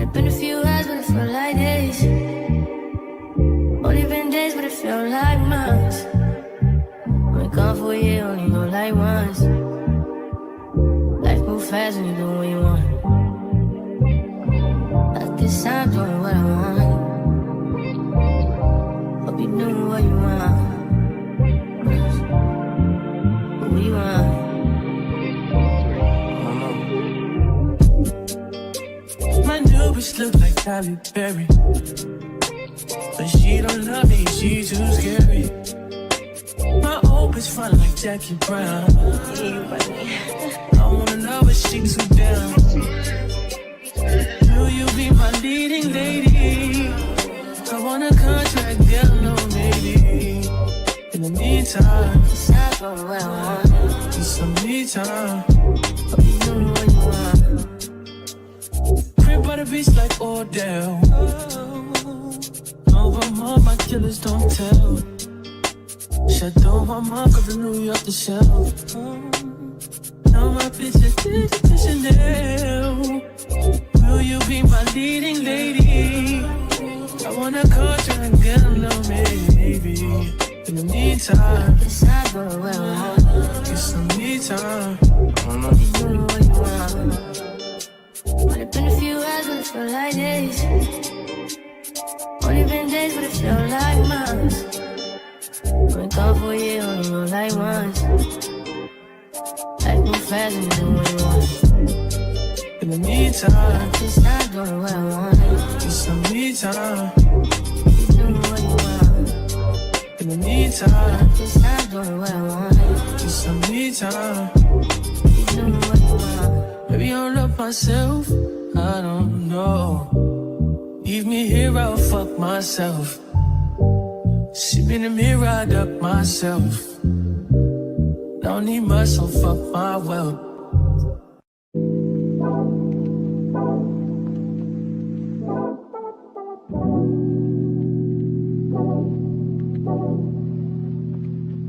Only been a few hours, but it felt like days. Only been days, but it felt like months. Been gone for a year, only go like once. Life moves fast when you do what you want. At this time, doing what I want. Hope you doing what you want. What you want? My new bitch look like Halle Berry, but she don't love me, she too scary. My old bitch fun like Jackie Brown. I wanna know if she too down. Will you be my leading lady? I want a contract, girl, no maybe. In the meantime, It's not for what I want. need some me time. Hope you doing what you want. Crib by the beach like Odell. Over all my killers don't tell. Shadow my mark of the New York the shelf. Now my bitch is Chanel. Will you be my leading lady? I want a contract, girl, no maybe. In the meantime, It's not for what I want. get some me time. Hope you doing what you want. Only been a few hours, but it felt like days. Only been days, but it felt like months. Been gone for a year, only go like once. Life moves fast when you do what you want. In the meantime, Just not doing what I want. get some me time. You doing what you want. In the meantime, Just not doing what I want. get some me time. You doing what you want. Maybe I love myself, I don't know. Leave me here, I'll fuck myself. See me in the mirror, I duck myself. Don't need much, so fuck my wealth.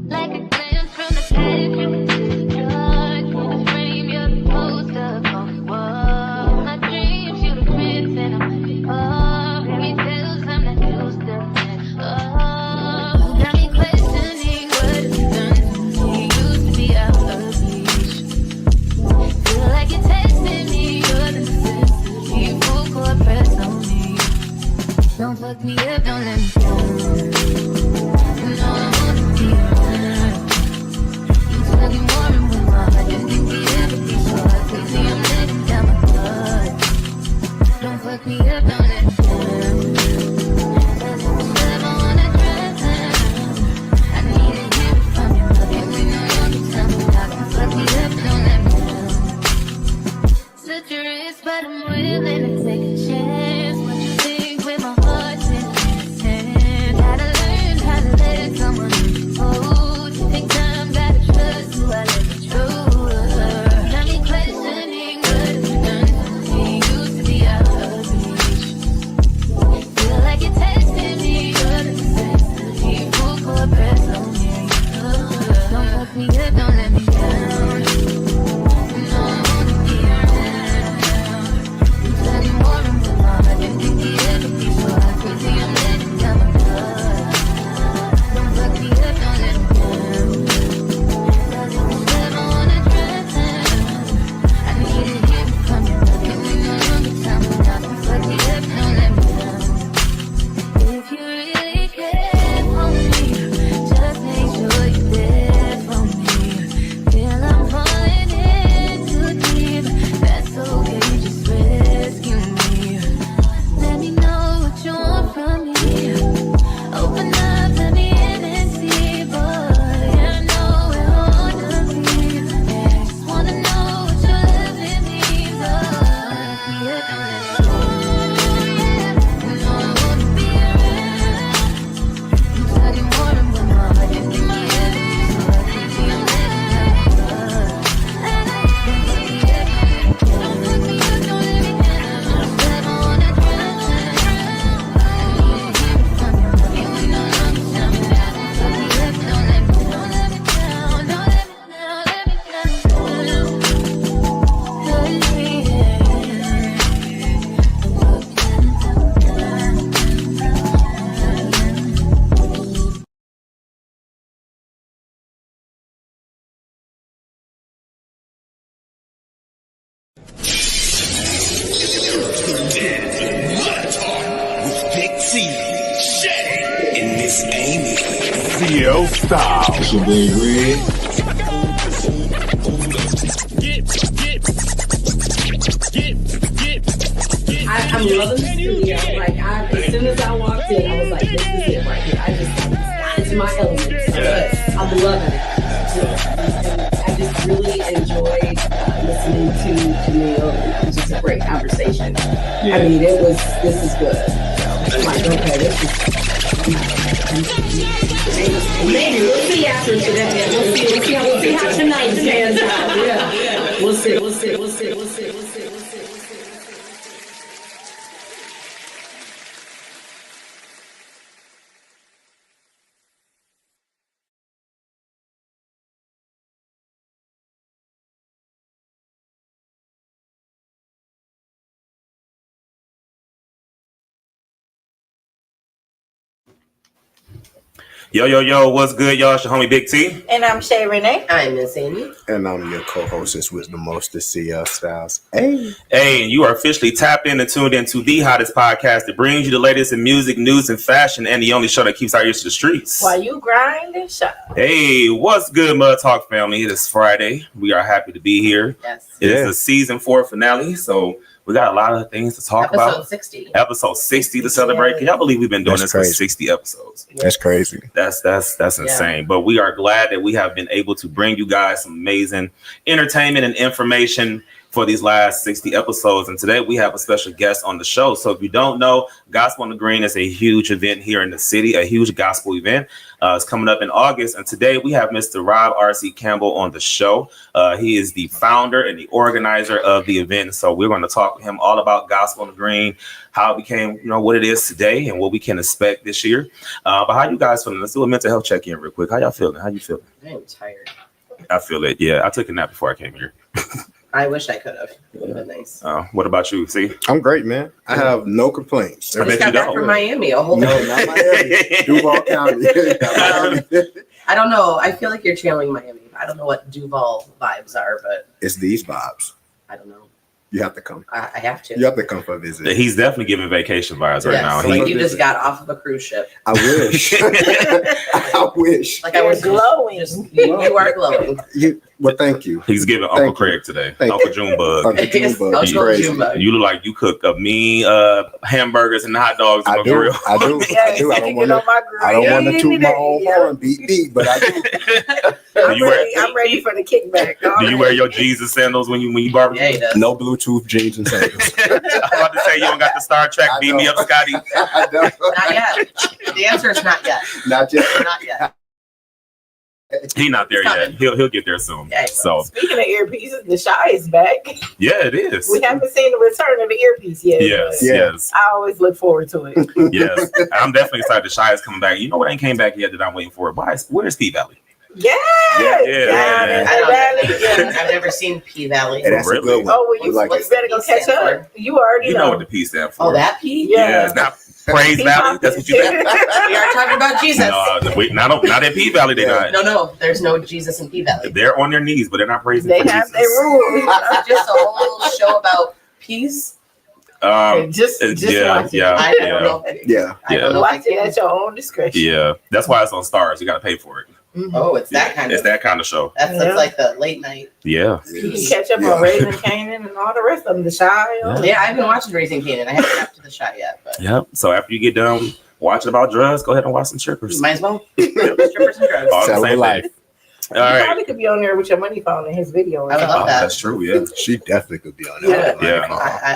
Like a glance from the past, you can see the dark. In the frame, you're the poster on the wall. My dreams, you the prince, and I'm the car. Let me tell some that you still can. Oh, got me questioning what it's done to me. Used to be out of reach. Feel like you're testing me, you're the necessity. Full court press on me. Don't fuck me up, don't let me down. You know I wanna be around. You talking more and more. I just think we ever be so crazy. I'm letting down my guard. Don't fuck me up, don't let me down. Cause if you ever wanna drown, I need to hear it from you. And we know you'll be telling me how to fuck me up, don't let me down. Such a risk, but I'm willing to take a chance. What you think with my heart's in your hand? Gotta learn how to let someone hold. Take time, gotta trust who I let you trust. Got me questioning what it's done to me. Used to be out of reach. Feel like you're testing me, you're the necessity. Full court press on me. Don't fuck me up, don't let me down. You know I wanna be around. You telling more and more. I didn't think we ever be so crazy. I'm letting down my guard. Don't fuck me up, don't let me down. Cause if you ever wanna drown, I need to hear it from you. And we know you'll be telling me how to fuck me up, don't let me down. If you really care for me, just make sure you're there for me. Feel I'm falling style. So big red. I'm loving the studio. Like, as soon as I walked in, I was like, this is it right here. I just got into my element. So I'm loving it. I just really enjoyed listening to Neil. It was just a great conversation. I mean, this is good. I'm like, okay, this is. Maybe we'll see after today. We'll see how tonight pans out. Yeah. We'll see. Yo, what's good, y'all? It's your homie Big T. And I'm Shay Renee. I'm Miss Amy. And I'm your co-hostess with the most to see Styles. Hey, and you are officially tapped in and tuned into the hottest podcast that brings you the latest in music, news, and fashion, and the only show that keeps our ears to the streets. While you grind and shop. Hey, what's good, Mud Talk family? It is Friday. We are happy to be here. Yes. It is the season 4 finale, so we got a lot of things to talk about. Episode 60 to celebrate. Can y'all believe we've been doing this for 60 episodes? That's crazy. That's insane. But we are glad that we have been able to bring you guys some amazing entertainment and information for these last 60 episodes. And today we have a special guest on the show. So if you don't know, Gospel on the Green is a huge event here in the city, a huge gospel event. It's coming up in August. And today we have Mr. Rob R.C. Campbell on the show. He is the founder and the organizer of the event. So we're going to talk to him all about Gospel on the Green, how it became, what it is today and what we can expect this year. But how you guys feeling? Let's do a mental health check-in real quick. How y'all feeling? How you feeling? I'm tired. I feel it. Yeah, I took a nap before I came here. I wish I could have. It would have been nice. What about you? See, I'm great, man. I have no complaints. I just got back from Miami. A whole No, not Miami. Duval County. I don't know. I feel like you're channeling Miami. I don't know what Duval vibes are, but It's these vibes. I don't know. You have to come. I have to. You have to come for a visit. he's definitely giving vacation vibes right now. So like you just got off of a cruise ship. I wish. I wish. Like I was glowing. You are glowing. Well, thank you. He's giving Uncle Craig today. Thank Uncle you. Junebug. Uncle Junebug. Crazy. You look like you cook up mean hamburgers and hot dogs on I the do. grill. I do. I do. I don't want to toot my own horn, beat deep, but I do. I'm ready for the kickback. Do you wear your Jesus sandals when you barbecue? Yeah, he does. No Bluetooth jeans and sandals. I'm about to say you don't got the Star Trek. Beat me up, Scotty. I don't. Not yet. The answer is not yet. Not yet. Not yet. He's not there yet. He'll get there soon. Yeah, so speaking of earpieces, the Shy is back. Yeah, it is. We haven't seen the return of the earpiece yet. Yes. I always look forward to it. Yes. I'm definitely excited the Shy is coming back. You know what ain't came back yet that I'm waiting for? Where's P Valley? Yeah. I've never seen P Valley. And that's a good one. Oh, well, you better go catch up. You already know what the P stands for. Oh, that P? Yeah. Not Praise Valley. That's what you think. We are talking about Jesus. No, wait, not at P Valley. They not. No. There's no Jesus in P Valley. They're on their knees, but they're not praising. They have their rules. Just a whole little show about peace. Just watch it. I don't know. I don't know. Watch it at your own discretion. Yeah, that's why it's on Stars. You got to pay for it. Oh, it's that kind of. It's that kind of show. That's like the late night. Yeah. You can catch up on Raising Canaan and all the rest of them. The Shy. Yeah, I've been watching Raising Canaan. I haven't got to the Shy yet. But. Yep. So after you get done watching about drugs, go ahead and watch some strippers. Might as well. Strippers and drugs. All the same life. All right. You probably could be on there with your money phone in his video. I would love that. That's true. Yeah. She definitely could be on there. Yeah.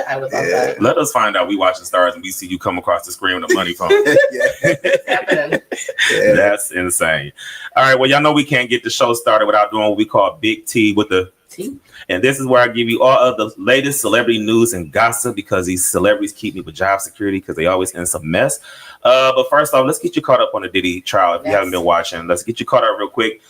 I would love that. Let us find out. We watching Stars and we see you come across the screen with a money phone. It's happening. That's insane. All right. Well, y'all know we can't get the show started without doing what we call Big T with the T. And this is where I give you all of the latest celebrity news and gossip because these celebrities keep me with job security because they always in some mess. But first off, let's get you caught up on the Diddy trial. If you haven't been watching, let's get you caught up real quick.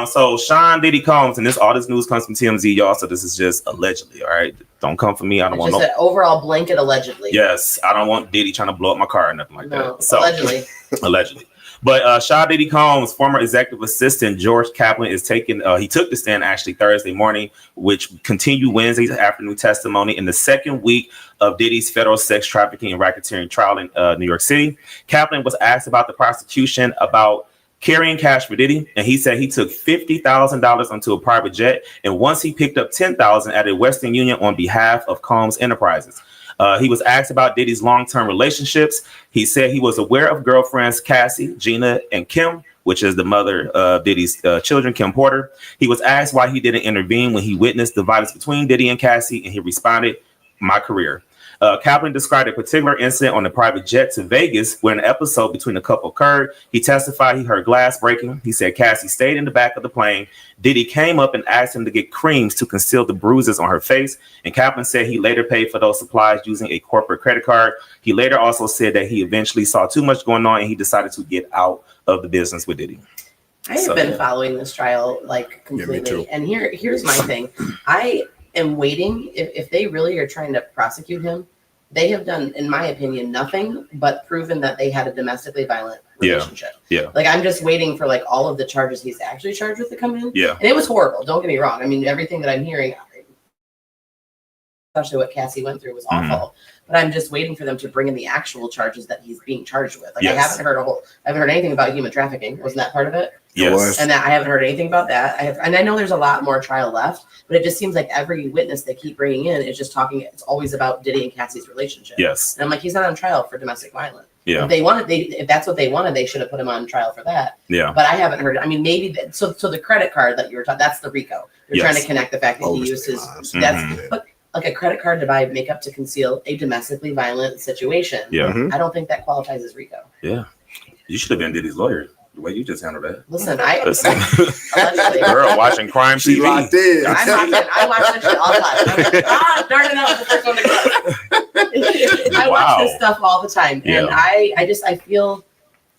So Sean Diddy Combs, and all this news comes from TMZ, y'all. So this is just allegedly, all right? Don't come for me. I don't want an overall blanket allegedly. Yes, I don't want Diddy trying to blow up my car or nothing like that. So allegedly. Allegedly. But Sean Diddy Combs, former executive assistant George Kaplan, is taking. He took the stand actually Thursday morning, which continued Wednesday's afternoon testimony in the second week of Diddy's federal sex trafficking and racketeering trial in New York City. Kaplan was asked about the prosecution about carrying cash for Diddy, and he said he took $50,000 onto a private jet, and once he picked up $10,000 at a Western Union on behalf of Combs Enterprises. He was asked about Diddy's long-term relationships. He said he was aware of girlfriends Cassie, Gina, and Kim, which is the mother of Diddy's children, Kim Porter. He was asked why he didn't intervene when he witnessed the violence between Diddy and Cassie, and he responded, "My career." Kaplan described a particular incident on the private jet to Vegas where an episode between the couple occurred. He testified he heard glass breaking. He said Cassie stayed in the back of the plane. Diddy came up and asked him to get creams to conceal the bruises on her face. And Kaplan said he later paid for those supplies using a corporate credit card. He later also said that he eventually saw too much going on and he decided to get out of the business with Diddy. I have been following this trial like completely. And here's my thing. I am waiting. If they really are trying to prosecute him, they have done, in my opinion, nothing but proven that they had a domestically violent relationship. Yeah. Like, I'm just waiting for like all of the charges he's actually charged with to come in. Yeah. And it was horrible. Don't get me wrong. I mean, everything that I'm hearing, especially what Cassie went through, was awful. But I'm just waiting for them to bring in the actual charges that he's being charged with. Like, I haven't heard anything about human trafficking. Wasn't that part of it? Yes. And that I haven't heard anything about that. And I know there's a lot more trial left, but it just seems like every witness they keep bringing in is just talking. It's always about Diddy and Cassie's relationship. Yes. And I'm like, he's not on trial for domestic violence. Yeah. If that's what they wanted, they should have put him on trial for that. Yeah. But I haven't heard. I mean, maybe so the credit card that you were talking, that's the RICO. They're trying to connect the fact that he used his. But like a credit card to buy makeup to conceal a domestically violent situation. Yeah. I don't think that qualifies as RICO. Yeah. You should have been Diddy's lawyer. The way you just handled that. Listen, Girl watching crime TV. I watch that shit all the time. Darn it, that was the first one to go. I watch this stuff all the time, and I feel,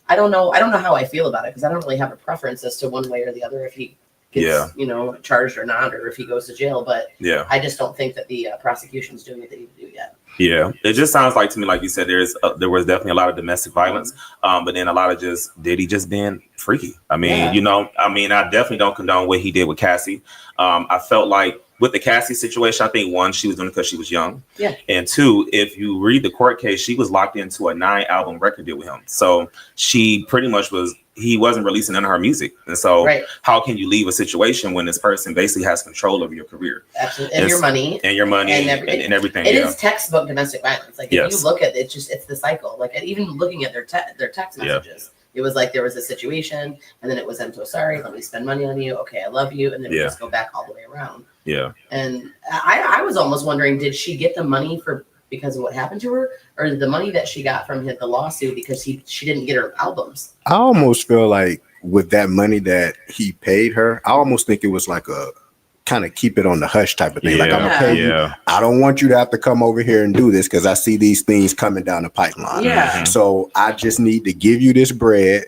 I don't know how I feel about it because I don't really have a preference as to one way or the other if he gets charged or not, or if he goes to jail. But I just don't think that the prosecution's doing what they need to do yet. Yeah, it just sounds like to me, like you said, there was definitely a lot of domestic violence, but then a lot of just Diddy just being freaky. I mean, I definitely don't condone what he did with Cassie. I felt like with the Cassie situation, I think one, she was doing it because she was young. Yeah. And two, if you read the court case, she was locked into a 9-album record deal with him. So she pretty much he wasn't releasing none of her music. And so how can you leave a situation when this person basically has control over your career? Absolutely. And your money. And your money and everything. It is textbook domestic violence. Like if you look at it, it's the cycle. Like even looking at their text messages. It was like there was a situation and then it was, I'm so sorry, let me spend money on you. Okay, I love you. And then we just go back all the way around. Yeah. And I was almost wondering, did she get the money because of what happened to her, or the money that she got from the lawsuit because she didn't get her albums? I almost feel like with that money that he paid her, I almost think it was like a kind of keep it on the hush type of thing. Like, I'm gonna pay you. I don't want you to have to come over here and do this because I see these things coming down the pipeline. Yeah. So I just need to give you this bread,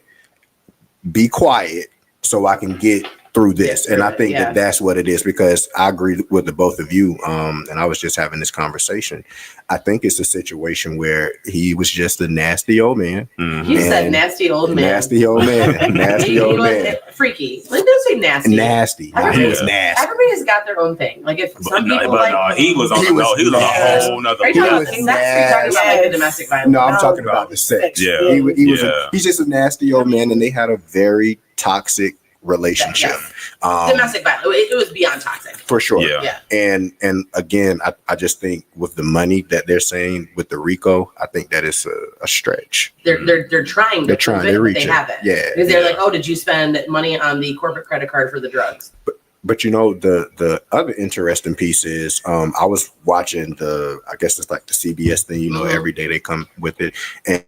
be quiet so I can get through this. And I think that's what it is, because I agree with the both of you. And I was just having this conversation. I think it's a situation where he was just a nasty old man. You said nasty old man. Nasty old man. Nasty old man. Freaky. Linda say nasty. Nasty. He was nasty. Everybody's got their own thing. Like if some people he was on a whole nother. Are you talking about like the domestic violence? No, I'm talking about the sex. Yeah. He's just a nasty old man, and they had a very toxic relationship. Domestic violence. It was beyond toxic. For sure. Yeah. And again, I just think with the money that they're saying with the RICO, I think that is a stretch. They're trying to prove it, but they haven't. Yeah. Because they're like, oh, did you spend money on the corporate credit card for the drugs? But you know, the other interesting piece is I was watching I guess it's like the CBS thing, you know, every day they come with it. And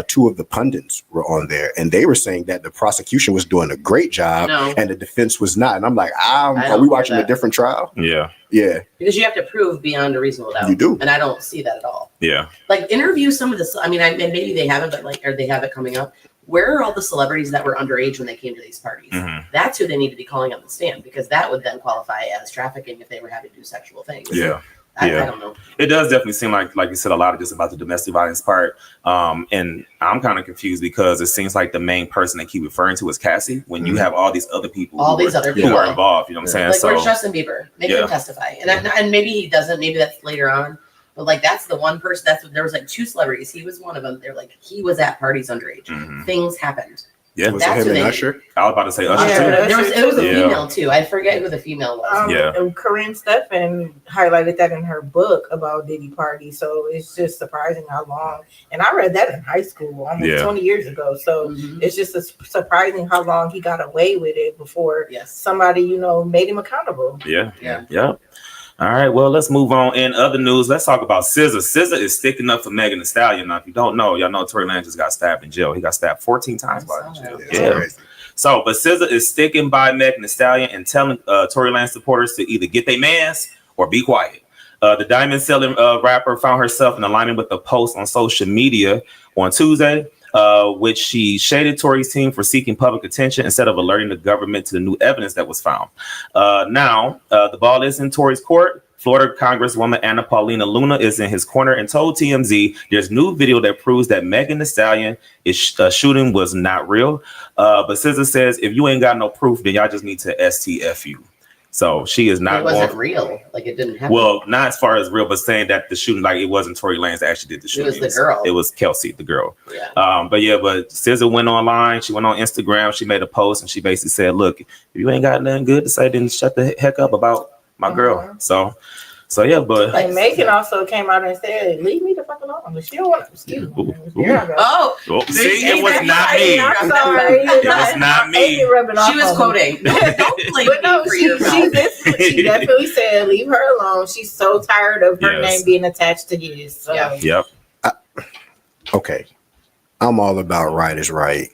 two of the pundits were on there, and they were saying that the prosecution was doing a great job and the defense was not. And I'm like, are we watching a different trial? Yeah. Because you have to prove beyond a reasonable doubt. You do. And I don't see that at all. Yeah. Like interview some of the, I mean, maybe they haven't, but or they have it coming up. Where are all the celebrities that were underage when they came to these parties? That's who they need to be calling on the stand, because that would then qualify as trafficking if they were having to do sexual things. Yeah. I don't know. It does definitely seem like you said, a lot of just about the domestic violence part. And I'm kind of confused because it seems like the main person they keep referring to is Cassie when you have all these other people who are involved. You know what I'm saying? Like, where's Justin Bieber? Make him testify. And maybe he doesn't. Maybe that's later on. But like that's the one person. There was like 2 celebrities. He was one of them. They're like he was at parties underage. Things happened. Yeah, was it him and Usher? I was about to say Usher. It was a female too. I forget who the female was. And Corinne Steffen highlighted that in her book about Diddy Party. So it's just surprising how long. And I read that in high school almost 20 years ago. So it's just surprising how long he got away with it before somebody made him accountable. Yeah. All right, well, let's move on. In other news, let's talk about SZA. SZA is sticking up for Megan Thee Stallion. Now, if you don't know, y'all know Tory Lanez just got stabbed in jail. He got stabbed 14 times by jail. Yeah. So, but SZA is sticking by Megan Thee Stallion and telling Tory Lanez supporters to either get their mans or be quiet. The diamond selling rapper found herself in alignment with a post on social media on Tuesday, which she shaded Tory's team for seeking public attention instead of alerting the government to the new evidence that was found. Now, the ball is in Tory's court. Florida Congresswoman Anna Paulina Luna is in his corner and told TMZ there's new video that proves that Megan Thee Stallion shooting was not real. But SZA says if you ain't got no proof, then y'all just need to STFU. So she is not. It wasn't real. Like it didn't happen. Well, not as far as real, but saying that the shooting, like it wasn't Tory Lanez that actually did the shooting. It was the girl. It was Kelsey, the girl. Yeah. But SZA went online. She went on Instagram. She made a post and she basically said, "Look, if you ain't got nothing good to say, then shut the heck up about my girl." So yeah, but like Megan also came out and said, "Leave me the fuck alone." She don't want to. Excuse me. See, it was not me. I'm sorry. It was not me. She was quoting. Don't blame me for your mouth. She definitely said, "Leave her alone." She's so tired of her name being attached to his. So. Yeah. Okay, I'm all about right is right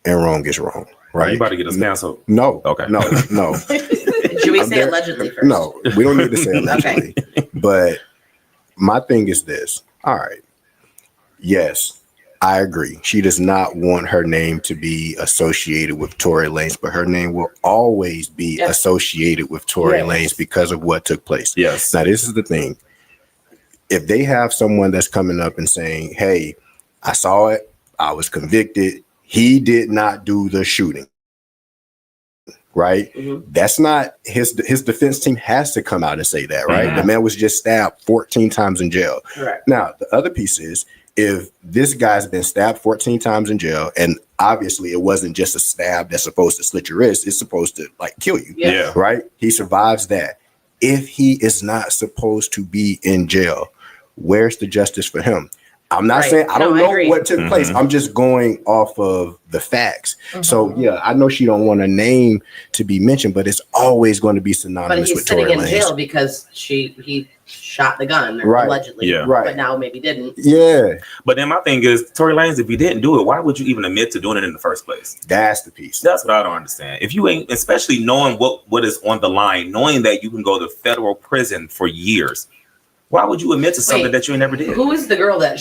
and wrong is wrong. Right? You about to get us canceled? No. Okay. No. Should we say allegedly first? No, we don't need to say allegedly. But my thing is this. All right. Yes, I agree. She does not want her name to be associated with Tory Lanez, but her name will always be associated with Tory Lanez because of what took place. Yes. Now, this is the thing. If they have someone that's coming up and saying, hey, I saw it, I was convicted, he did not do the shooting. Right? That's not his defense team has to come out and say that, right? The man was just stabbed 14 times in jail. Right. Now, the other piece is if this guy's been stabbed 14 times in jail, and obviously it wasn't just a stab that's supposed to slit your wrist, it's supposed to like kill you. Yeah. Right? He survives that. If he is not supposed to be in jail, where's the justice for him? I'm not saying I don't know what took place. I'm just going off of the facts. So yeah, I know she don't want a name to be mentioned, but it's always going to be synonymous with Tory Lanez. But he's sitting in jail because he shot the gun allegedly, but now maybe didn't. Yeah. But then my thing is, Tory Lanez, if you didn't do it, why would you even admit to doing it in the first place? That's the piece. That's what I don't understand. If you ain't, especially knowing what is on the line, knowing that you can go to federal prison for years. Why would you admit to something that you never did? Who is the girl that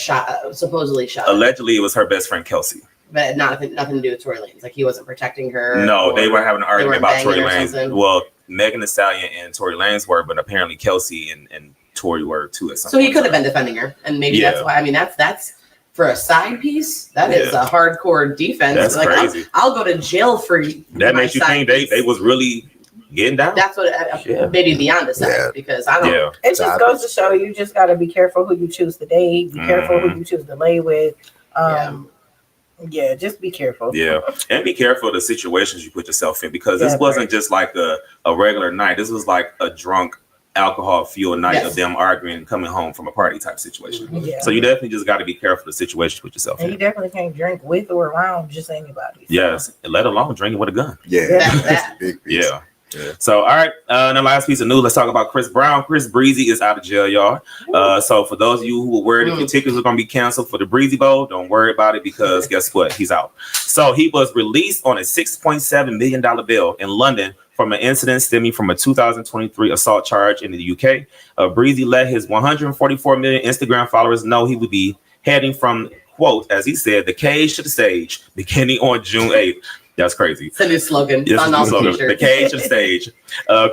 supposedly shot? Allegedly, it was her best friend Kelsey. But nothing to do with Tory Lanez. Like he wasn't protecting her. No, they were having an argument about Tory Lanez. Well, Megan Thee Stallion and Tory Lanez were, but apparently Kelsey and Tory were too. At some so he could have been defending her, and maybe that's why. I mean, that's for a side piece. That is a hardcore defense. That's like, crazy. I'll go to jail for that. Makes you think they was really getting down. That's what maybe beyond decide because I don't. It just goes to show you just got to be careful who you choose to date. Be careful who you choose to lay with. Just be careful. Yeah, and be careful of the situations you put yourself in because this wasn't just like a regular night. This was like a drunk, alcohol-fueled night of them arguing and coming home from a party type situation. So you definitely just got to be careful of the situation you put yourself in. You definitely can't drink with or around just anybody. Yes, and let alone drinking with a gun. That's a big piece. Yeah. So, all right. And the last piece of news, let's talk about Chris Brown. Chris Breezy is out of jail, y'all. So for those of you who were worried if your tickets are going to be canceled for the Breezy Bowl, don't worry about it because guess what? He's out. So he was released on a $6.7 million bail in London from an incident stemming from a 2023 assault charge in the UK. Breezy let his 144 million Instagram followers know he would be heading from, quote, as he said, the cage to the stage beginning on June 8th. That's crazy. It's a new slogan. Yes, On all slogan. t-shirts. The cage and stage.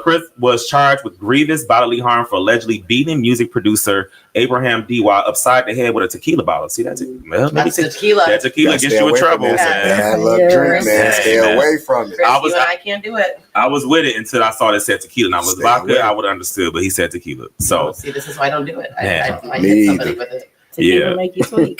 Chris was charged with grievous bodily harm for allegedly beating music producer Abraham Dewa upside the head with a tequila bottle. See that? Well, That's tequila. That tequila gets you in trouble. Bad luck drink, man. Stay away from it. Chris, I can't do it. I was with it until I saw that said tequila. And I was vodka. I would have understood, but he said tequila. So see, this is why I don't do it. I hit somebody with it. Make you tweak.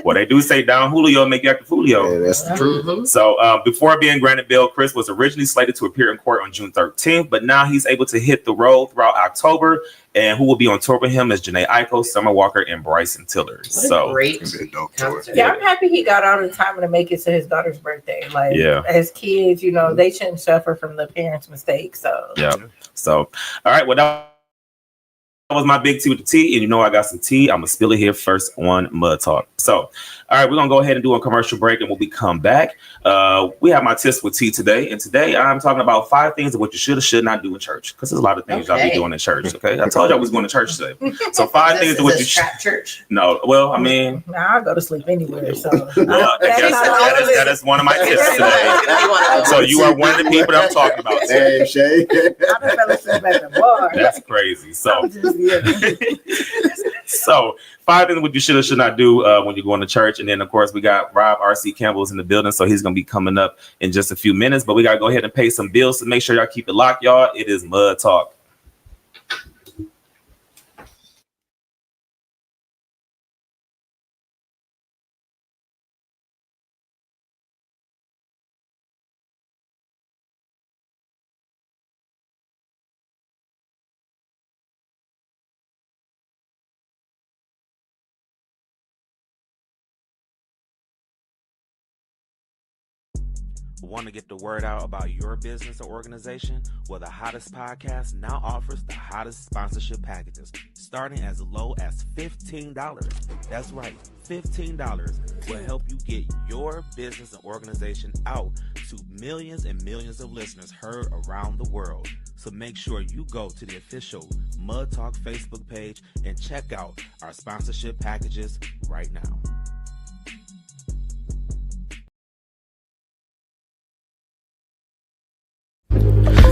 Well, they do say down Julio make you act Julio. Yeah, that's the truth. Mm-hmm. So before being granted bail, Chris was originally slated to appear in court on June 13th, but now he's able to hit the road throughout October. And who will be on tour with him is Janae Aiko, Summer Walker, and Bryson Tiller. So great. Yeah, I'm happy he got out in time to make it to his daughter's birthday. Like, as kids, you know, they shouldn't suffer from the parents' mistakes. So all right, well, that was my big tea with the tea, and you know I got some tea. I'm gonna spill it here first on Mud Talk. So, all right, we're gonna go ahead and do a commercial break, and when we come back, we have my tips with tea today, and today I'm talking about 5 things of what you should not do in church, because there's a lot of things y'all be doing in church. Okay, I told y'all I was going to church today, so 5 things of what you should. Church? No, well, I mean, I'll go to sleep anywhere. So that is one of my tips today. So you are one of the people that I'm talking about. Hey, Shay. I fell asleep at the bar. That's crazy. So. So 5 things what you should not do when you're going to church. And then of course we got Rob RC Campbell's in the building, so he's gonna be coming up in just a few minutes, but we gotta go ahead and pay some bills. So make sure y'all keep it locked, y'all. It is Mud Talk. Want to get the word out about your business or organization? Well, the Hottest Podcast now offers the hottest sponsorship packages, starting as low as $15. That's right, $15 will help you get your business and organization out to millions and millions of listeners heard around the world. So make sure you go to the official Mud Talk Facebook page and check out our sponsorship packages right now.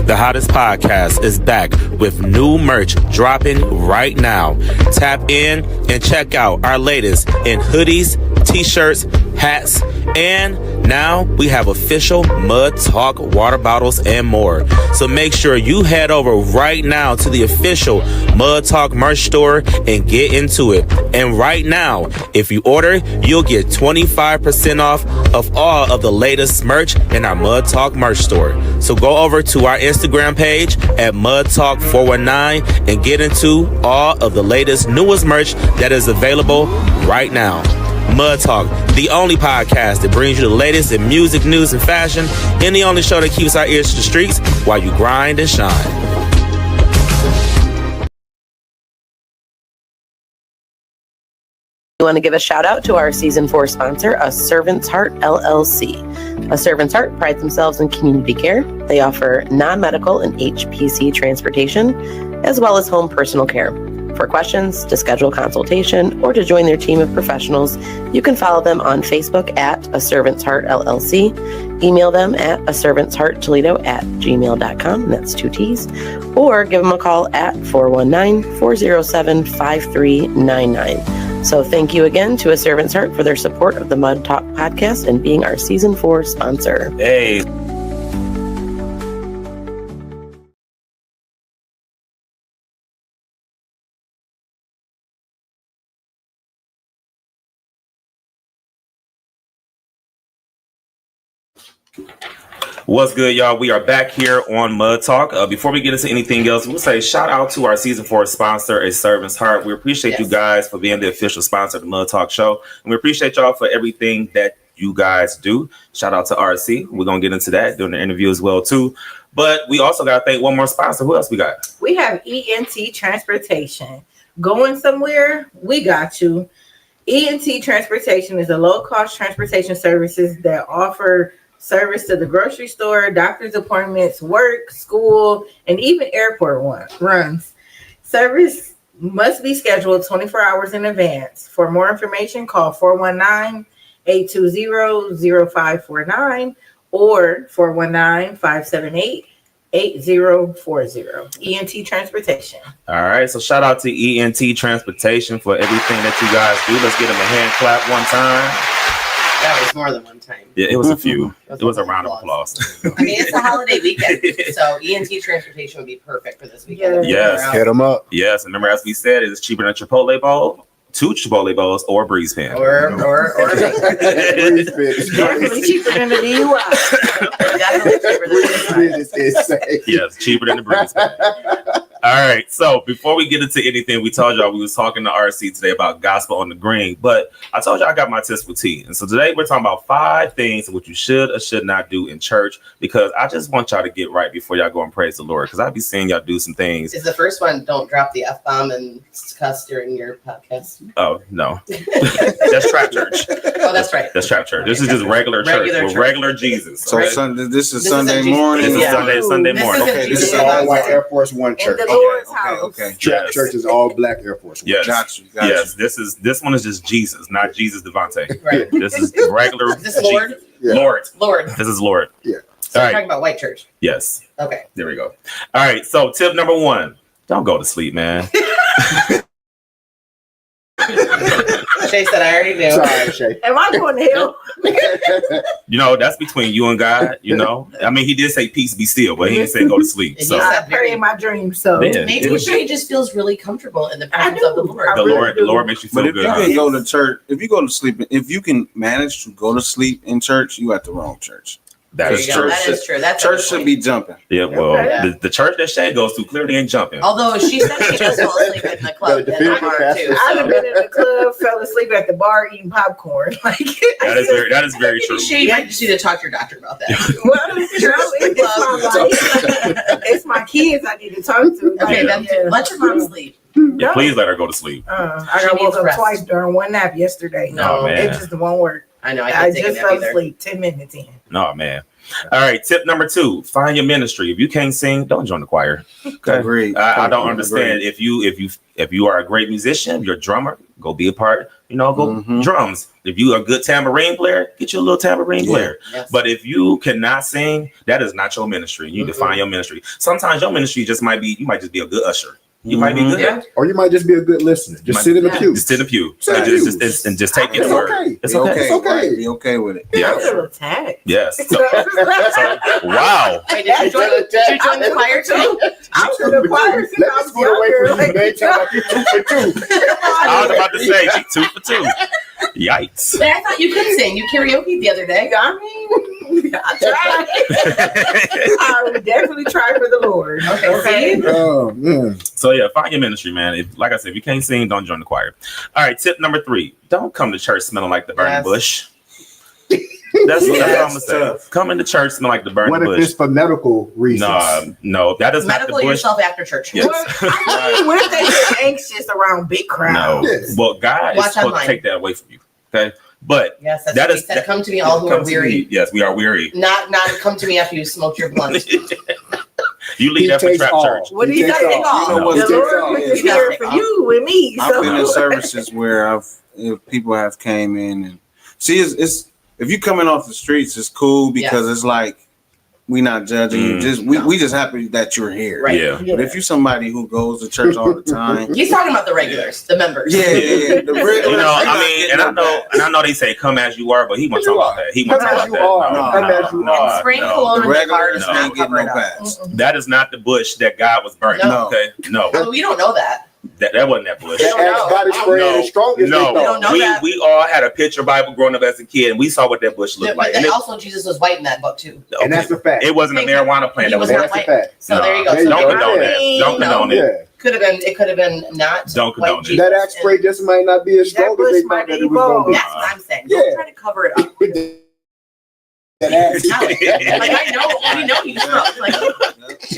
The Hottest Podcast is back with new merch dropping right now. Tap in and check out our latest in hoodies, t-shirts, hats, and now we have official Mud Talk water bottles and more. So make sure you head over right now to the official Mud Talk merch store and get into it. And right now, if you order, you'll get 25% off of all of the latest merch in our Mud Talk merch store. So go over to our Instagram page at Mud Talk 419 and get into all of the latest, newest merch that is available right now. Mud Talk, the only podcast that brings you the latest in music, news, and fashion, and the only show that keeps our ears to the streets while you grind and shine. We want to give a shout out to our season 4 sponsor, A Servant's Heart LLC. A Servant's Heart prides themselves in community care. They offer non-medical and HPC transportation, as well as home personal care. For questions, to schedule consultation, or to join their team of professionals, you can follow them on Facebook at A Servant's Heart LLC. Email them at aservantshearttoledo@gmail.com. That's 2 T's. Or give them a call at 419-407-5399. So thank you again to A Servant's Heart for their support of the Mud Talk podcast and being our season 4 sponsor. Hey. What's good, y'all? We are back here on Mud Talk. Before we get into anything else, we'll say shout out to our season 4 sponsor, A Servant's Heart. We appreciate you guys for being the official sponsor of the Mud Talk show. And we appreciate y'all for everything that you guys do. Shout out to RC. We're going to get into that during the interview as well, too. But we also got to thank one more sponsor. Who else we got? We have ENT Transportation. Going somewhere? We got you. ENT Transportation is a low-cost transportation services that offer service to the grocery store, doctor's appointments, work, school, and even airport runs. Service must be scheduled 24 hours in advance. For more information, call 820-0549 or 419-578-8040. ENT Transportation. All right. So shout out to ENT Transportation for everything that you guys do. Let's give them a hand clap one time. That was more than one time. Yeah, it was a few. It was a round of applause. I mean, it's a holiday weekend, so ENT Transportation would be perfect for this weekend. Yes. Hit them up. Yes. And remember, as we said, it's cheaper than a Chipotle bowl, 2 Chipotle bowls, or a breeze pan. Or Definitely cheaper than the DUI. definitely cheaper than this. Yes, cheaper than the breeze pan. All right. So before we get into anything, we told y'all we was talking to RC today about gospel on the green, but I told y'all I got my tips for tea. And so today we're talking about 5 things what you should or should not do in church, because I just want y'all to get right before y'all go and praise the Lord, because I'll be seeing y'all do some things. Is the first one, don't drop the F-bomb and cuss during your podcast? Oh, no. That's Trap Church. Oh, that's right. That's Trap Church. This is just regular church with regular Jesus. So okay? this is Sunday morning. This is Sunday morning. Okay, this is all white Air Force One church. In the Lord's house. Okay. Yes. Church is all black Air Force One. Yes. Got you. Yes. This one is just Jesus, not Jesus Devante. Right. This is regular. Is this Lord? Yeah. Lord. This is Lord. Yeah. So All we're right. talking about white church. Yes. Okay. There we go. All right. So tip number 1: don't go to sleep, man. Shay said I already knew. Sorry, Shay. Am I going to hell? You know, that's between you and God. You know, I mean, he did say peace be still, but he didn't say go to sleep. And So you I pray in my dreams, so Man. Maybe Shay just feels really comfortable in the presence of the Lord. I the really Lord, do. the Lord makes you But feel if you good. can Huh? go to church, if you go to sleep, if you can manage to go to sleep in church, you at the wrong church. That There is you go. true. That is true. That's a Church good should point. be jumping. Yeah. Well, Okay. the church that Shay goes to clearly ain't jumping. Although she said she does fall asleep in the club and the bar too. I've So. been in the club, fell asleep at the bar eating popcorn. Like That is very true. Shay, you just need to talk to your doctor about that. well, it's my life. It's my kids I need to talk to. Okay, Like, then let your mom sleep. Yeah, please let her go to sleep. I got woke up twice during one nap yesterday. No, man. It just won't work. I know. I I can't take a just nap fell either. asleep 10 minutes in. Oh man. All right. Tip number 2: find your ministry. If you can't sing, don't join the choir. Okay. Agreed. I don't understand. If you are a great musician, you're a drummer, go be a part. You know, go drums. If you are a good tambourine player, get you a little tambourine player. Yes. But if you cannot sing, that is not your ministry. You need to find your ministry. Sometimes your ministry just might be. You might just be a good usher. You might be good. Yeah. Or you might just be a good listener. Just sit in the pew. Just sit in the pew. Sit in the pew. And just take it. It's to work. okay. It's Be okay. okay. It's okay. Right. Be okay with it. I Yeah. feel attacked. Yes. So, wow. Wait, did you join the choir too? I was in the choir since I Let's was put away younger. from you. They talking about you 2 for 2. I was about to say she 2 for 2. Yikes. But I thought you could sing. You karaoke the other day. I mean, I tried. I would definitely try for the Lord. Okay. Oh, man. So yeah, find your ministry, man. If, like I said, if you can't sing, don't join the choir. All right, tip number 3: don't come to church smelling like the burning Yes. bush. That's what I'm gonna say. Come into church smelling like the burning What if bush. it's for medical reasons? No, that is Medical not the bush. yourself after church. Yes. What if they get anxious around big crowds? No, Yes. well, God Watch is supposed online. to take that away from you. Okay, but Yes, that's That what is- he said. Come to me, all who come are to weary. me. Yes, we are weary. Not come to me after you smoked your blunt. You leave He that for takes trap all. church. What do He you takes think? all. You know what? The He takes Lord all. put He this does here take for all. you and me. I've been in So services where if people have came in and see it's if you coming off the streets, it's cool because it's like we not judging you. Just we just happy that you're here. Right. Yeah. But if you're somebody who goes to church all the time, He's talking about the regulars, the members. yeah. The regulars, You know, they I not mean, getting and I know they say come as you are, but he wasn't talking about that. He wasn't Come talking as you about are. that. Come as you are. And spraying no. cologne The in the car regulars does ain't not getting cover no it up. pass. That is not the bush that God was burning. No. Okay, no, Oh, we don't know that. that wasn't that bush. don't That know. Axe body spray No, is strong as no. they We don't thought. know that. We all had a picture Bible growing up as a kid, and we saw what that bush looked But like. then And also, Jesus was white in that book too. And that's a fact. it wasn't a marijuana plant. He That was was not That's a white. fact. So there you go. There you So go. Don't condone that. Don't condone it. Yeah. It could have been not. Don't condone white it. Jesus That axe spray just might not be as strong as they bush might thought that be it was going to evolved. be. That's what I'm saying. Yeah. Don't try to cover it up. That axe. Like we know you smoked. Like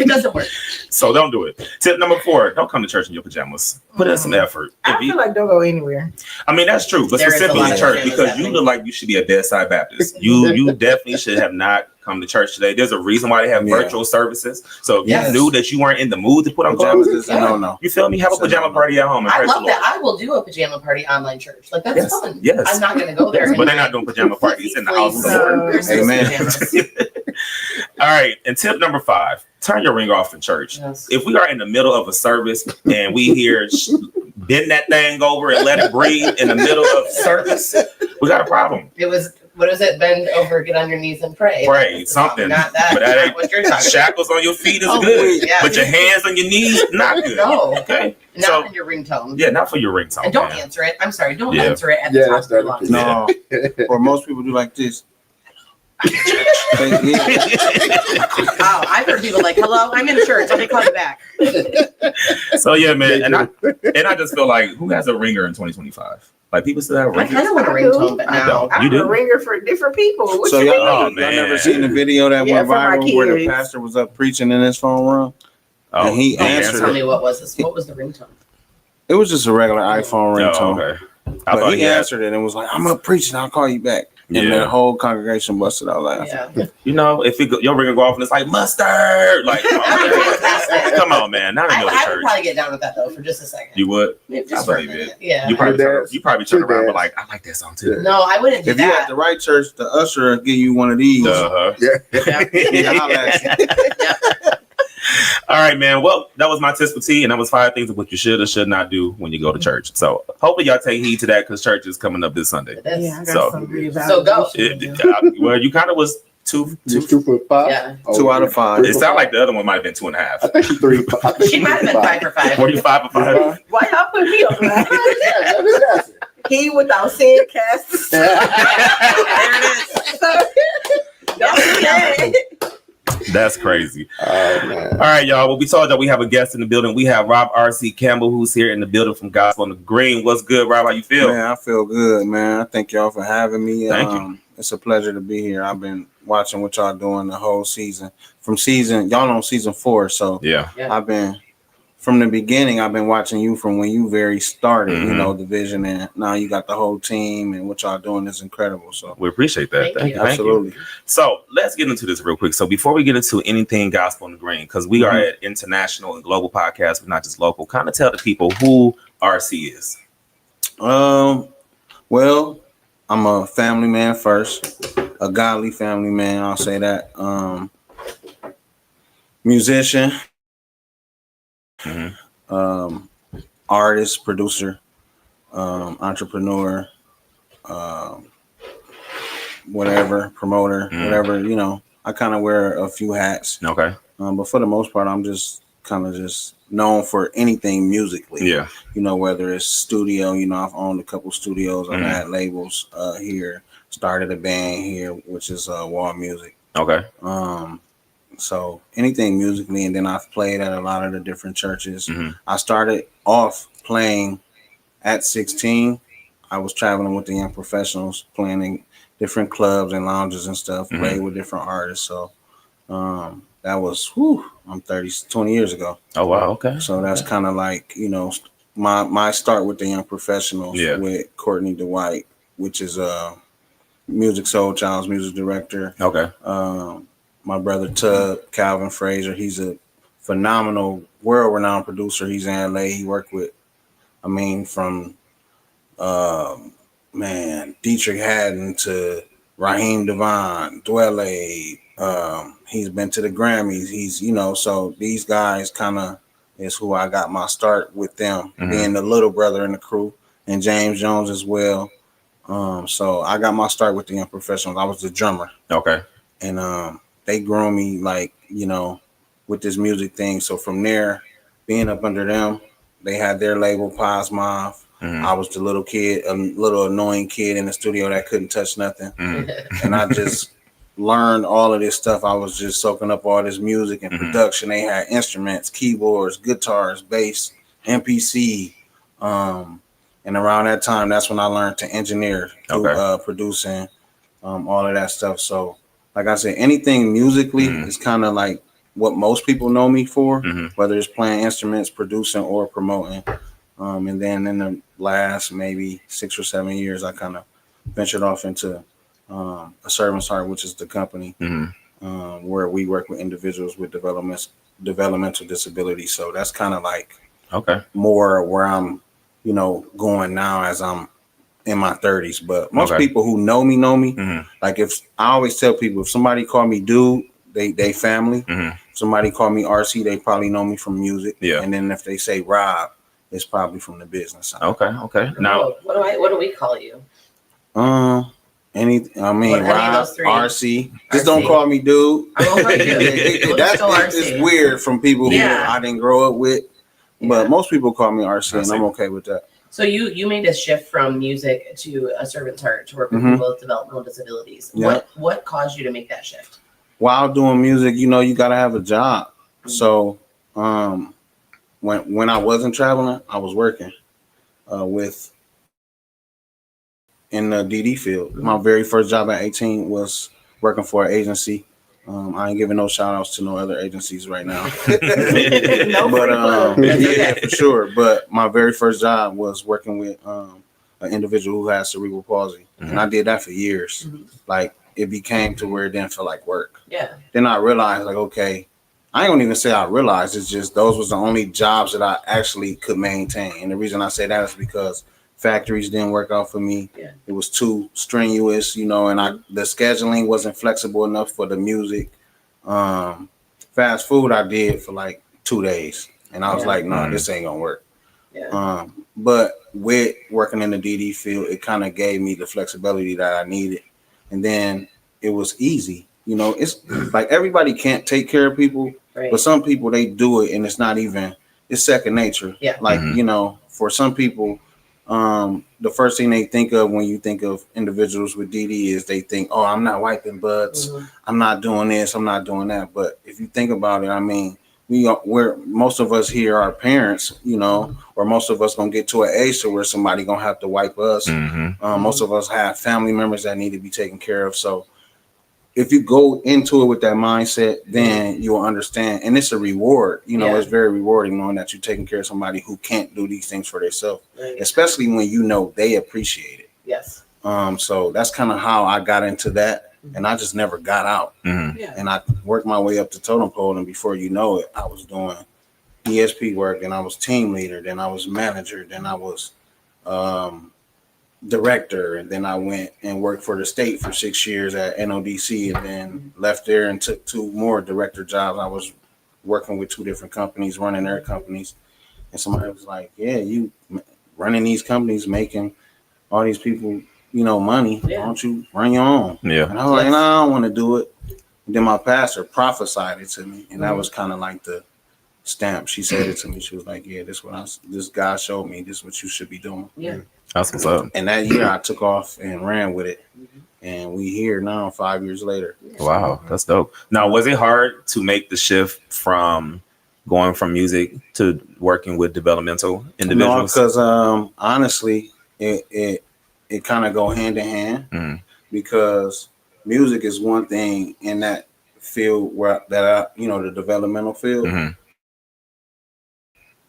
it doesn't work. So don't do it. Tip number 4: don't come to church in your pajamas. Put in some effort. I If you- feel like don't go anywhere. I mean, that's true, but There is a specifically lot of church pajamas because you happening. look like you should be a bedside Baptist. You definitely should have not come to church today. There's a reason why they have virtual services. So if you knew that you weren't in the mood to put on clothes, no. You feel me? Have a pajama party at home. And I love that. I will do a pajama party online church. Like that's fun. Yes. I'm not going to go there. But they're not doing pajama parties in the house. Amen. All right. And tip number 5, turn your ringer off in church. Yes. If we are in the middle of a service and we hear bend that thing over and let it breathe in the middle of service, we got a problem. It was, what is it? Bend over, get on your knees and pray. Pray, something. Not that. But that ain't what you're talking shackles on your feet is good. Yeah. But your hands on your knees, not good. No. Okay. Not in your ringtone. Yeah, not for your ringtone. And don't answer it. I'm sorry. Don't answer it at the top of the lungs. No. Or most people do like this. Oh, I've heard people like, hello, I'm in church. Let me call you back. So yeah, man. And I just feel like, who has a ringer in 2025? Like people still have ringers. I kind of want a ringtone, but now I have a ringer for different people. What so you y'all mean? never seen the video that went viral where the pastor was up preaching in his phone room? Oh, and he answered. Tell me what was this? What was the ringtone? It was just a regular iPhone ringtone. Okay. But he answered it and was like, "I'm up preaching. I'll call you back." And the whole congregation busted out laughing. Yeah. You know, if your ringer go off and it's like mustard, like come on, man. Not in the I church. would probably get down with that though for just a second. You would? Just for a minute. Yeah. You probably turn around, but like, I like that song too. No, I wouldn't do if that. If you're at the right church, the usher will give you one of these. All right, man. Well, that was my tips for tea, and that was 5 things of what you should or should not do when you go to church. So hopefully y'all take heed to that because church is coming up this Sunday. Yeah, I got some go. Well, you kind of was 2 for 5. Yeah. 2 out of 5. It sounded like the other one might have been 2.5. I think she 3. She might have been 5 for 5. 45 for 5. Why y'all put me on that? He without sin cast. There it is. Don't do that. That's crazy. Oh, man. All right, y'all. Well, we told y'all we have a guest in the building. We have Rob R.C. Campbell, who's here in the building from Gospel on the Green. What's good, Rob? How you feel? Man, I feel good, man. I thank y'all for having me. Thank you. It's a pleasure to be here. I've been watching what y'all doing the whole season. Y'all on season 4, so yeah. I've been from the beginning. I've been watching you from when you very started, you know, the vision, and now you got the whole team, and what y'all doing is incredible. So we appreciate that. Thank you. Absolutely. Thank you. So let's get into this real quick. So before we get into anything Gospel on the Green, because we are at international and global podcast, but not just local, kind of tell the people who RC is. Well, I'm a family man first, a godly family man. I'll say that. Musician. Artist, producer, entrepreneur, whatever, promoter, whatever, you know. I kind of wear a few hats. Okay. But for the most part, I'm just kind of just known for anything musically. Yeah. You know, whether it's studio, you know, I've owned a couple studios. I've had labels here, started a band here, which is Wall Music. Okay. So anything musically, and then I've played at a lot of the different churches. I started off playing at 16. I was traveling with the young professionals, playing in different clubs and lounges and stuff, played with different artists. So that was, I'm 20 years ago. Oh, wow. Okay. So that's kind of like, you know, my start with the young professionals with Courtney Dwight, which is Music Soul Child's music director. Okay. My brother Tub, Calvin Fraser, he's a phenomenal, world-renowned producer. He's in LA. He worked with, from Dietrich Haddon to Raheem Devon, Dwelle. He's been to the Grammys. He's, you know, so these guys kind of is who I got my start with them, being the little brother in the crew, and James Jones as well. So I got my start with the young professionals. I was the drummer. Okay. And they grew me, like, you know, with this music thing. So from there, being up under them, they had their label, Posmov. I was the little kid, a little annoying kid in the studio that couldn't touch nothing. And I just learned all of this stuff. I was just soaking up all this music and production. They had instruments, keyboards, guitars, bass, MPC. And around that time, that's when I learned to engineer, producing, all of that stuff. So, like I said, anything musically is kind of like what most people know me for, whether it's playing instruments, producing, or promoting. And then in the last maybe 6 or 7 years, I kind of ventured off into A Servant's Heart, which is the company. where we work with individuals with developmental disabilities. So that's kind of like more where I'm, going now as I'm in my 30s. But most people who know me. Like if I always tell people, if somebody call me dude, they family. Somebody call me RC, they probably know me from music. Yeah. And then if they say Rob, it's probably from the business side. Okay. Now, what do we call you? Rob, RC. Just don't call me dude. I won't call you dude. It's weird from people who I didn't grow up with. But most people call me RC, and I'm okay with that. So you made a shift from music to A Servant's Heart to work with people with developmental disabilities. Yeah. What caused you to make that shift? While doing music, you got to have a job. So when I wasn't traveling, I was working in the DD field. My very first job at 18 was working for an agency. I ain't giving no shout outs to no other agencies right now. For sure. But my very first job was working with an individual who has cerebral palsy. And I did that for years. Like it became to where it didn't feel like work. Yeah. Then I realized like, okay, I don't even say I realized, it's just those was the only jobs that I actually could maintain. And the reason I say that is because factories didn't work out for me. Yeah. It was too strenuous, and the scheduling wasn't flexible enough for the music. Fast food I did for like 2 days, and I was like, no, this ain't gonna work. Yeah. But with working in the DD field, it kind of gave me the flexibility that I needed, and then it was easy. It's like everybody can't take care of people, but some people they do it, and it's second nature. Yeah. Like for some people. The first thing they think of when you think of individuals with DD is they think, oh, I'm not wiping butts. I'm not doing this. I'm not doing that. But if you think about it, I mean, we're most of us here are parents, or most of us gonna get to an age to where somebody gonna have to wipe us. Most of us have family members that need to be taken care of. So if you go into it with that mindset, then you'll understand. And it's a reward. It's very rewarding knowing that you're taking care of somebody who can't do these things for themselves, especially when they appreciate it. Yes. So that's kind of how I got into that. And I just never got out. And I worked my way up the totem pole. And before you know it, I was doing ESP work, and I was team leader. Then I was manager. Then I was director, and then I went and worked for the state for 6 years at NODC, and then left there and took 2 more director jobs. I was working with 2 different companies, running their companies, and somebody was like, yeah, you running these companies, making all these people money, why don't you run your own? And I was like, no, I don't want to do it. And then my pastor prophesied it to me, and that was kind of like the stamp. She said it to me. She was like, yeah, this guy showed me, this is what you should be doing. That's what's up. And that year I took off and ran with it. And we here now 5 years later. Wow, that's dope. Now, was it hard to make the shift from going from music to working with developmental individuals? No, because honestly, it kind of go hand in hand, because music is one thing in that field the developmental field.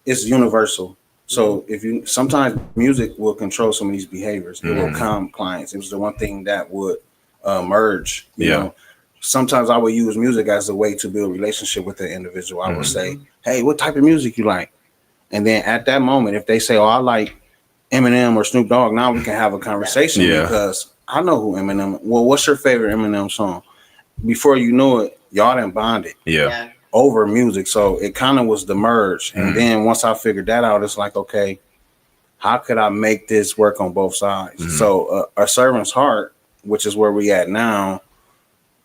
It's universal. So sometimes music will control some of these behaviors. It will calm clients. It was the one thing that would merge. You know, sometimes I would use music as a way to build a relationship with the individual. I would say, hey, what type of music you like? And then at that moment, if they say, oh, I like Eminem or Snoop Dogg, now we can have a conversation because I know who Eminem. Well, what's your favorite Eminem song? Before you know it, y'all done bonded. Over music. So it kind of was the merge. And then once I figured that out, it's like, okay, how could I make this work on both sides? So A Servant's Heart, which is where we at now,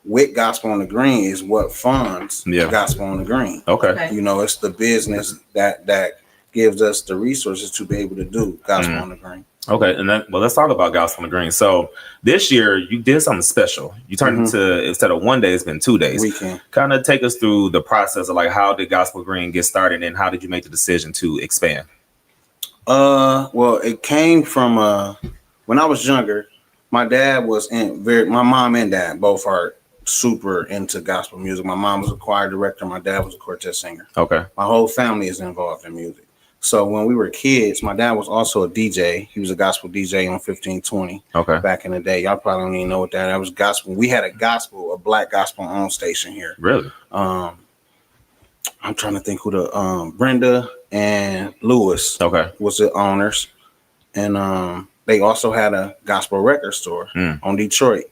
with Gospel on the Green is what funds Gospel on the Green. Okay. It's the business that gives us the resources to be able to do Gospel on the Green. Okay, and then let's talk about Gospel on the Green. So this year you did something special. You turned into, instead of 1 day, it's been 2 days. Weekend. Kind of take us through the process of like, how did Gospel Green get started, and how did you make the decision to expand? Well, it came from when I was younger. My dad was my mom and dad both are super into gospel music. My mom was a choir director. My dad was a quartet singer. Okay. My whole family is involved in music. So when we were kids, my dad was also a DJ. He was a gospel DJ on 1520. Okay. Back in the day, y'all probably don't even know what that was. Gospel. We had a black gospel on station here. Really? I'm trying to think who the Brenda and Lewis. Okay. Was the owners, and they also had a gospel record store on Detroit.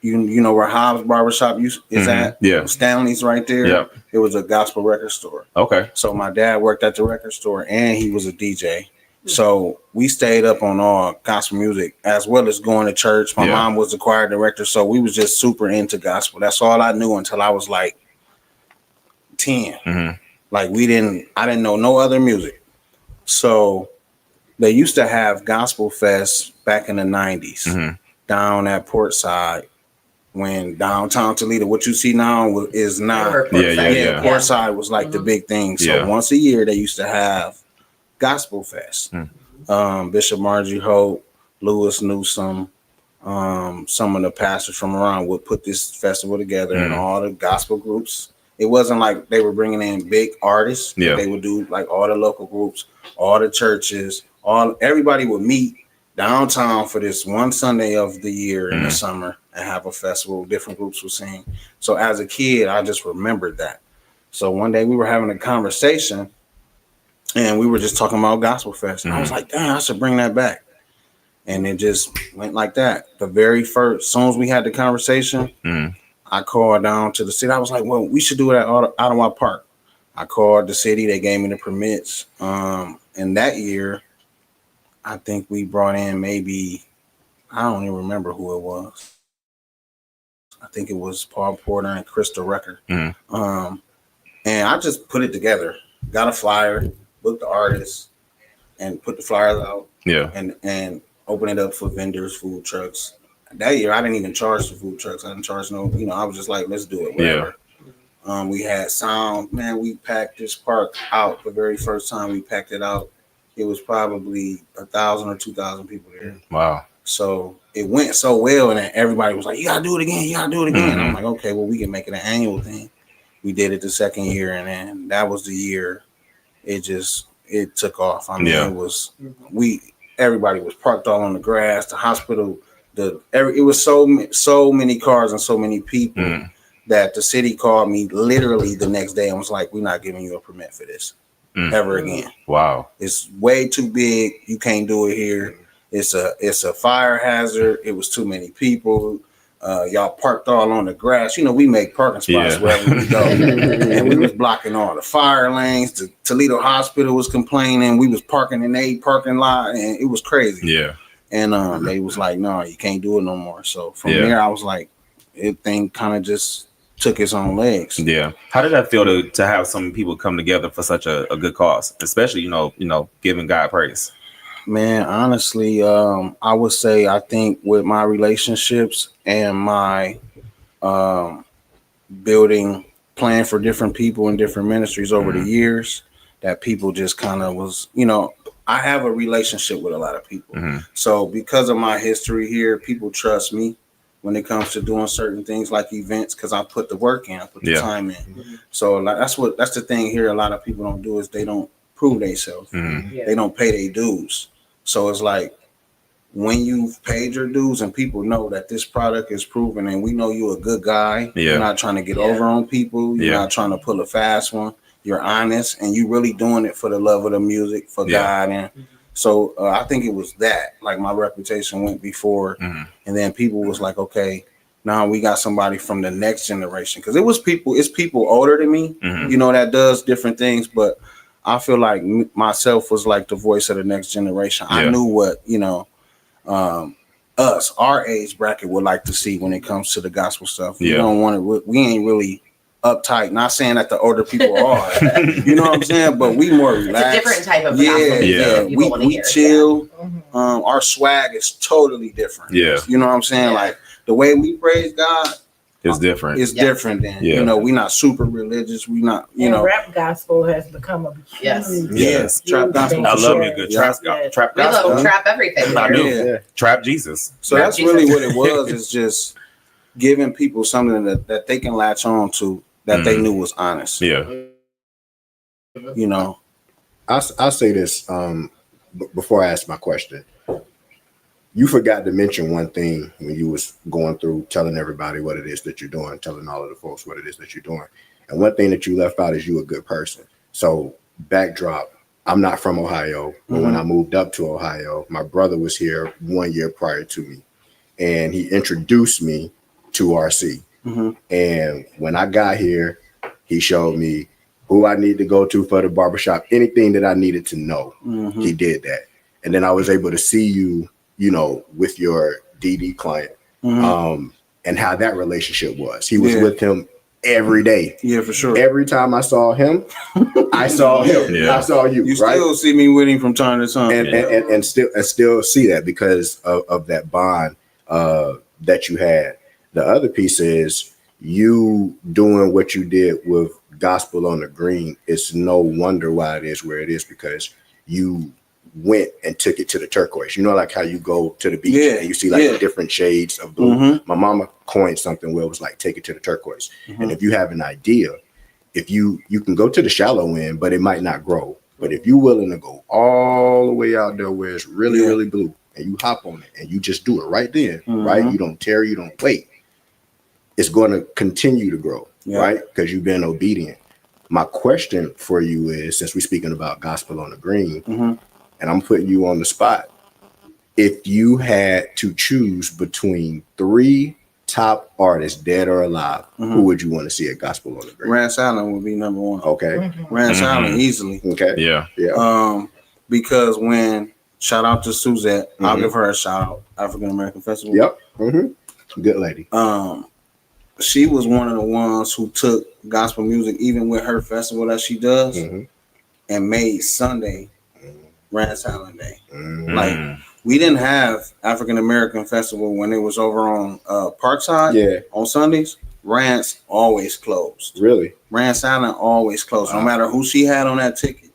You know where Hobbs Barbershop is at? Yeah. Stanley's right there. Yep. It was a gospel record store. Okay. So my dad worked at the record store and he was a DJ. So we stayed up on all gospel music as well as going to church. My mom was the choir director, so we was just super into gospel. That's all I knew until I was like 10. Like I didn't know no other music. So they used to have gospel fest back in the 90s down at Portside. When downtown Toledo, what you see now is not. Portside was like the big thing. So once a year they used to have gospel fest. Bishop Margie Hope, Lewis Newsom, some of the pastors from around would put this festival together, and all the gospel groups. It wasn't like they were bringing in big artists. They would do like all the local groups, all the churches, everybody would meet downtown for this one Sunday of the year in the summer and have a festival. Different groups would sing. So as a kid, I just remembered that. So one day we were having a conversation and we were just talking about Gospel Fest. And I was like, damn, I should bring that back. And it just went like that. The very first, as soon as we had the conversation, I called down to the city. I was like, well, we should do it at Ottawa Park. I called the city. They gave me the permits. And that year, I think we brought in maybe, I don't even remember who it was. I think it was Paul Porter and Crystal Recker. And I just put it together, got a flyer, booked the artists, and put the flyers out. And open it up for vendors, food trucks. That year, I didn't even charge the food trucks. I didn't charge no, I was just like, let's do it. Whatever. We had sound. Man, we packed this park out the very first time we packed it out. It was probably 1,000 or 2,000 people there. Wow. So it went so well, and then everybody was like, you gotta do it again, you gotta do it again. I'm like, okay, well, we can make it an annual thing. We did it the second year, and then that was the year it took off. I mean, it was everybody was parked all on the grass, the hospital, it was so many cars and so many people that the city called me literally the next day and was like, we're not giving you a permit for this ever again. Wow. It's way too big. You can't do it here. It's a fire hazard. It was too many people. Y'all parked all on the grass. We make parking spots wherever we go. And we was blocking all the fire lanes. The Toledo Hospital was complaining. We was parking in a parking lot, and it was crazy. And they was like, no, you can't do it no more. So from there, I was like, thing kind of just took its own legs. How did that feel to have some people come together for such a good cause, especially, giving God praise? Man, honestly, I would say I think with my relationships and my building plan for different people in different ministries over the years, that people just kind of was, I have a relationship with a lot of people. So because of my history here, people trust me when it comes to doing certain things like events, because I put the work in, I put the time in. So that's the thing here. A lot of people don't do is they don't prove themselves. They don't pay their dues. So it's like when you've paid your dues and people know that this product is proven and we know you're a good guy, you're not trying to get over on people. You're not trying to pull a fast one. You're honest and you really doing it for the love of the music, for God. And so I think it was that, like my reputation went before. And then people was like, okay, now we got somebody from the next generation. Because it's people older than me, that does different things. But I feel like myself was like the voice of the next generation. I knew what, our age bracket would like to see when it comes to the gospel stuff. We don't want to, we ain't really uptight. Not saying that the older people are, you know what I'm saying? But we more relaxed. It's a different type of gospel. We chill. Our swag is totally different. You know what I'm saying? Like the way we praise God, it's different. It's different than we're not super religious. We not rap gospel has become a trap gospel. I love me a good trap gospel. We love trap everything. I do. Trap Jesus. So that's really what it was. Is just giving people something that they can latch on to that they knew was honest. I I'll say this before I ask my question. You forgot to mention one thing when you was going through telling everybody what it is that you're doing, telling all of the folks what it is that you're doing. And one thing that you left out is you a good person. So backdrop, I'm not from Ohio, but when I moved up to Ohio, my brother was here 1 year prior to me. And he introduced me to RC. And when I got here, he showed me who I need to go to for the barbershop, anything that I needed to know. He did that. And then I was able to see you, you know, with your DD client, and how that relationship was. He was with him every day. Yeah, for sure. Every time I saw him, I saw him. I saw you. You right? still see me with him from time to time, and still see that because of that bond that you had. The other piece is you doing what you did with Gospel on the Green. It's no wonder why it is where it is, because you went and took it to the turquoise. You know, like how you go to the beach and you see like the different shades of blue. My mama coined something where it was like, take it to the turquoise. And if you have an idea, if you can go to the shallow end, but it might not grow. But if you're willing to go all the way out there where it's really, really blue, and you hop on it and you just do it right then, right? You don't tear, you don't wait. It's going to continue to grow, right? Because you've been obedient. My question for you is, since we're speaking about Gospel on the Green, and I'm putting you on the spot, if you had to choose between 3 top artists, dead or alive, who would you want to see at Gospel on the Green? Rance Allen would be number one. Okay. Rance Allen, easily. Okay. Yeah. Because when, shout out to Suzette, I'll give her a shout out, African American Festival. Yep. Good lady. She was one of the ones who took gospel music, even with her festival that she does, and made Sunday Rance Allen Day. Like, we didn't have African American Festival when it was over on Parkside on Sundays. Rance always closed. Really? Rance Allen always closed. No matter who she had on that ticket,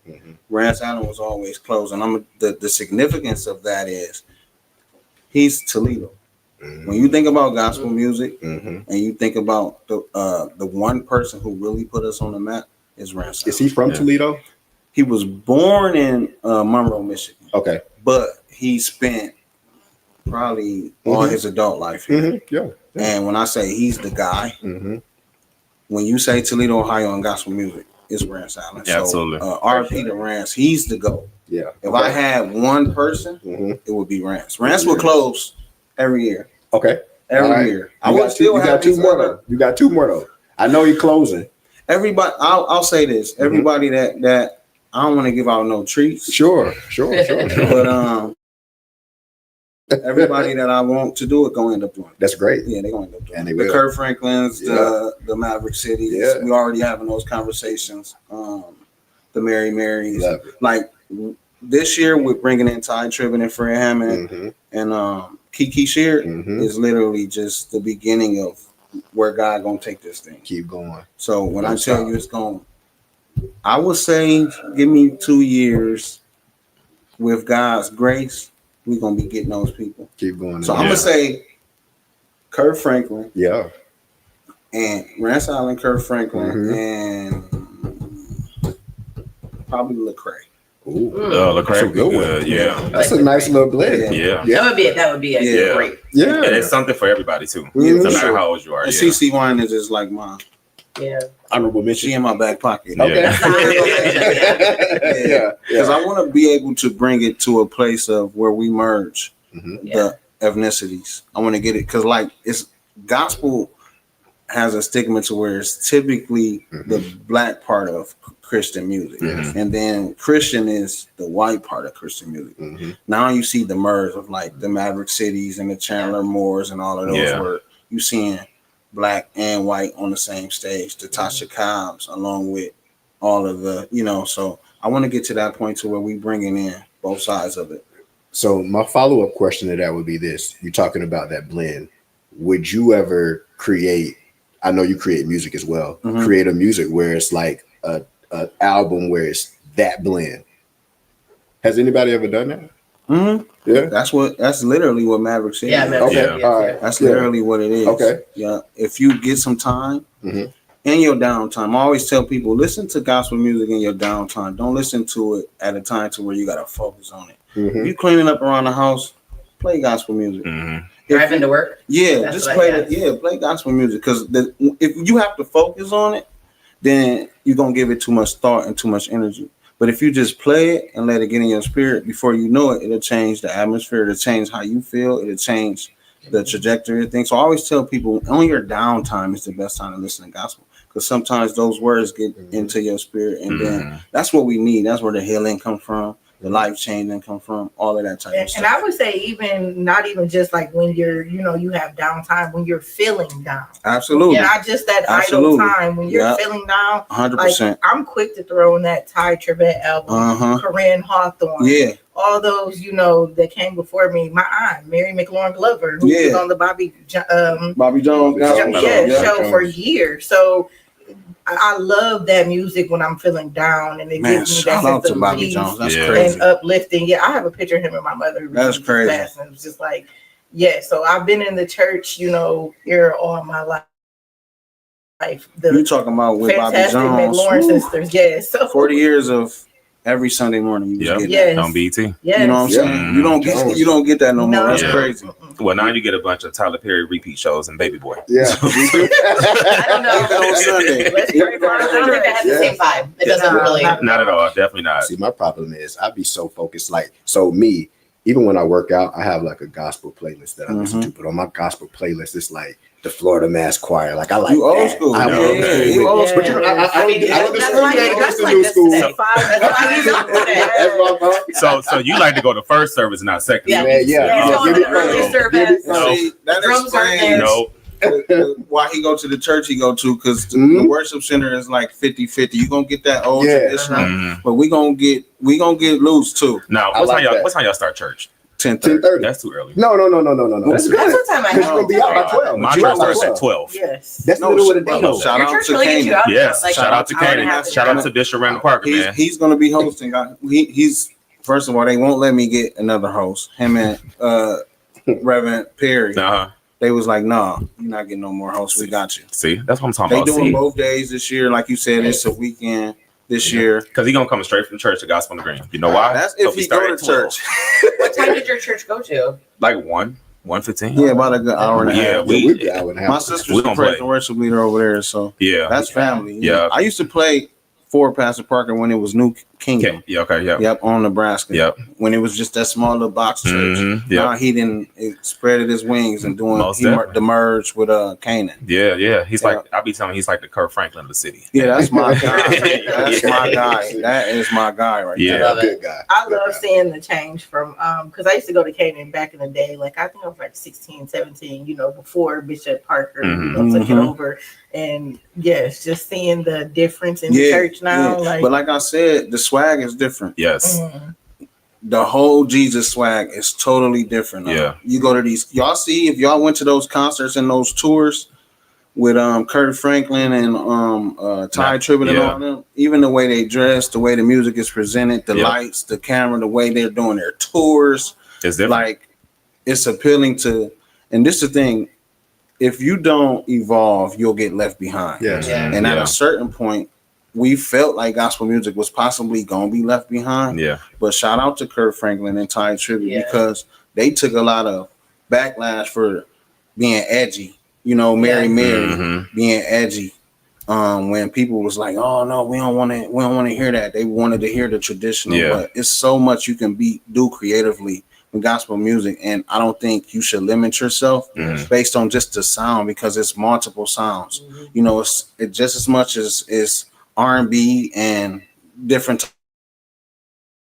Rance Allen was always closed. And the significance of that is he's Toledo. When you think about gospel music and you think about the one person who really put us on the map is Rance Allen. Is he from Toledo? He was born in Monroe, Michigan. Okay. But he spent probably all his adult life here. And when I say he's the guy, when you say Toledo, Ohio, and gospel music, it's Rance Allen. Yeah, absolutely. RP to Rance, he's the GOAT. Yeah. If I had one person, it would be Rance. Rance would close every year. Okay. Every year. You got two more though. You got 2 more though. I know you're closing. Everybody, I'll say this. Everybody that I don't want to give out no treats. Sure. But everybody that I want to do it gonna end up doing it. That's great. Yeah, they're gonna end up doing And it. they The will. Kirk Franklins, the Maverick Cities. Yeah. We already having those conversations. The Mary Marys. Love it. Like this year, we're bringing in Ty Tribbett and Fred Hammond and Kiki Sheard is literally just the beginning of where God gonna take this thing. Keep going. So when I tell you it's going, I would say give me 2 years with God's grace. We're gonna be getting those people. Keep going. So I'm gonna say Kurt Franklin. Yeah. And Rance Allen, Kurt Franklin, and probably Lecrae. Ooh. Lecrae would be good. Yeah. That's a nice little blend. Yeah. That would be a great. Yeah. And it's something for everybody too. Yeah, No matter how old you are. And CC Winans is like mine. Yeah. Honorable mention. She in my back pocket. Okay. Yeah. Because I want to be able to bring it to a place of where we merge the ethnicities. I want to get it because like it's gospel has a stigma to where it's typically the black part of Christian music, and then Christian is the white part of Christian music. Now you see the merge of like the Maverick Cities and the Chandler Moores and all of those where you seeing black and white on the same stage, the Tasha Cobbs along with all of the, so I want to get to that point to where we bringing in both sides of it. So my follow-up question to that would be this. You're talking about that blend. Would you ever create, I know you create music as well, create a music where it's like an album where it's that blend? Has anybody ever done that? Yeah. That's literally what Maverick City is. Yeah. Okay. All right. That's literally what it is. Okay. Yeah. If you get some time in your downtime. I always tell people, listen to gospel music in your downtime. Don't listen to it at a time to where you got to focus on it. If you're cleaning up around the house, play gospel music. Driving to work. Yeah, that's just play that. Yeah, play gospel music, because if you have to focus on it, then you're gonna give it too much thought and too much energy. But if you just play it and let it get in your spirit, before you know it, it'll change the atmosphere. It'll change how you feel. It'll change the trajectory of things. So I always tell people, on your downtime is the best time to listen to gospel, because sometimes those words get into your spirit, and then that's what we need. That's where the healing comes from, the life changing come from, all of that type of stuff. And I would say even not even just like when you're, you have downtime, when you're feeling down. Absolutely. Not just that idle time when you're feeling down. 100%. Like, I'm quick to throw in that Ty Tribbett album, Corinne Hawthorne. Yeah. All those, that came before me. My aunt, Mary McLaurin Glover, who was on the Bobby Jones show for years. So I love that music when I'm feeling down, and it gives me that sense of Bobby peace Jones. That's crazy. And uplifting. Yeah, I have a picture of him and my mother. That's crazy. And it's just like, so I've been in the church, era all my life. You talking about with Bobby Jones? McLaurin sisters, So 40 years of every Sunday morning. You on BT. Yes. You know what I'm saying? You don't get that no more. That's crazy. Well, now you get a bunch of Tyler Perry repeat shows and Baby Boy. I don't know. Even on Sunday. I don't think I have the same vibe. It doesn't really. Not at all. Definitely not. See, my problem is I'd be so focused. Me, even when I work out, I have like a gospel playlist that I listen to. But on my gospel playlist, it's like the Florida Mass Choir. Like, I like you old school. You old school. That's like this today. So you like to go to first service, not second. Yeah. Early service. That explains why he go to the church he go to, because the worship center is like 50-50. You gonna get that old traditional, but we gonna get loose too. Now, what time y'all start church? 10:30. That's too early. No. That's what time I It's gonna be out by 12. My church starts at 12. Yes. That's the middle of the day. Shout out to Kane. Yes, shout out to Kane. Shout out to Bishop Randall Parker, man. He's gonna be hosting. He's first of all, they won't let me get another host. Him and Reverend Perry. They was like, "Nah, you're not getting no more hosts. We got you." See, that's what I'm talking about. They doing both days this year, like you said. It's a weekend this year, because he's gonna come straight from church to Gospel on the Green. You know why? That's if he go to church. What time did your church go to? Like 1:15. Yeah, about a good hour and a half. Hour and a half. My sister's the praise and worship leader over there, so that's family. Yeah, I used to play for Pastor Parker when it was New Kingdom. Yep, on Nebraska. Yep. When it was just that small little box church. Now he didn't spread his wings and doing the merge with Canaan. Yeah. He's like, I'll be telling you, he's like the Kurt Franklin of the city. Yeah, that's my guy. That's my guy. That is my guy right there. Love Good guy. I love seeing the change from because I used to go to Canaan back in the day. Like, I think I was like 16, 17, before Bishop Parker took it over. And yes, just seeing the difference in the church now. Yeah. But like I said, the swag is different. Yes. The whole Jesus swag is totally different now. Yeah. You go to these, y'all see, if y'all went to those concerts and those tours with Kurt Franklin and Ty Tribbett and all of them, even the way they dress, the way the music is presented, the lights, the camera, the way they're doing their tours, it's different. Like, it's appealing to, and this is the thing, if you don't evolve, you'll get left behind. And at a certain point, we felt like gospel music was possibly going to be left behind. Yeah. But shout out to Kurt Franklin and Ty Tribbett because they took a lot of backlash for being edgy. Mary being edgy. When people was like, "Oh no, we don't want to hear that." They wanted to hear the traditional. But it's so much you can do creatively in gospel music, and I don't think you should limit yourself based on just the sound, because it's multiple sounds. It's just as much as R&B and different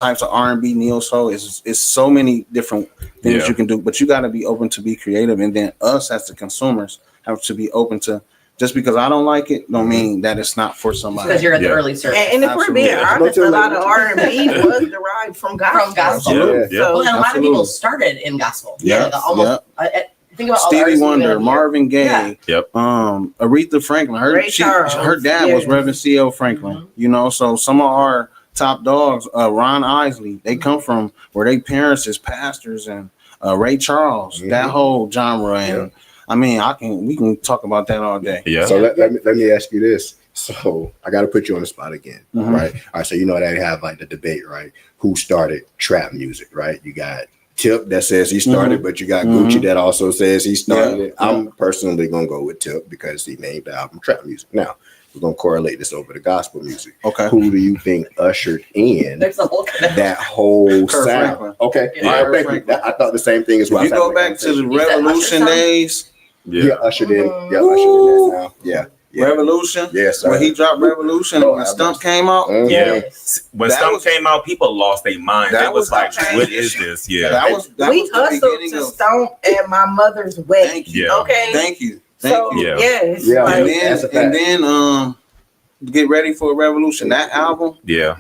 types of R&B, neo soul. It's so many different things you can do, but you got to be open to be creative, and then us as the consumers have to be open to. Just because I don't like it, don't mean that it's not for somebody. Because you're at the early service. And if we're being honest, a lot of R&B was derived from gospel. So, and a lot of people started in gospel. Think about Stevie Wonder, Marvin Gaye, Aretha Franklin. Her dad was Reverend C.L. Franklin. So some of our top dogs, Ron Isley, they come from where their parents is pastors, and Ray Charles, that whole genre, and I mean, we can talk about that all day. Yeah. So let me ask you this. So I got to put you on the spot again, right? All right. So they have like the debate, right? Who started trap music, right? You got Tip that says he started, but you got Gucci that also says he started it. I'm personally gonna go with Tip because he named the album trap music. Now we're gonna correlate this over to gospel music. Okay. Who do you think ushered in that whole Kurt sound? Franklin. Okay. All right, thank you. I thought the same thing as well. If you go back to the Revolution days, ushered in. Yeah, ushered in that sound. Yeah. Revolution. Yes, sir. When he dropped Revolution, when Stump came out. Yeah. When Stump came out, people lost their minds. It was like, what is this? Yeah. That we was the hustled beginning to of Stump at my mother's wedding. Thank you. Yeah. Okay. Thank you. Yes. Yeah. Like, And then Get Ready for a Revolution. That album. Yeah.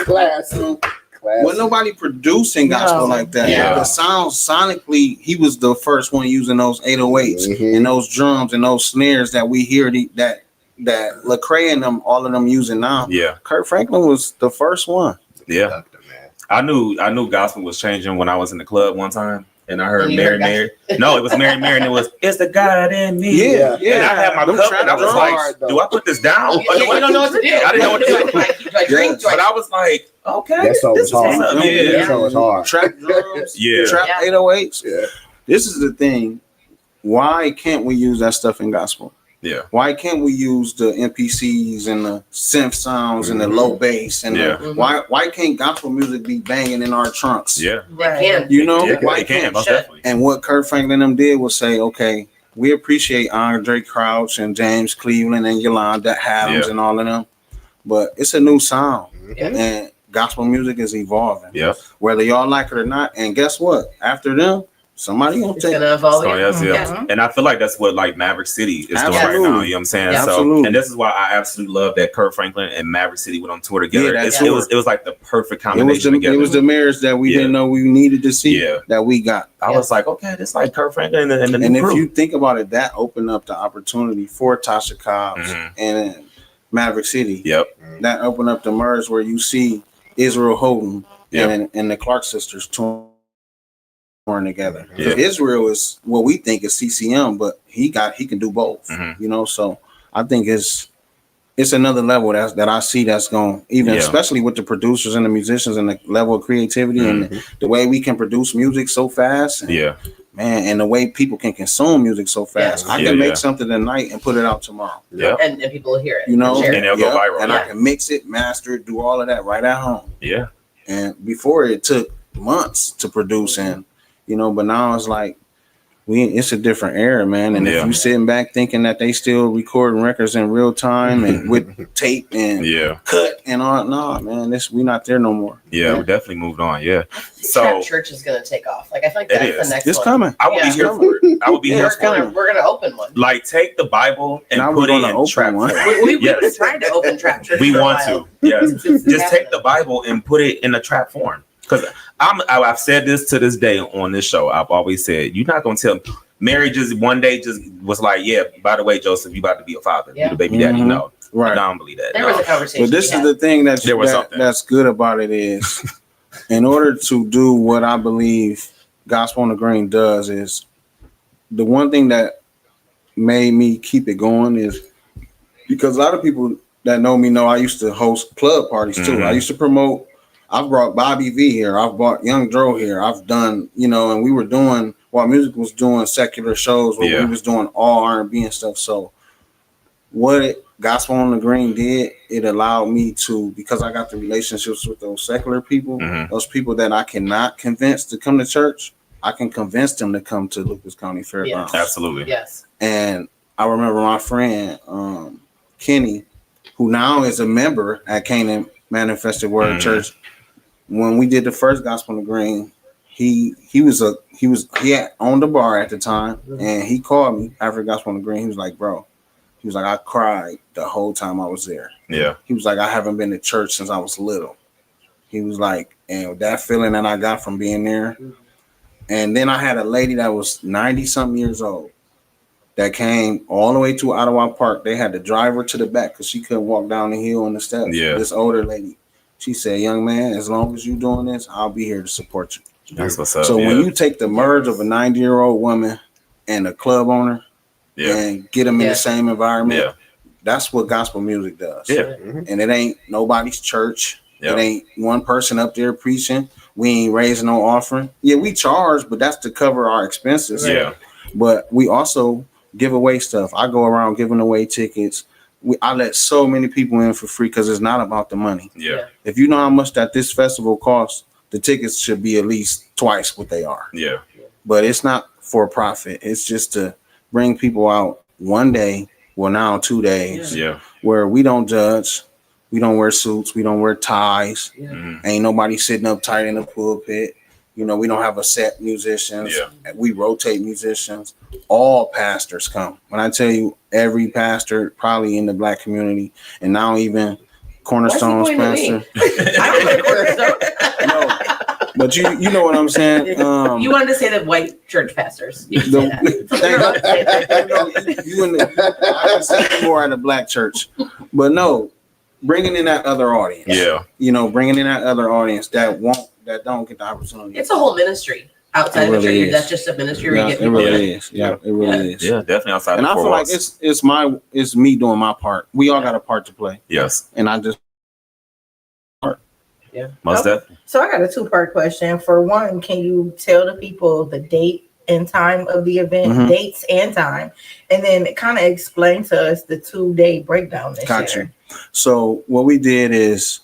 Classic. Wasn't nobody producing gospel like that. Yeah. The sound sonically, he was the first one using those 808s and those drums and those snares that we hear that Lecrae and them, all of them using now. Yeah. Kurt Franklin was the first one. Yeah. I knew gospel was changing when I was in the club one time. And I heard Mary. No, it was Mary, and it was "It's the God in me." Yeah. And I had my cup, and I was like, "Do I put this down?" I didn't know what to do. I didn't know what to do. But I was like, "Okay, that song was hard. That song was hard. Trap drums, Yeah. trap 808s. Yeah. This is the thing. Why can't we use that stuff in gospel? Yeah. Why can't we use the MPCs and the synth sounds and the low bass and why can't gospel music be banging in our trunks? Yeah. right. You know, Yeah, why it can, can't? most definitely. And what Kurt Franklin them did was say, okay, we appreciate Andre Crouch and James Cleveland and Yolanda Adams and all of them, but it's a new sound and gospel music is evolving. Yeah. Whether y'all like it or not. And guess what? After them, somebody gonna take it. So, yes. And I feel like that's what like Maverick City is doing right now. You know what I'm saying? Yeah, so, absolutely. and this is why I absolutely love that Kurt Franklin and Maverick City went on tour together. Yeah, It was like the perfect It was combination together. it was the marriage that we didn't know we needed to see Yeah. that we got. I was like, okay, this like Kurt Franklin and the And new if crew. you think about it, that opened up the opportunity for Tasha Cobbs and Maverick City. Yep. That opened up the merge where you see Israel Houghton and the Clark sisters touring together. Yeah. Israel is what we think is CCM, but he can do both. You know, so I think it's another level that I see that's going even especially with the producers and the musicians and the level of creativity and the way we can produce music so fast. And, man, and the way people can consume music so fast. I can make something tonight and put it out tomorrow. Yeah. And people will hear it. You know, and it'll go viral. And I can mix it, master it, do all of that right at home. Yeah. And before it took months to produce and you know, but now it's like it's a different era, man. And if you sitting back thinking that they still recording records in real time and with tape and cut and all, no, man, we not there no more. Yeah, we definitely moved on. Yeah. So Trap Church is going to take off. Like I feel like that's the next it's one. coming. I will be here for it. I will be here for it. We're going to open one. Like take the Bible and Now put we're it gonna in open trap one. form. We've been trying to open Trap Church. We for a want while. to. Yes. Just take the Bible and put it in a trap form. Because I've said this to this day on this show. I've always said, you're not going to tell me. Mary just one day just was like, yeah, by the way, Joseph, you about to be a father. You the baby daddy. No. Right. I don't believe that. There was a conversation. But this is the thing that's good about it is in order to do what I believe Gospel on the Green does is the one thing that made me keep it going is because a lot of people that know me know I used to host club parties too. I used to promote. I've brought Bobby V here. I've brought Young Dro here. I've done, you know, and we were doing while music was doing secular shows where we was doing all R&B and stuff. So what Gospel on the Green did, it allowed me to, because I got the relationships with those secular people, those people that I cannot convince to come to church, I can convince them to come to Lucas County Fairgrounds. Yes. Absolutely. Yes. And I remember my friend Kenny, who now is a member at Canaan Manifested Word Church. When we did the first Gospel on the Green, he had owned a bar at the time, and he called me after Gospel on the Green. He was like, bro, he was like, I cried the whole time I was there. Yeah. He was like, I haven't been to church since I was little. He was like, and that feeling that I got from being there. And then I had a lady that was 90-something years old that came all the way to Ottawa Park. They had to drive her to the back because she couldn't walk down the hill on the steps. Yeah. This older lady. She said, young man, as long as you're doing this, I'll be here to support you. That's what's up. So when you take the merge of a 90-year-old woman and a club owner and get them in the same environment, that's what gospel music does. And it ain't nobody's church. It ain't one person up there preaching. We ain't raising no offering. Yeah, we charge, but that's to cover our expenses. But we also give away stuff. I go around giving away tickets. I let so many people in for free because it's not about the money. If you know how much that this festival costs, the tickets should be at least twice what they are. But it's not for profit. It's just to bring people out one day, well now 2 days, where we don't judge. We don't wear suits. We don't wear ties. Ain't nobody sitting up tight in the pulpit. You know, we don't have a set musicians. We rotate musicians. All pastors come. When I tell you every pastor probably in the Black community, and now even Cornerstone's pastor. No, but you know what I'm saying. You wanted to say that white church pastors. You I can say more at a Black church, but no, bringing in that other audience. You know, bringing in that other audience that don't get the opportunity. It's a whole ministry outside of the church. That's just a ministry where you get people. It really is. It really is. Yeah, definitely outside. And I feel like it's me doing my part. We all got a part to play. And I just. Most definitely. So I got a 2-part question. For one, can you tell the people the date and time of the event, dates and time, and then kind of explain to us the 2-day breakdown this year? So what we did is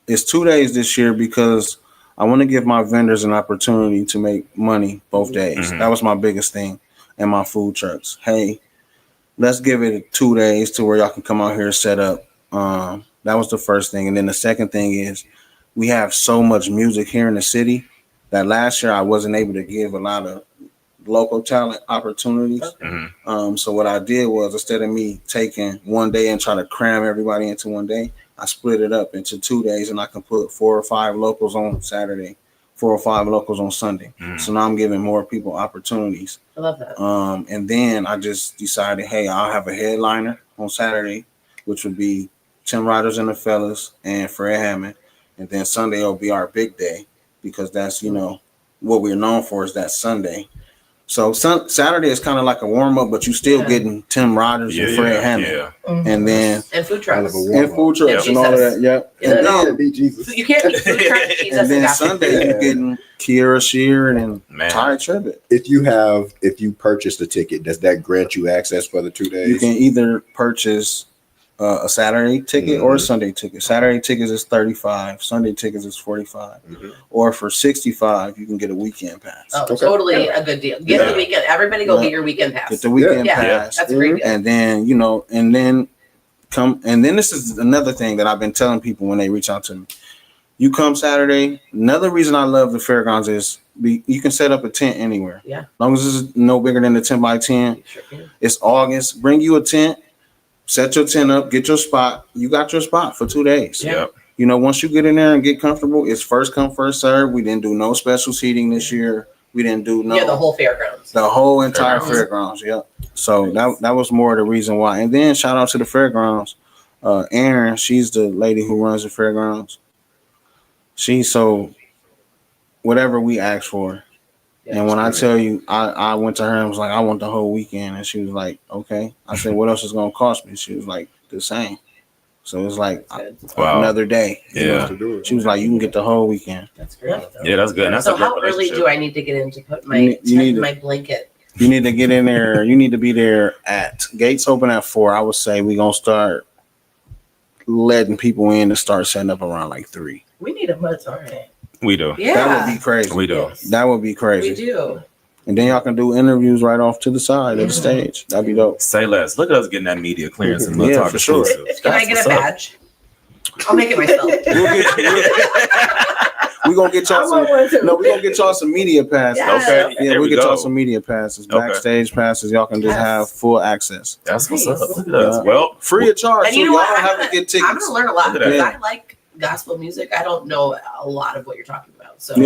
it's 2 days this year because I want to give my vendors an opportunity to make money both days. That was my biggest thing, and my food trucks. Hey, let's give it 2 days to where y'all can come out here and set up. That was the first thing. And then the second thing is we have so much music here in the city that last year I wasn't able to give a lot of local talent opportunities. So what I did was, instead of me taking 1 day and trying to cram everybody into 1 day, I split it up into 2 days, and I can put 4 or 5 locals on Saturday, 4 or 5 locals on Sunday. So now I'm giving more people opportunities. I love that. And then I just decided, hey, I'll have a headliner on Saturday, which would be Tim Riders and the Fellas and Fred Hammond. And then Sunday will be our big day, because that's, you know, what we're known for is that Sunday. So Saturday is kind of like a warm up, but you still getting Tim Riders and Fred Hammond, and then food trucks and all of that. And then beat Jesus. You can't beat food trucks. Jesus and then Sunday you're getting Kiera Sheeran and Ty Tribbett. If you purchase the ticket, does that grant you access for the 2 days? You can either purchase a Saturday ticket or a Sunday ticket. Saturday tickets is $35. Sunday tickets is $45. Or for $65, you can get a weekend pass. Totally a good deal. Get the weekend. Everybody go get your weekend pass. Get the weekend pass. That's a great deal. And then, and then this is another thing that I've been telling people when they reach out to me. You come Saturday. Another reason I love the fairgrounds is you can set up a tent anywhere. As long as it's no bigger than the 10 by 10. It's August. Bring you a tent. Set your tent up, get your spot. You got your spot for 2 days. You know, once you get in there and get comfortable, it's first come, first serve. We didn't do no special seating this year. We didn't do the whole fairgrounds. The whole entire fairgrounds. So that was more the reason why. And then shout out to the fairgrounds. Erin, she's the lady who runs the fairgrounds. So whatever we ask for. And when I tell you, I went to her and was like, I want the whole weekend. And she was like, okay. I said, what else is going to cost me? She was like, the same. So it's like another day. She was like, you can get the whole weekend. That's great. Yeah, that's good. That's so how early do I need to get in to put my my blanket? You need to get in there. You need to be there at gates open at 4. I would say we're going to start letting people in to start setting up around like 3. We need a mud tornado. We do. Yeah. That would be crazy. We do. That would be crazy. We do. And then y'all can do interviews right off to the side of the stage. That'd be dope. Say less. Look at us getting that media clearance and for sure. Can I get a badge? I'll make it myself. We're gonna get y'all some. No, we're gonna get y'all some media passes. Yes. Okay. Yeah, we'll get y'all some media passes, backstage passes. Y'all can just have full access. That's what's up. Look at us. Well, free of charge. And so you know y'all what? don't have to get tickets. I'm gonna learn a lot because I like gospel music. I don't know a lot of what you're talking about, so I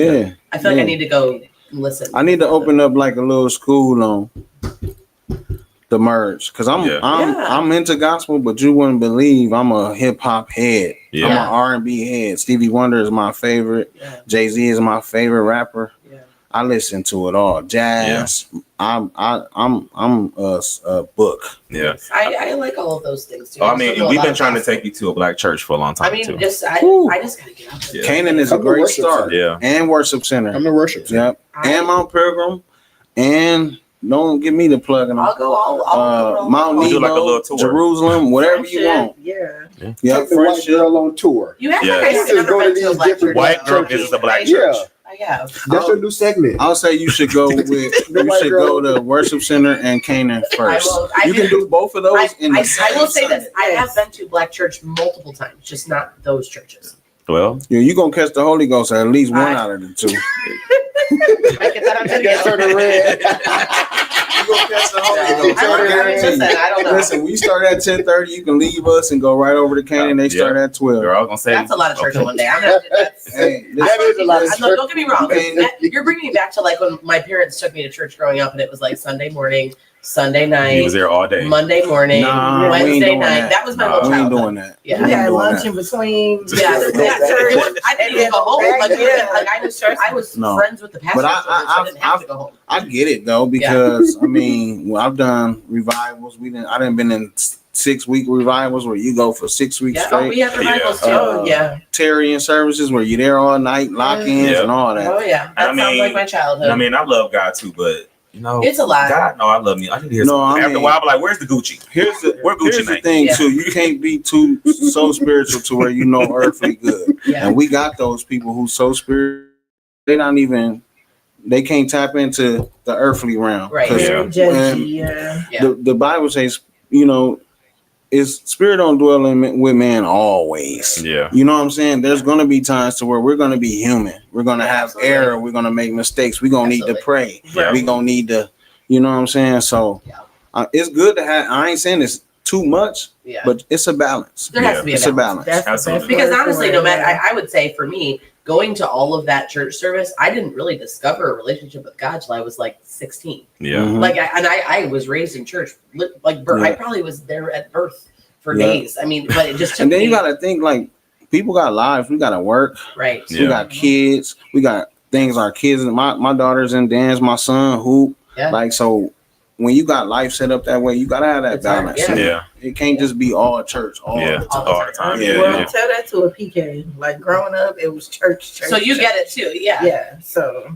feel like I need to go listen. I need to open up like a little school on the merge, because I'm into gospel, but you wouldn't believe I'm a hip hop head. I'm an R&B head. Stevie Wonder is my favorite. Jay-Z is my favorite rapper. I listen to it all. Jazz. I'm a book. Yeah, I like all of those things too. I mean, we've been trying to take you to a black church for a long time. I mean, too. I just gotta get out there. Canaan is a great start. Yeah, and worship center. I'm the worship center. Yep, and Mount Pilgrim, and don't give me the plug. I'll go all Mount Nebo, like a little tour. Jerusalem, whatever you want. Yeah. Take the white girl on tour. You have to go to these different white girl is a black church. Yeah, that's your new segment. I'll say you should go with go to Worship Center and Canaan first. You can do both of those. I will say this: I have been to black church multiple times, just not those churches. Well, you're gonna catch the Holy Ghost at least one out of the two. I get that. I'm turning red. You gonna catch the Holy Ghost. I don't know. Listen, we start at 10:30. You can leave us and go right over to Canaan. They start at 12. They're all gonna say that's a lot of church in one day. I'm not. That is a lot of church. No, don't get me wrong. You're bringing me back to like when my parents took me to church growing up, and it was like Sunday morning, Sunday night. He was there all day. Monday morning, Wednesday night. That was my whole childhood. We ain't doing that. Yeah, we had lunch in between. Yeah, I didn't even go home. I was friends with the pastor, but I didn't have to go home. I get it though, because I mean, when I've done revivals, I didn't been in 6-week revivals where you go for 6 weeks straight. Oh, we have revivals too. Tarrying services where you're there all night, lock-ins and all that. Oh yeah, that sounds like my childhood. I mean, I love God too, but it's a lot. God, no, I love me. I need to hear something. After a while, I'm like, where's the Gucci? Here's the thing too. You can't be too so spiritual to where you know earthly good. And we got those people who so spiritual, they can't tap into the earthly realm. Right. The Bible says, is spirit don't dwell with man always. Yeah. You know what I'm saying? There's going to be times to where we're going to be human. We're going to have error. We're going to make mistakes. We're going to need to pray. Yeah. We're going to need to, you know what I'm saying? So it's good to have, I ain't saying it's too much, but it's a balance. There has to be a balance. Absolutely. Because honestly, no matter, I would say for me, going to all of that church service, I didn't really discover a relationship with God till I was like 16. Yeah. Mm-hmm. Like, I was raised in church. Like, I probably was there at birth for days. I mean, but it just took and then me. You got to think, like, people got lives. We got to work. Right. We got kids. We got things our kids, my daughter's in dance, my son hoop. Yeah. Like, so when you got life set up that way, you got to have that balance. Yeah. It can't just be all church all the time. Well, tell that to a PK. Like, growing up, it was church. So you get it too. Yeah. Yeah. So.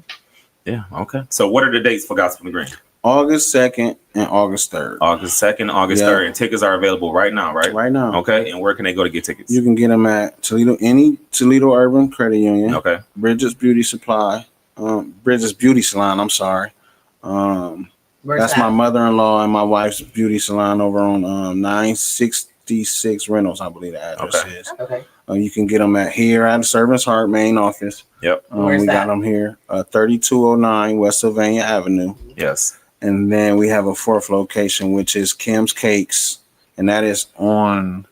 Yeah. Okay. So what are the dates for Gospel in the Green? August 2nd and August 3rd. August 2nd, August 3rd. And tickets are available right now, right? Right now. Okay. And where can they go to get tickets? You can get them at any Toledo Urban Credit Union. Okay. Bridges Beauty Salon, I'm sorry. That's my mother-in-law and my wife's beauty salon over on 966 Reynolds, I believe the address is. Okay. You can get them at the Servants Heart main office. Yep. Where's we that? got them here, 3209 West Sylvania Avenue. Yes. And then we have a fourth location, which is Kim's Cakes, and that is on.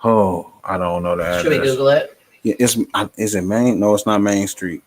Oh, I don't know the address. Should we Google it? Yeah, is it Main? No, it's not Main Street.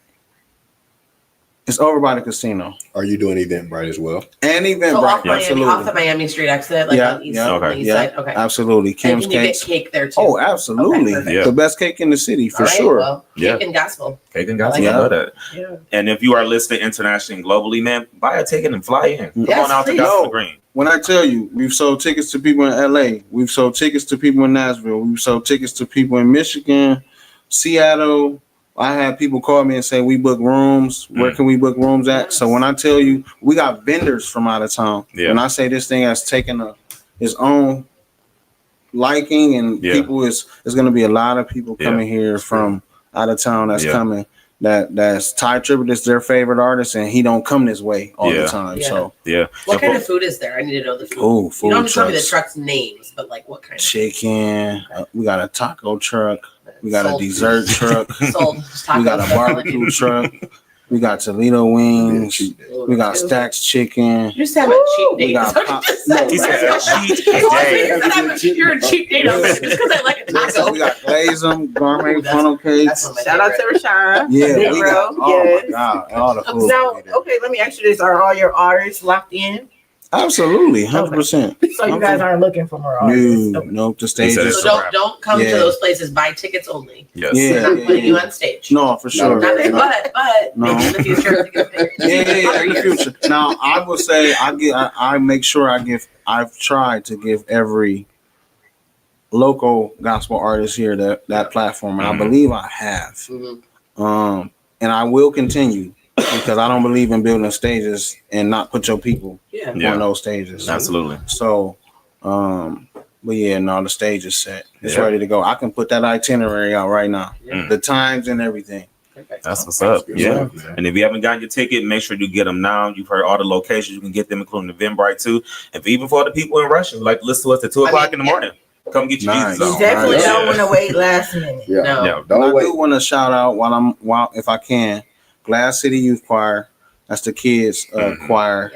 It's over by the casino. Are you doing Eventbrite as well? And Eventbrite, absolutely. Off the Miami Street exit, like on the east side. Okay. Absolutely. Kim's and can you Cakes. get cake there too? Oh, absolutely. Okay, the best cake in the city for sure. Well, cake and gospel. Cake and gospel. I love that. Yeah. And if you are listening internationally and globally, man, buy a ticket and fly in. Come on out to Gospel Green. When I tell you, we've sold tickets to people in LA, we've sold tickets to people in Nashville, we've sold tickets to people in Michigan, Seattle. I had people call me and say, we book rooms. Where can we book rooms at? So when I tell you, we got vendors from out of town. Yeah. And I say this thing has taken its own liking, and people it's going to be a lot of people coming here from out of town that's coming. That's Ty Tribbett is their favorite artist, and he don't come this way all the time. So what kind of food is there? I need to know the food. Oh, food. You don't have to tell me the truck's names, but like what kind? Chicken. We got a taco truck. We got a dessert truck. We got a barbecue truck. We got Toledo wings. We got Stacks chicken. You just have a cheap date. We got he said cheat day. You're a cheap date. Just because I like a taco. We got Glazem, gourmet funnel cakes. Shout out to Rashawn. Yeah, we got. Oh my God, all the food. Now, okay, let me ask you this: are all your artists locked in? Absolutely, 100%. So you guys aren't looking for more No, artists? no, the stages. So don't come to those places. Buy tickets only. Yes. Yeah, We're not putting you on stage. No, for sure. But No. maybe in the future. If you get Yeah, in the future. Now, I will say I make sure I've tried to give every local gospel artist here that platform, and I believe I have. And I will continue because I don't believe in building stages and not put your people on those stages. Absolutely. So, but yeah, no, the stage is set. It's ready to go. I can put that itinerary out right now, the times and everything. That's what's up. Yeah. And if you haven't gotten your ticket, make sure you get them now. You've heard all the locations. You can get them, including the Eventbrite too. And even for the people in Russia who like to listen to us at 2 o'clock in the morning, come get your Jesus on. You definitely don't want to wait last minute. I do want to shout out while if I can, Glass City Youth Choir. That's the kids choir.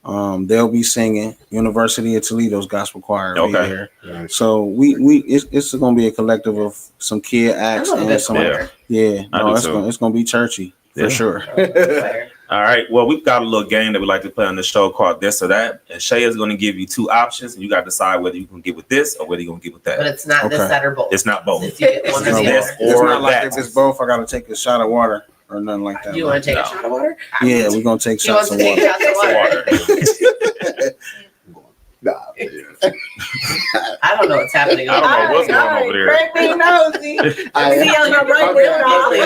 They'll be singing. University of Toledo's gospel choir will be there. Right. So it's going to be a collective of some kid acts and some it's going to be churchy for sure. All right. Well, we've got a little game that we like to play on the show called This or That. And Shay is going to give you 2 options, and you got to decide whether you can get with this or whether you're going to get with that. But it's not this, that, or both. It's not both. It's one or the this other. or it's not like that. if it's both, I got to take a shot of water or nothing like that. Do you want to take a shot of water? Yeah, we're going to take shots of water. I don't know what's happening. I don't know what's going on over there. Craig being nosy. See on your right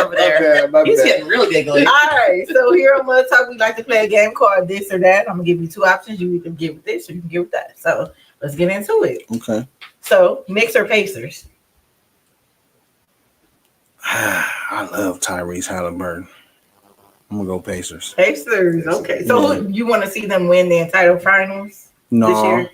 over there. He's getting real giggly. All right, so here on Mud Talk, we like to play a game called This or That. I'm gonna give you 2 options. You can get with this or you can get with that. So let's get into it. Okay. So Knicks or Pacers? I love Tyrese Halliburton. I'm gonna go Pacers. Pacers. Okay. So who, you want to see them win the entire finals? No, this year?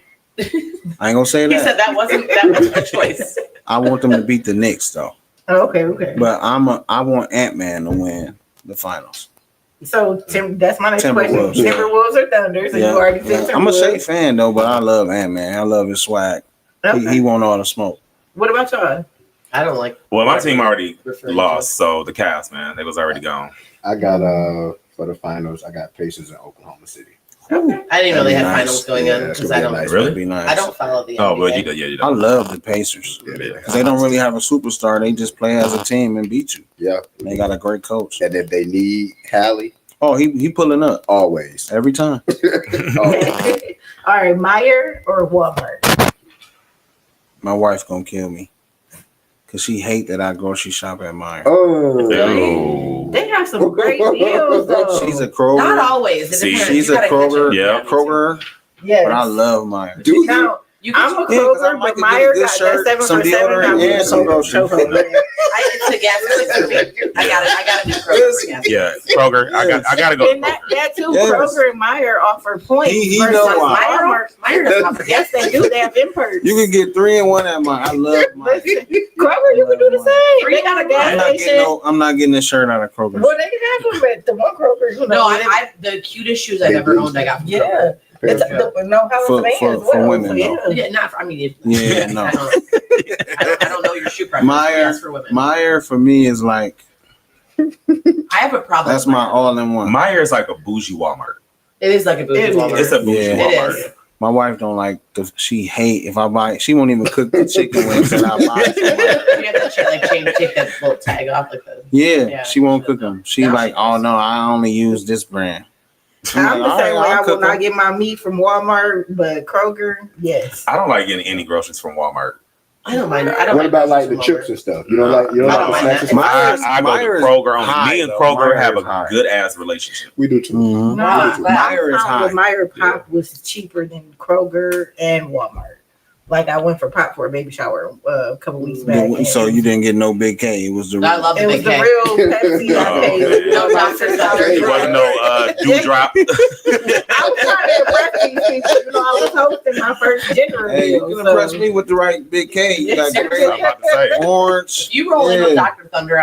I ain't gonna say that. He said that wasn't a choice. I want them to beat the Knicks though. Oh, okay. But I want Ant-Man to win the finals. So that's my next question. Yeah. Timberwolves or Thunder? So you already said Timberwolves. I'm a Shea fan though, but I love Ant-Man. I love his swag. Okay. He want all the smoke. What about y'all? I don't like. Well, my team already lost, so the Cavs, man, they was already gone. I got for the finals, I got Pacers in Oklahoma City. Okay. I didn't know they had finals going on because I don't really. Nice. I don't follow the. Oh, NBA. well, you I love the Pacers because they don't really have a superstar. They just play as a team and beat you. Yeah, they got a great coach. And if they need Hallie, he pulling up always, every time. All right, Meijer or Walmart? My wife gonna kill me because she hate that I grocery shop at Meijer. Oh, they have some great deals though. She's a Kroger. Not always. She's a Kroger. Yeah, Kroger. Yes. But I love Meijer. Now, I'm a Kroger, but Meijer got that 7 some for 7. deodorant, and some groceries. It's a gas station for me. I got to do Kroger. Yeah, Kroger. I got to go. And that too, Kroger and Meijer offer points. He know why. Meijer doesn't offer. Yes, they do. They have impulse. You can get 3 and 1 at Meijer. I love Meijer. Kroger, you can do the same. They got a gas station. I'm not getting a shirt out of Kroger. Well, they can have them at the one Kroger. No, I the cutest shoes I've ever owned. I got. From Kroger. It's how it's for women. Yeah, not for, I mean, no. I don't know your shoe preference. Meijer for women. Meijer for me is like. I have a problem. That's my all-in-one. Meijer is like a bougie Walmart. It is like a bougie Walmart. It's a bougie Walmart. It is. My wife don't like she hate if I buy. She won't even cook the chicken wings that I buy. You have to take that little tag off like the. Yeah, she won't cook them. She like, oh no, I only use this brand. I'm the same way. I will not get my meat from Walmart, but Kroger, yes. I don't like getting any groceries from Walmart. I don't mind. What about like the chips and stuff? You don't like the snacks? I go to Kroger only. Me and Kroger have a good ass relationship. We do too. Mm-hmm. Meijer is high. Meijer Pop was cheaper than Kroger and Walmart. Like I went for Pop for a baby shower a couple weeks back. So you didn't get no Big K. It was the real. I love the Big K. It was the real Pepsi. I paid. No Dr. Pepper. It wasn't no dewdrop. I was trying to impress these people. You know, I was hosting my first dinner. Hey, you impressed me with the right Big K. You got great orange. You roll in with Dr. Thunder.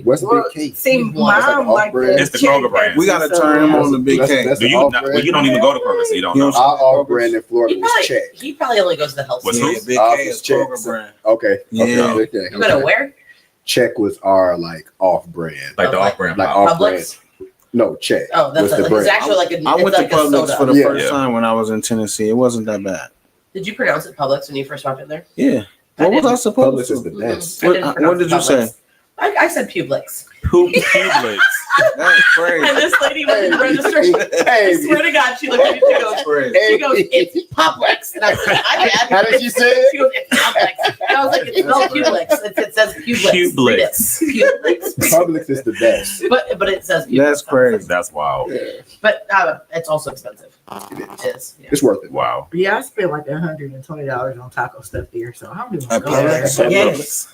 What's the Big K? See, Mom like it's the Kroger brand. We got to turn him on the Big K. You don't even go to Kroger, so you don't know. Our off brand in Florida was Check. He probably only goes to the health What's food. Big K is Kroger brand. Okay. Yeah. Okay. You gotta where? Check was our like off brand. Like the off brand. Like off brand. Publix. No, check. Oh, that's What's the it's brand? actually like a. I it's went like to a Publix soda. for the Yeah. first time when I was in Tennessee. It wasn't that bad. Did you pronounce it Publix when you first walked in there? Yeah. I What was I didn't. supposed Publix to? is the best. I didn't What pronounce did you Publix. say? I said Publix. Publix. That's crazy. And this lady was in the registration. I swear to God, she looked at me. She goes, That's crazy. "It's Publix." And I was like, "My bad." How did she say it? She goes, "It's Publix." And I was like, "It's spelled Publix. It says Publix." Publix. Publix. Publix is the best. But it says Publix. That's crazy. That's wild. But it's also expensive. It is. Yeah. It's worth it. Wow. Yeah, I spent like $120 on taco stuff there, so I don't even At go there. Publix? Yes.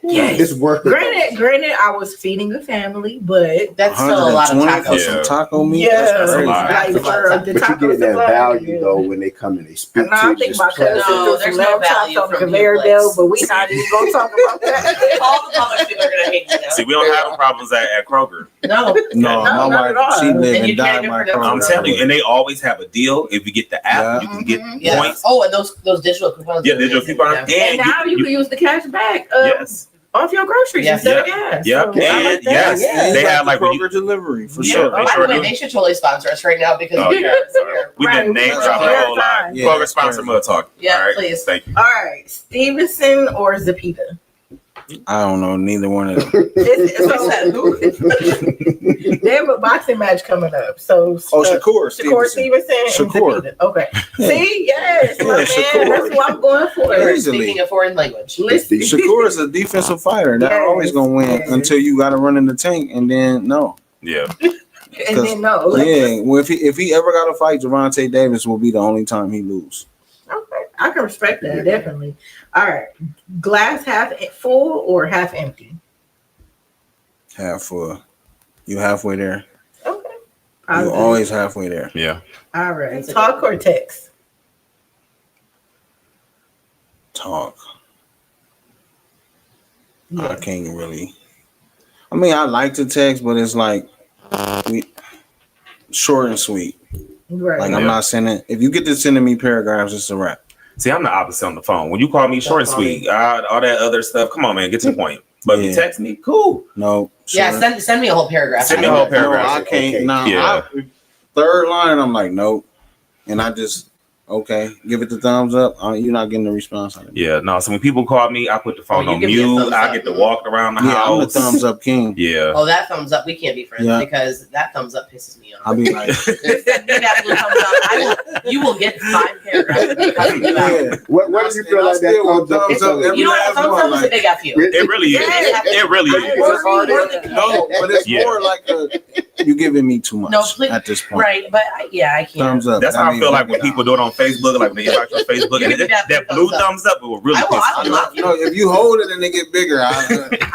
Yes. It's worth it. Granted, I was feeding a family, but That's still a lot of 120 for tacos. some Yeah. taco meat. yeah, That's a crazy. lot. like That's a lot for of the But you tacos get that alone, value yeah. though when they come and they speak And I to you. think Just my cousin No, threw there's some no lamb chops value on the from conveyor Publix. belt, but we not even gonna talk about that. All the Publix people are gonna hate you now. See, we don't have them problems at Kroger. No. No, No, my not at all. wife, she And lived you and died can't my even pronounce I'm it. telling you, and they always have a deal. If you get the app, you can get Yeah. points. Oh, and those digital coupons. Yeah, are digital amazing, coupons. yeah. And now you can use the cash back Yes. off your groceries Yes. instead of gas. Yep. So I And like that. yes, Yeah. they got have the like when you- Kroger delivery for Yeah. sure. They By sure the way, do. they should totally sponsor us right now because Oh, yeah. We've been Right. name Right. dropping a whole lot. Right. Yeah, Kroger that's sponsor crazy. Mud Talk. Yeah, All right? please. Thank you. All right, Stevenson or Zapita? I don't know neither one of them. They have a boxing match coming up. So Oh, Shakur Shakur Stevenson. Stevenson and Shakur. Zapita. Okay. See, yes, my Yeah, man. Shakur. That's what I'm going for. Yeah. Easily. Speaking a foreign language. Listen, Shakur is a defensive fighter. They're Yes, always gonna win yes. until you got to run in the tank, and then no. Yeah. and then no. Yeah, well, if he ever got to fight, Gervonta Davis will be the only time he lose. Okay, I can respect that definitely. All right, glass half full or half empty? Half full. You halfway there. Okay. You always halfway there. Yeah. All right. That's a Talk good or text? Talk. I Yeah. can't really. I mean, I like to text, but it's like short and sweet. Right. Like I'm not sending. If you get to sending me paragraphs, it's a wrap. See, I'm the opposite on the phone. When you call me short and sweet, all that other stuff, come on, man, get to the point. But if you Yeah. text me, cool. No. Yeah, send me a whole paragraph. Send me a whole No, paragraph. I can't. Okay. Nah, Yeah. third line, I'm like, nope. And I just, okay, give it the thumbs up. You're not getting the response out of me. Yeah, no. So when people call me, I put the phone Oh, you on give me a mute. thumbs I up. get to walk around the Yeah, I'm the house. thumbs up king. Yeah. Oh, that thumbs up. We can't be friends Yeah. because that thumbs up pisses me off. I'll be like, That blue thumbs up, you will get 5 paragraphs. Cussing you out. yeah. What do you feel like that thumbs up? thumbs up every You know what? A last thumbs one, up is a like, big F you. It really is. Yeah. It really I is. agree. no, but it's Yeah. more like you giving me too much No, please- at this point. Right, but I can't. Thumbs up. That's how I mean, feel like when knock it people do it on Facebook, like when they invite you on Facebook, and Give me that blue thumbs up, it will really I will- piss I me will off. not- out. No, if you hold it and they get bigger, I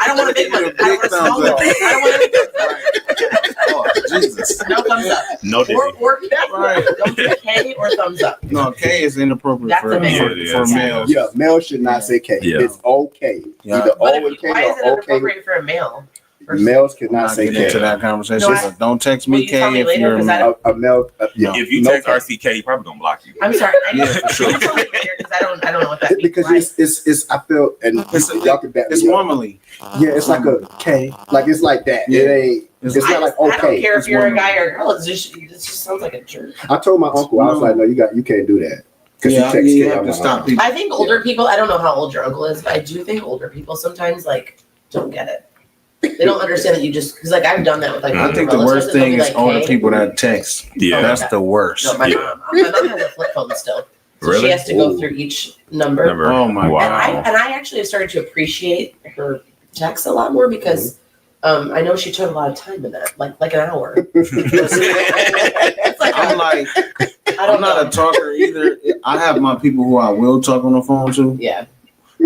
don't want a big one. I Big don't want a small thumbs one. up. I don't want a big one. Oh, Jesus. No thumbs up. No, Disney. Or Right. don't do K or thumbs up. No, K is inappropriate That's for, a male. for, Yeah, for it is. males. Yeah, male should not say K. Yeah. It's okay. Yeah. Either But O and K why is it or okay. inappropriate for a male? Males I'm cannot not say getting K. into that conversation. No, I- but don't text Will me you tell K me if later? you're 'Cause I don't- A male. Yeah. If you No text K. RCK, he probably gonna block you. I'm sorry. Yeah, for sure. You tell me later because I don't know what that means. Because Why? it's I feel and y'all can back It's me up. normally. Yeah, it's like a K. Like it's like that. Yeah. It ain't. It's It's not like okay. I don't care if It's you're a one- guy or a girl. It just sounds like a jerk. I told my uncle, I was like, no, you can't do that. Because Yeah, you text you K. have I'm to like, stop people. I think older people. I don't know how old your uncle is, but I do think older people sometimes like don't get it. They don't understand that you just because like I've done that with like. I older think the relatives, worst and they'll thing be is like, older "Hey." people that text. Yeah. That's the worst. No, my Yeah. mom has a flip phone still, so Really? she has to go Ooh. through each number. Oh my Wow. And I actually have started to appreciate her texts a lot more because I know she took a lot of time in that, like an hour. It's like I'm like, I don't I'm not know. a talker either. I have my people who I will talk on the phone to, Yeah,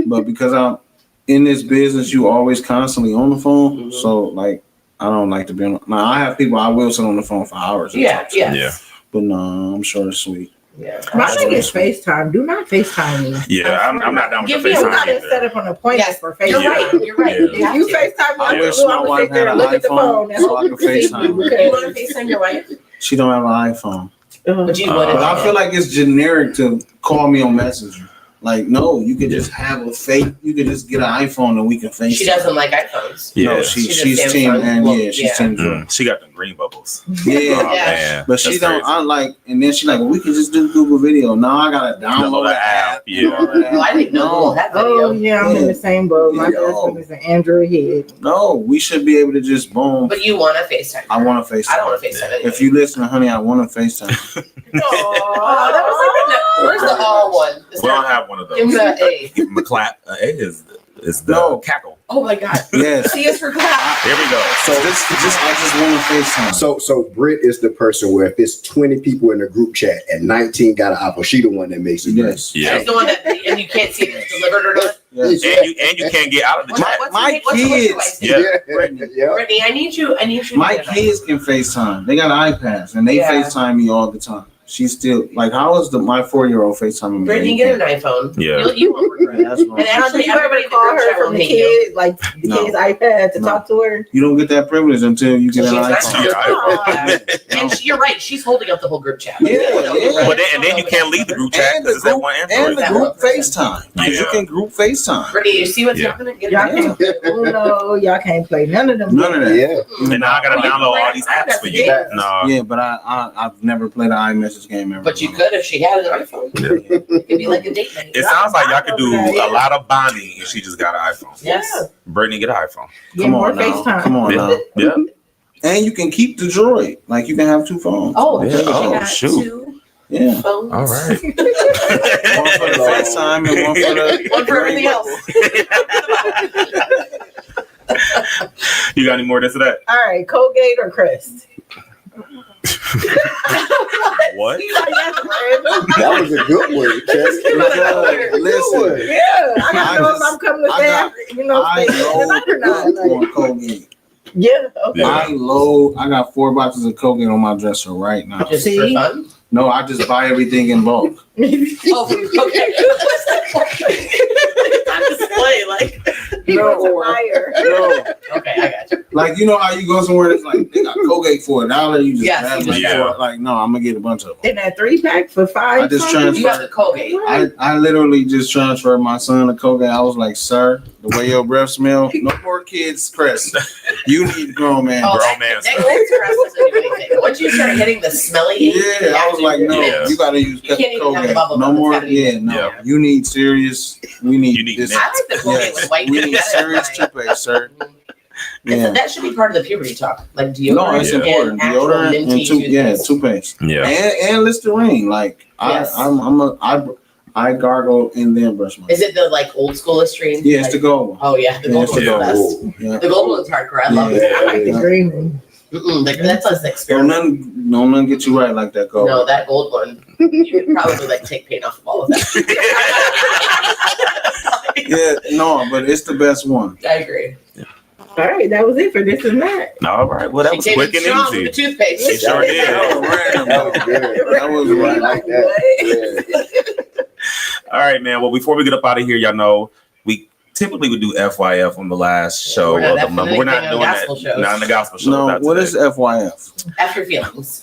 but because I'm in this business, you always constantly on the phone. Mhm. So like, I don't like to be on. Now I have people I will sit on the phone for hours. and yeah, talk to. yeah, Yeah. But no, I'm short and sweet. yeah. My thing is FaceTime. Do not FaceTime me. Yeah, I'm not down with Give the me a You FaceTime gotta either. set up an appointment Yes, for You're FaceTime. right. You're right. Yeah. You If have you to. FaceTime me, I I'm wish gonna my wife sit there had and an look at the iPhone phone and so I hope could you see FaceTime me her. You want to because FaceTime your wife? She don't have an iPhone. But you would. But I feel like it's generic to call me on Messenger. Like, no, you could just have a fake. You could just get an iPhone and we can FaceTime. She doesn't like iPhones. Yeah. No, She she's just team Samsung. and Well, yeah, she's yeah. team. She got them green bubbles. Yeah, Man, but she that's don't. crazy. I like, and then she like, well, we can just do Google Video. No, I gotta download the app. Yeah. Oh, I didn't know Google had video. Oh yeah, I'm in the same boat. My husband is an Android head. No, we should be able to just boom. But you want to FaceTime? I want to FaceTime. I don't want to FaceTime. Anyway. If you listen, honey, I want to FaceTime. Oh, that was like where's the all one? We don't have one of those. Give me the A. McClap. A is the cackle. Oh my God. Yes. C is for clap. There we go. So I just want to FaceTime. So Britt is the person where if it's 20 people in a group chat and 19 got an iPhone, she the one that makes it. Yes. Yeah. She's the one that, and you can't see if it's delivered or not. Yes. And you can't get out of the chat. My What's your kids. device? Yeah. Yeah. Brittany, I need you. My to get a kids can FaceTime. They got iPads and they Yeah. FaceTime me all the time. She's still like, how is my 4-year-old FaceTiming me? Brittany, get an iPhone. Yeah. You won't regret it. That's wrong. And actually, everybody in the call group her chat will from the hate you. kid, like the No. kid's iPad to No. talk to her. You don't get that privilege until you get an She's iPhone. not- And you're right. She's holding up the whole group chat. Yeah, But then you can't leave the group chat And because it's that one and Android. the group FaceTime. Because you Yeah. can group FaceTime. Brittany, you see what's Yeah. happening? Get Y'all it. can't play Uno. Y'all can't play none of them. None of that. Yeah. And now I gotta download all these apps for you. No. Yeah, but I've never played an iMessage game ever. But you could if she had an iPhone. It'd be like a date night. It sounds like y'all could do a lot of bonding if she just got an iPhone. Yes. Brittany, get an iPhone. Get Come more on now. FaceTime. Come on now. Yeah. And you can keep the Droid. Like you can have 2 phones. Oh, Yeah. she Oh, got shoot. 2 Yeah. phones. All right. One for the FaceTime and one for the One for everything else. You got any more to that? All right, Colgate or Crest? What? That was a good one, Chess. Listen, Yeah, I got to know if just- I'm coming to I staff, I tonight or not. load on Colgate. Yeah, okay. Yeah. I got 4 boxes of Colgate on my dresser right now. Just for See? fun? No, I just buy everything in bulk. Oh, okay. On display, like. He wants a buyer. No, Okay, I got you. like you know how you go somewhere that's like they got Colgate for $1, you just Yes, grab you like, just- four. Like no, I'm gonna get a bunch of them. In that 3-pack for $5. I just You got the Colgate. I literally just transferred my son to Colgate. I was like, sir, the way your breath smell, no more kids, Chris. You need grown man. Oh, bro. that man's- Gold Crest doesn't do anything. Once you start hitting the smelly, Yeah, I was like, no, Yeah. you gotta use You can't even have the Colgate. bubble No gum, it's more. gotta be- Yeah, no. Yeah. You need serious. We need You need this. mint. I like the Colgate Yes, with white. we need That's serious fine. toothpaste, sir. Yeah. Yeah. That should be part of the puberty talk, like deodorant No, it's Yeah. important. and actual Deodorant minty and toothpaste. toothpaste. Yeah. And Listerine. Like Yes. I gargle and then brush my. Is it the like old school Listerine? Yeah, it's Like- the gold one. Oh yeah, the Yeah, gold it's one's the the best. gold. Yeah. The gold one's hardcore. I love Yeah. it. I like the green one. That's less Don't experiment. nothing get you right like that gold. No, that gold one, you could probably like take paint off of all of that. Yeah, no, but it's the best one. I agree. All right, that was it for this and that. All right. Well, that She was came quick in and strong with easy. the toothpaste. It sure did. That was random. That was good. That was I random. like that. All right, man. Well, before we get up out of here, y'all know we typically would do FYF on the last show We're not of the that month. We're not anything on doing gospel that. shows. Not on the gospel show. No, not what today. is FYF? After feelings.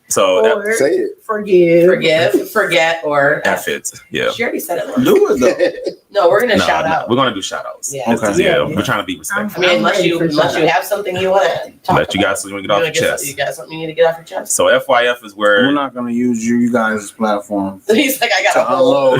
So Or Say it. forgive. Forgive, forget, or F it. Yeah. She already said it. Lauren. Do it though. No, we're gonna No, shout no, out. we're gonna do shout outs. Yeah. Okay. Yeah, Yeah. we're trying to be respectful. I mean, unless ready you for shout out. have something you want to talk Let you about. guys so you want to get off your chest. You got something you need to get off your chest. So FYF is We're where not gonna use you guys' platform He's like, I got to a whole. unload.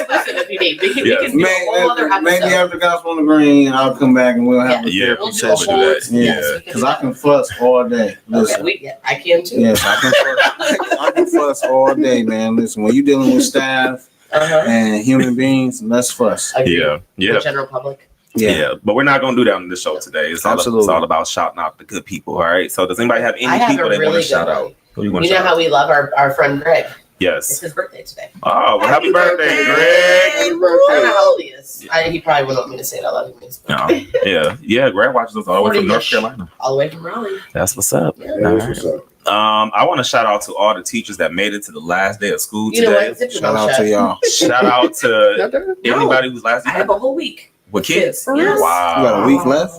Listen, if you need, we can Yes. do a whole other Maybe episode. after Gospel on the Green, I'll come back and we'll have a Yeah, therapy We'll do a session. whole. that. Yeah, Yes, we can because do I that. can fuss all day. Okay, Listen. I can too. Yes, I can fuss. I can fuss all day, man. Listen, when you're dealing with staff Uh-huh. and human beings, let's fuss. Agreed. Yeah. The general public. Yeah, but we're not gonna do that on the show today. It's Absolutely. all about shouting out the good people. All right. So does anybody have any I have people a they want really to shout good out? one. Who you want You to know shout how out? we love our friend Greg. It's Yes. his birthday today. Oh, well, happy birthday, Greg. I don't know how old he is. He probably wouldn't want me to say it out loud. No. Yeah. Greg watches us all the way from North 40-ish. Carolina. All the way from Raleigh. That's what's up. Yeah. All That's right. what's up. I want to shout out to all the teachers that made it to the last day of school You know today. what? Zip your Shout mouth out to shut. y'all. Shout out to everybody who's last I have a whole week. with kids. Yes. Wow. You got a week left?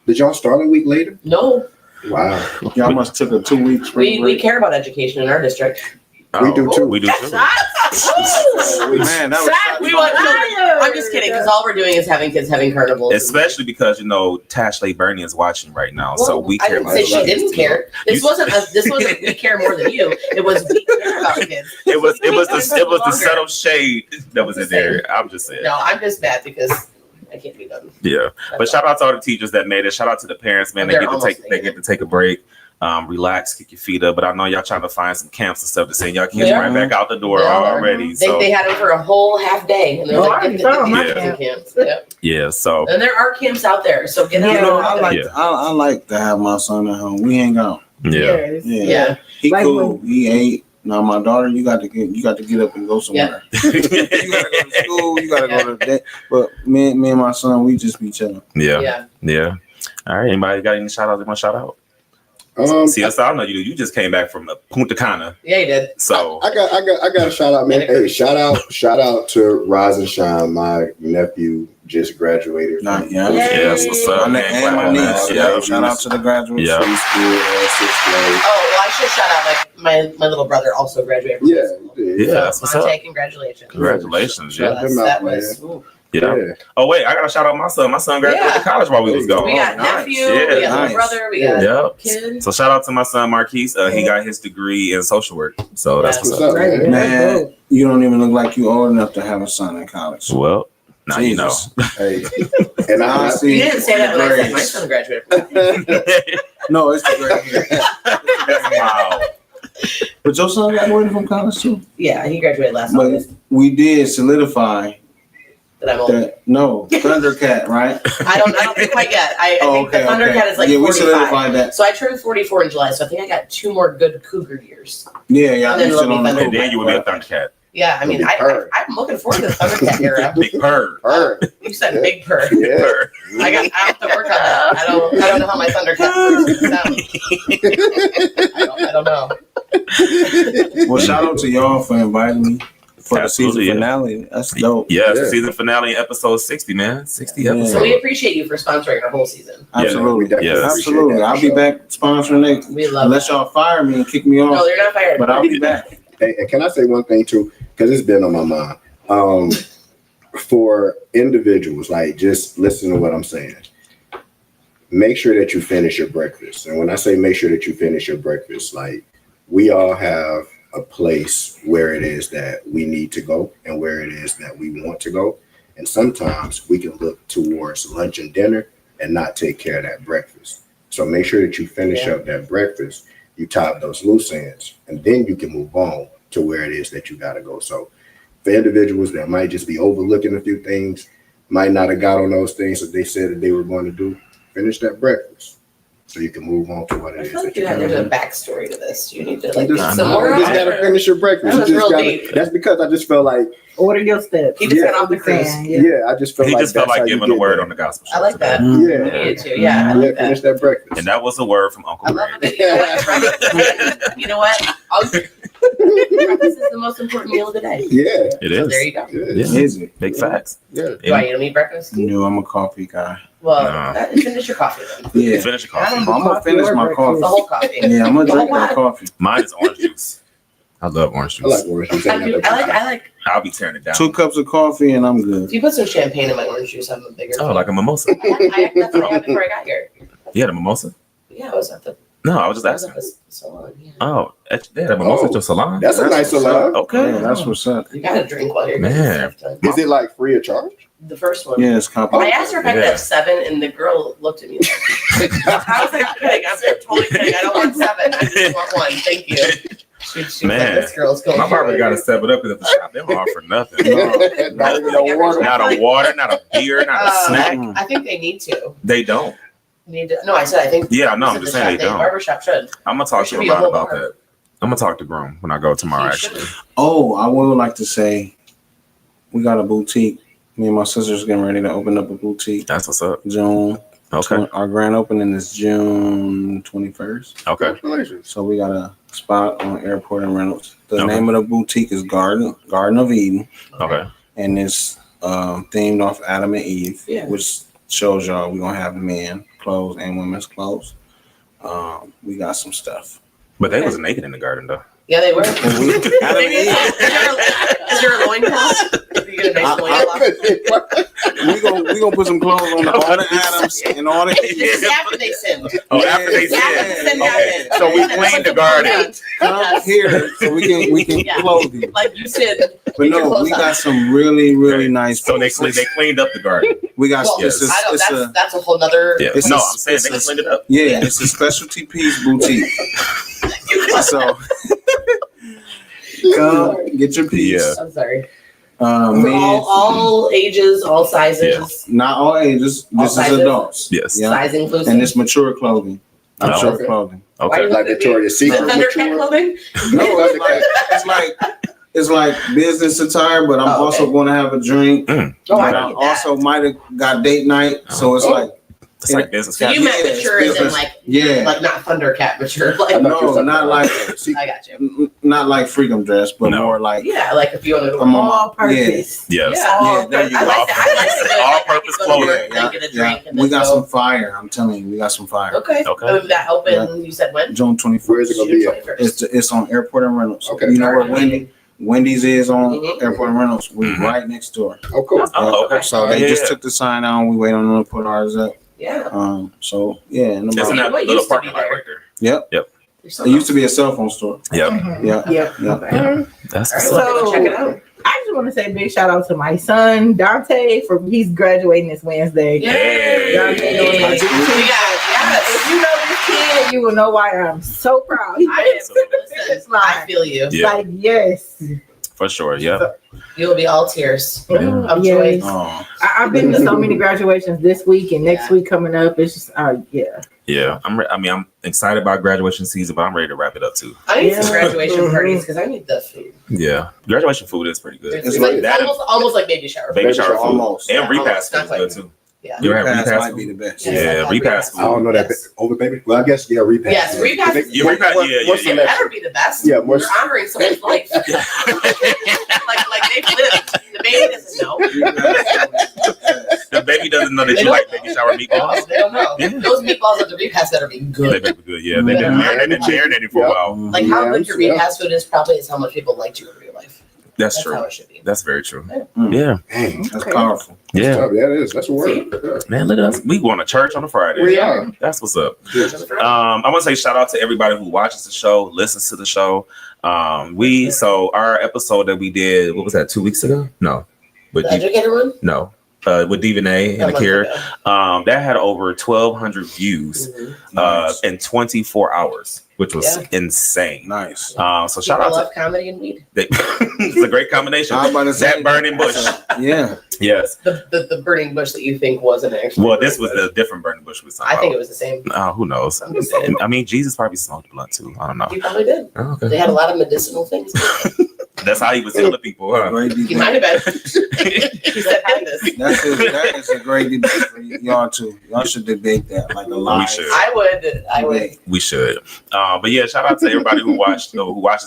Did y'all start a week later? No, Wow. Y'all must took a 2 week spring we break. care about education in our district. We do too. We do too. Shots. Man, that was we want children. I'm just kidding, because all we're doing is having kids having carnivals. Especially because Tashley Bernie is watching right now, so we care. I didn't say she didn't care. This wasn't we care more than you. It was we care about kids. It was the subtle shade that was in there. I'm just saying. No, I'm just mad because I can't be done. Yeah, but shout out to all the teachers that made it. Shout out to the parents, man. They get to take a break. Relax, kick your feet up. But I know y'all trying to find some camps and stuff to send y'all kids right back out the door already. They had them for a whole half day, and they're like, camps. Yeah. So and there are camps out there. So get out. I like to have my son at home. We hang out. Yeah. He cool. He ate. Now my daughter, you got to get up and go somewhere. You got to go to school. You got to go to that. But me and my son, we just be chilling. Yeah. All right. Anybody got any shout outs they want to shout out? See, I know you. You just came back from Punta Cana. Yeah, you did. So I got a shout out, man. Hey, shout out to Rise and Shine. My nephew just graduated. Yes, what's up? And my niece. Shout out to the graduate school, 6th grade. Oh, well, I should shout out my little brother also graduated. From that's what's up. Congratulations. Congratulations. That was. Yeah. Oh wait, I gotta shout out my son. My son graduated to college while we was gone. We got nephew, we got little brother, we got kids. So shout out to my son Marquise. He got his degree in social work. So that's what's up. Man, you don't even look like you old enough to have a son in college. Well, now you know. Hey, and I see. You didn't say that when I said my son graduated. No, it's the grade. Wow. But your son graduated from college too? Yeah, he graduated last August. We did solidify. No, Thundercat, right? I don't think quite yet. I think the Thundercat is like 45. We solidified that. So I turned 44 in July, so I think I got 2 more good cougar years. Yeah. And then you would be a Thundercat. Yeah, I mean, I'm looking forward to the Thundercat era. Big purr. You said big purr. Yeah. Purr. I have to work on that. I don't know how my Thundercat sounds. I don't know. Well, shout out to y'all for inviting me. For the season finale. That's dope. Yeah, it's the season finale, episode 60, man. 60 episodes. So we appreciate you for sponsoring our whole season. Absolutely. Absolutely. I'll be back sponsoring it. We love Unless y'all fire me and kick me off. No, you're not fired. But I'll be back. Hey, can I say one thing too? Because it's been on my mind. For individuals, like, just listen to what I'm saying. Make sure that you finish your breakfast. And when I say make sure that you finish your breakfast, like, we all have a place where it is that we need to go and where it is that we want to go. And sometimes we can look towards lunch and dinner and not take care of that breakfast. So make sure that you finish up that breakfast, you tie up those loose ends, and then you can move on to where it is that you got to go. So for individuals that might just be overlooking a few things, might not have got on those things that they said that they were going to do, finish that breakfast. So you can move on to what it is. Like there's a backstory to this. You need to some more. You just gotta finish your breakfast. That's because I just felt like order your steps. He just got off the cruise. I just felt like giving a word on the gospel. I like that. Yeah, I like that. Finish that breakfast. And that was a word from Uncle Ray. You know what? Breakfast is the most important meal of the day. Yeah, it is. So there you go. It is. Big facts. Yeah. Do I eat breakfast? No, I'm a coffee guy. Well, finish your coffee then. Yeah, finish your coffee. I'm gonna finish my coffee. The whole coffee. Yeah, I'm gonna drink that coffee. Mine is orange juice. I love orange juice. I like orange juice. I like. I'll be tearing it down. 2 cups of coffee and I'm good. If you put some champagne in my orange juice, I'm a bigger. Oh, like a mimosa. That's what I had before I got here. You had a mimosa? Yeah, I was at the. No, I was just asking. The salon. Yeah. Oh, they had a mimosa at your salon. That's a nice salon. Okay, that's what's up. You gotta drink while you're man. Is it like free of charge? The first one. Yeah, it's complicated. I asked her if I could have 7, and the girl looked at me like, I was like, kidding. I'm totally kidding. I don't want 7. I just want 1. Thank you. She man, like, this girl's going. My barber got to step it up because at the shop they don't offer nothing. Not a water, not a beer, not a snack. I think they need to. They don't. No, I said I think. Yeah, no, I'm just saying they don't. Barbershop should. I'm gonna talk to him about that. I'm gonna talk to Groom when I go tomorrow. Actually. Oh, I would like to say, we got a boutique. Me and my sister's getting ready to open up a boutique. That's what's up. June. Okay. Our grand opening is June 21st. Okay. So we got a spot on Airport and Reynolds. The name of the boutique is Garden of Eden. Okay. And it's themed off Adam and Eve, which shows y'all we're gonna have men clothes and women's clothes. We got some stuff. But they was naked in the garden though. Yeah, they were. When we haven't eaten. Is there a loincloth? You get a nice loincloth? We gonna put some clothes on all the Adams and all the. This is after they sinned. Oh, after they Yeah, said. okay. So we cleaned the garden. Come here so we can clothe you. Like you said. But no, we got some really nice. So they cleaned up the garden. We got Well, that's a whole nother. Yeah. No, I'm saying they cleaned it up. Yeah, it's a specialty piece boutique. So come get your piece. Yeah. I'm sorry. Man, All ages, all sizes. not all ages. This is adults. Yes. Yeah. Size inclusive. And it's mature clothing. Mature clothing. Okay. Like Victoria's Secret. Thundercat clothing? No, it's like business attire, but I'm also going to have a drink. Oh, But I I also might have got date night, so it's like it's like business. So you meant mature as in like not Thundercat mature. Like no, not like I got you. Not like freedom dress, but more like like if you want to go all purpose. Yes. Yeah, there you I go. like that. I like that. All purpose clothing. Get a drink and We then got go. some fire. I'm telling you, we got some fire. Okay. That open. You said when? June 21st. Where is it gonna be at? It's on Airport and Reynolds. Okay. You know where Wendy's is on Airport and Reynolds. We're right next door. Oh, cool. Oh, okay. So they just took the sign down. We wait on them to put ours up. Yeah. So yeah. Isn't that little parking lot right there? Yep. It used to be a cell phone store. Yep. Yeah. That's So check it out. I just want to say big shout out to my son Dante for he's graduating this Wednesday. Hey. Dante doing his If you know this kid, you will know why I'm so proud. He made it to the finish line. I feel you. Yeah. Like yes. For sure. Yeah. You'll be all tears of Yes. joy. Oh. I've been to so many graduations this week and next week coming up. It's just Yeah. I'm excited about graduation season, but I'm ready to wrap it up too. I need some graduation parties because I need the food. Yeah. Graduation food is pretty good. It's like almost like baby shower. Baby shower food. Almost. And Yeah, repass almost. food is good too. Yeah. You ever have Repass repass might food? be the best. Yeah, repass food. I don't know that over baby. Well, I guess repass. Yes, repass. You repass. What's Yeah. the That would be the best. Yeah, You're honoring someone's life. like they've lived. The baby doesn't know. The baby doesn't know that They you don't like know. baby shower meatballs. They don't know. Yeah. Those meatballs at the repass better be They good. better be good. Yeah, they've been marinated for a while. Like how good your repass food is probably is how much people liked you in real life. That's That's true. how it should be. That's very true. Mm. Yeah. Dang. That's powerful. Yeah. Yeah, it is. That's a word. Yeah. Man, look at us. We going to church on a Friday. We are. That's what's up. I want to say shout out to everybody who watches the show, listens to the show. So our episode that we did, what was that, 2 weeks ago? No. But The educator one? no. With Divinay and Akira, that had over 1,200 views in 24 hours, which was insane. Nice. So shout out love comedy and weed. It's a great combination. I was about to say, That burning bush. Yeah. Yes. The burning bush that you think wasn't actually. Well, this was a different burning bush we saw. I think it was the same. Who knows? I'm just saying. I mean, Jesus probably smoked blunt too. I don't know. He probably did. Oh, okay. They had a lot of medicinal things. That's how he was healing people, huh? Great He debate. might have been. He said, "Have this." That is a great debate for y'all too. Y'all should debate that like a live. should. I would. We should. But yeah, shout out to everybody who watches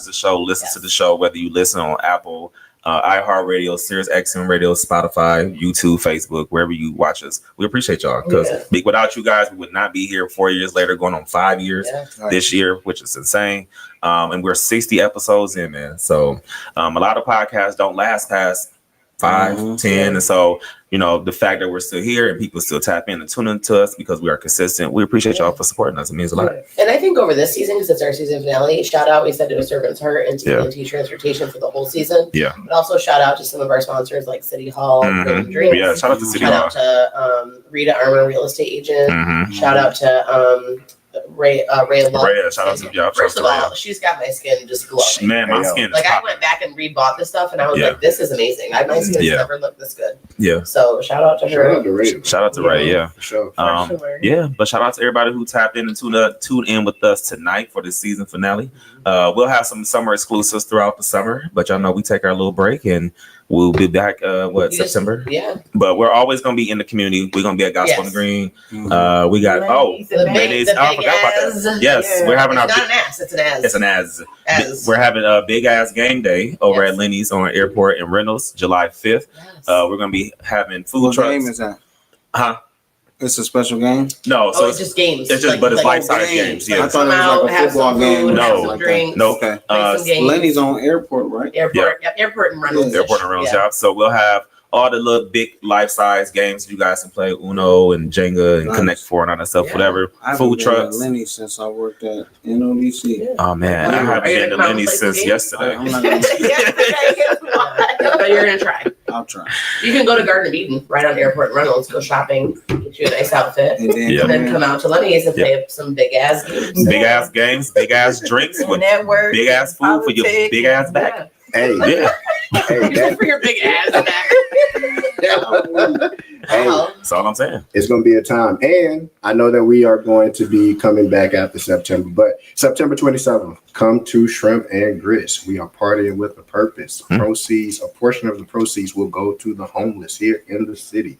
the show, listens to the show, whether you listen on Apple, iHeartRadio, Sirius XM Radio, Spotify, YouTube, Facebook, wherever you watch us. We appreciate y'all because without you guys, we would not be here 4 years later, going on 5 years this year, which is insane. And we're 60 episodes in, man. So a lot of podcasts don't last past 5, 10. And so, the fact that we're still here and people still tap in and tune into us because we are consistent. We appreciate y'all for supporting us. It means a lot. And I think over this season, because it's our season finale, shout out, we said to a servant's heart and TNT Transportation for the whole season. Yeah. But also shout out to some of our sponsors like City Hall, Dreams. Yeah, shout out to City Hall. Shout out to Rita Armour, real estate agent. Shout out to Ray Love. Ray, shout out to y'all. First of all, she's got my skin just glowing. Man, my skin is like I popping. went back and rebought this stuff and I was like, this is amazing. My skin's never looked this good. Yeah. So shout out to her. Shout out to Ray, yeah. For sure. Yeah, but shout out to everybody who tapped in and tuned in with us tonight for this season finale. We'll have some summer exclusives throughout the summer, but y'all know we take our little break and we'll be back September. Yeah. But we're always gonna be in the community. We're gonna be at Gospel on the Green. We got ladies. I forgot about that. Yes, we're having our not an ass, it's an as. It's an as. We're having a big ass game day over at Lenny's on Airport in Reynolds, July 5th. We're gonna be having food What trucks. game is that? Huh? It's a special game? No, so it's just games. It's just, but it's life-size games. Yeah. I thought it was like a football game. No, drinks. no. Lenny's on airport, right? Airport and Reynolds. Airport and Reynolds, yeah. So we'll have all the little big life-size games you guys can play, Uno and Jenga and Connect Four and all that stuff, whatever. Food trucks. Lenny since I worked at NODC. Oh man, I haven't been to Lenny since yesterday. I'm not gonna but you're gonna try. I'll try. You can go to Garden of Eden right on Airport and Reynolds, go shopping, get you a nice outfit, and then come out to Lenny's and play some big ass games. Big ass games, big ass drinks with big ass food for your big ass back. Hey, Hey, for your big ass back. That's all I'm saying. It's going to be a time. And I know that we are going to be coming back after September, but September 27th, come to Shrimp and Grits. We are partying with a purpose. Proceeds, a portion of the proceeds will go to the homeless here in the city.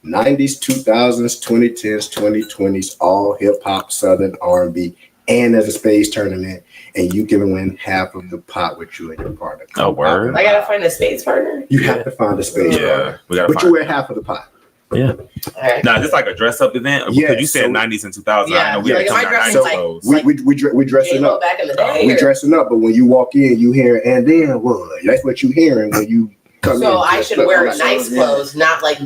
90s, 2000s, 2010s, 2020s, all hip hop, Southern R&B, and there's a spades tournament, and you can win half of the pot with you and your partner. Oh, word! I gotta find a spades partner. You have to find a spades partner. We gotta. But you wear half of the pot. Yeah. Right. Now, just like a dress up event. Yeah, Because you said 90s and 2000s. Yeah, I know we had to come out 90s clothes. We dressing up. Back in the day. We dressing up, but when you walk in, you hear and then what? That's what you hearing when you come in. So I should wear nice clothes, not like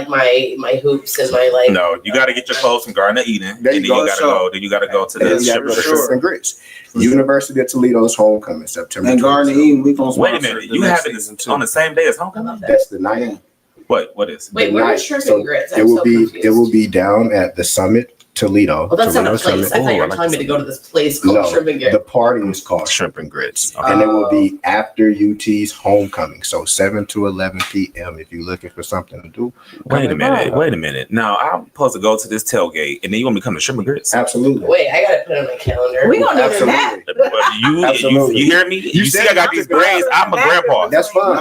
my hoops and my like. No, you got to get your clothes from Garden of Eden, and then you got to go. Then you got to go to the Shrimp and Grits. University of Toledo's homecoming, September. And Garden of Eden, we gonna wait a minute. You have it on the same day as homecoming? That's the night. What is? Wait, where is Shrimp and Grits? It will be down at the Summit, Toledo. Well, that's not a place. I thought you were telling me to go to this place called Shrimp and Grits. The party is called Shrimp and Grits, and it will be after UT's homecoming, so 7 to 11 p.m. If you're looking for something to do. Wait a minute. Now I'm supposed to go to this tailgate, and then you want me to come to Shrimp and Grits? Absolutely. Wait, I gotta put it on my calendar. We gonna do that. You hear me? You see, I got these braids. I'm a grandpa. That's fine.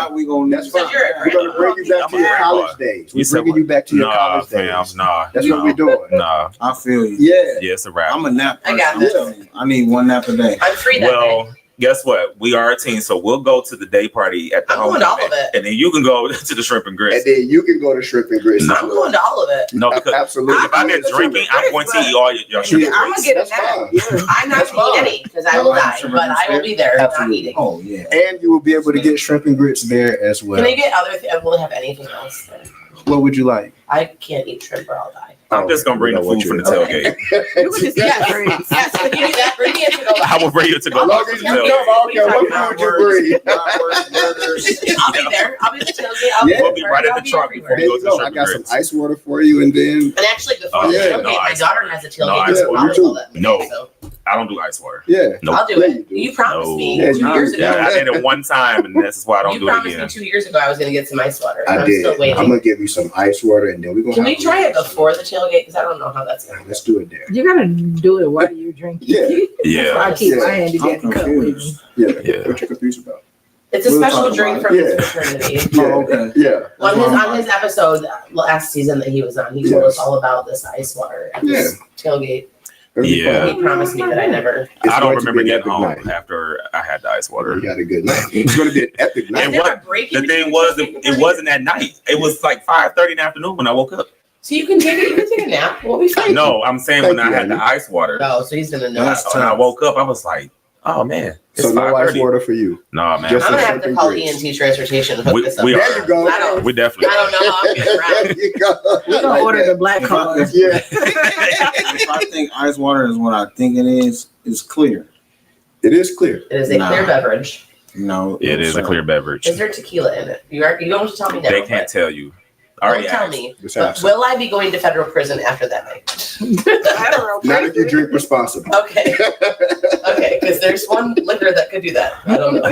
That's fine. We're gonna bring you back to your college days. We're bringing you back to your college days. Nah, that's what we're doing. Nah, I feel you. Yeah, it's a wrap. I'm a nap person. I got this. I need one nap a day. I'm free that day. Guess what? We are a team, so we'll go to the day party at the I'm going to all of it. And then you can go to the Shrimp and Grits. And then you can go to Shrimp and Grits. I'm going to all of it. No, because absolutely. If I'm there drinking, I'm going to eat all your Shrimp and Grits. I'm going to get a nap. I'm not eating any because I will die, but I will be there not eating. Oh, yeah. And you will be able to get Shrimp and Grits there as well. Can I get other things? Will they have anything else there? What would you like? I can't eat shrimp or I'll die. I'm just gonna bring the food from the tailgate. I will bring you to go. What food you bring? I'll be there. I'll be at the tailgate. We'll be right at the truck before we go to the Shrimp I and got Grits. some ice water for you, and then. And actually, before the tailgate, my daughter has a tailgate. ice water. No. I don't do ice water. Yeah. Nope. I'll do it. You promised me 2 years ago. Yeah, I did it one time, and this is why I don't do it again. You promised me 2 years ago I was going to get some ice water. I did. Still waiting. I'm going to give you some ice water, and then we're going to. Can we try it before the tailgate? Because I don't know how that's going to go. Let's do it there. You're going to do it while you're drinking. Yeah. I keep my hand to get the cup with me. Yeah. What you confused about? It's a special drink from his fraternity. Yeah. On his episode last season that he was on, he told us all about this ice water at this tailgate. Yeah. He promised me that I never. I don't remember getting home after I had the ice water. You had a good night. It's going to be an epic night. And the thing was, it wasn't at night. It was like 5:30 in the afternoon when I woke up. So you can take a nap. What we saying? No, I'm saying when I had the ice water. Oh, so he's gonna know. When I woke up, I was like, "Oh man, so no ice water for you." No, man. I'm gonna have to call ENT Transportation to hook this up. There you go. We definitely. I don't know how I'm getting around. There you go. We're gonna order the black color. Yeah. If I think ice water is what I think it is, it's clear. It is clear. It is a clear beverage. No, it is a clear beverage. Is there tequila in it? You don't have to tell me now. They can't tell you. Don't tell me. But will I be going to federal prison after that night? Not if you drink responsibly. Okay. Okay, because there's one liquor that could do that. I don't know.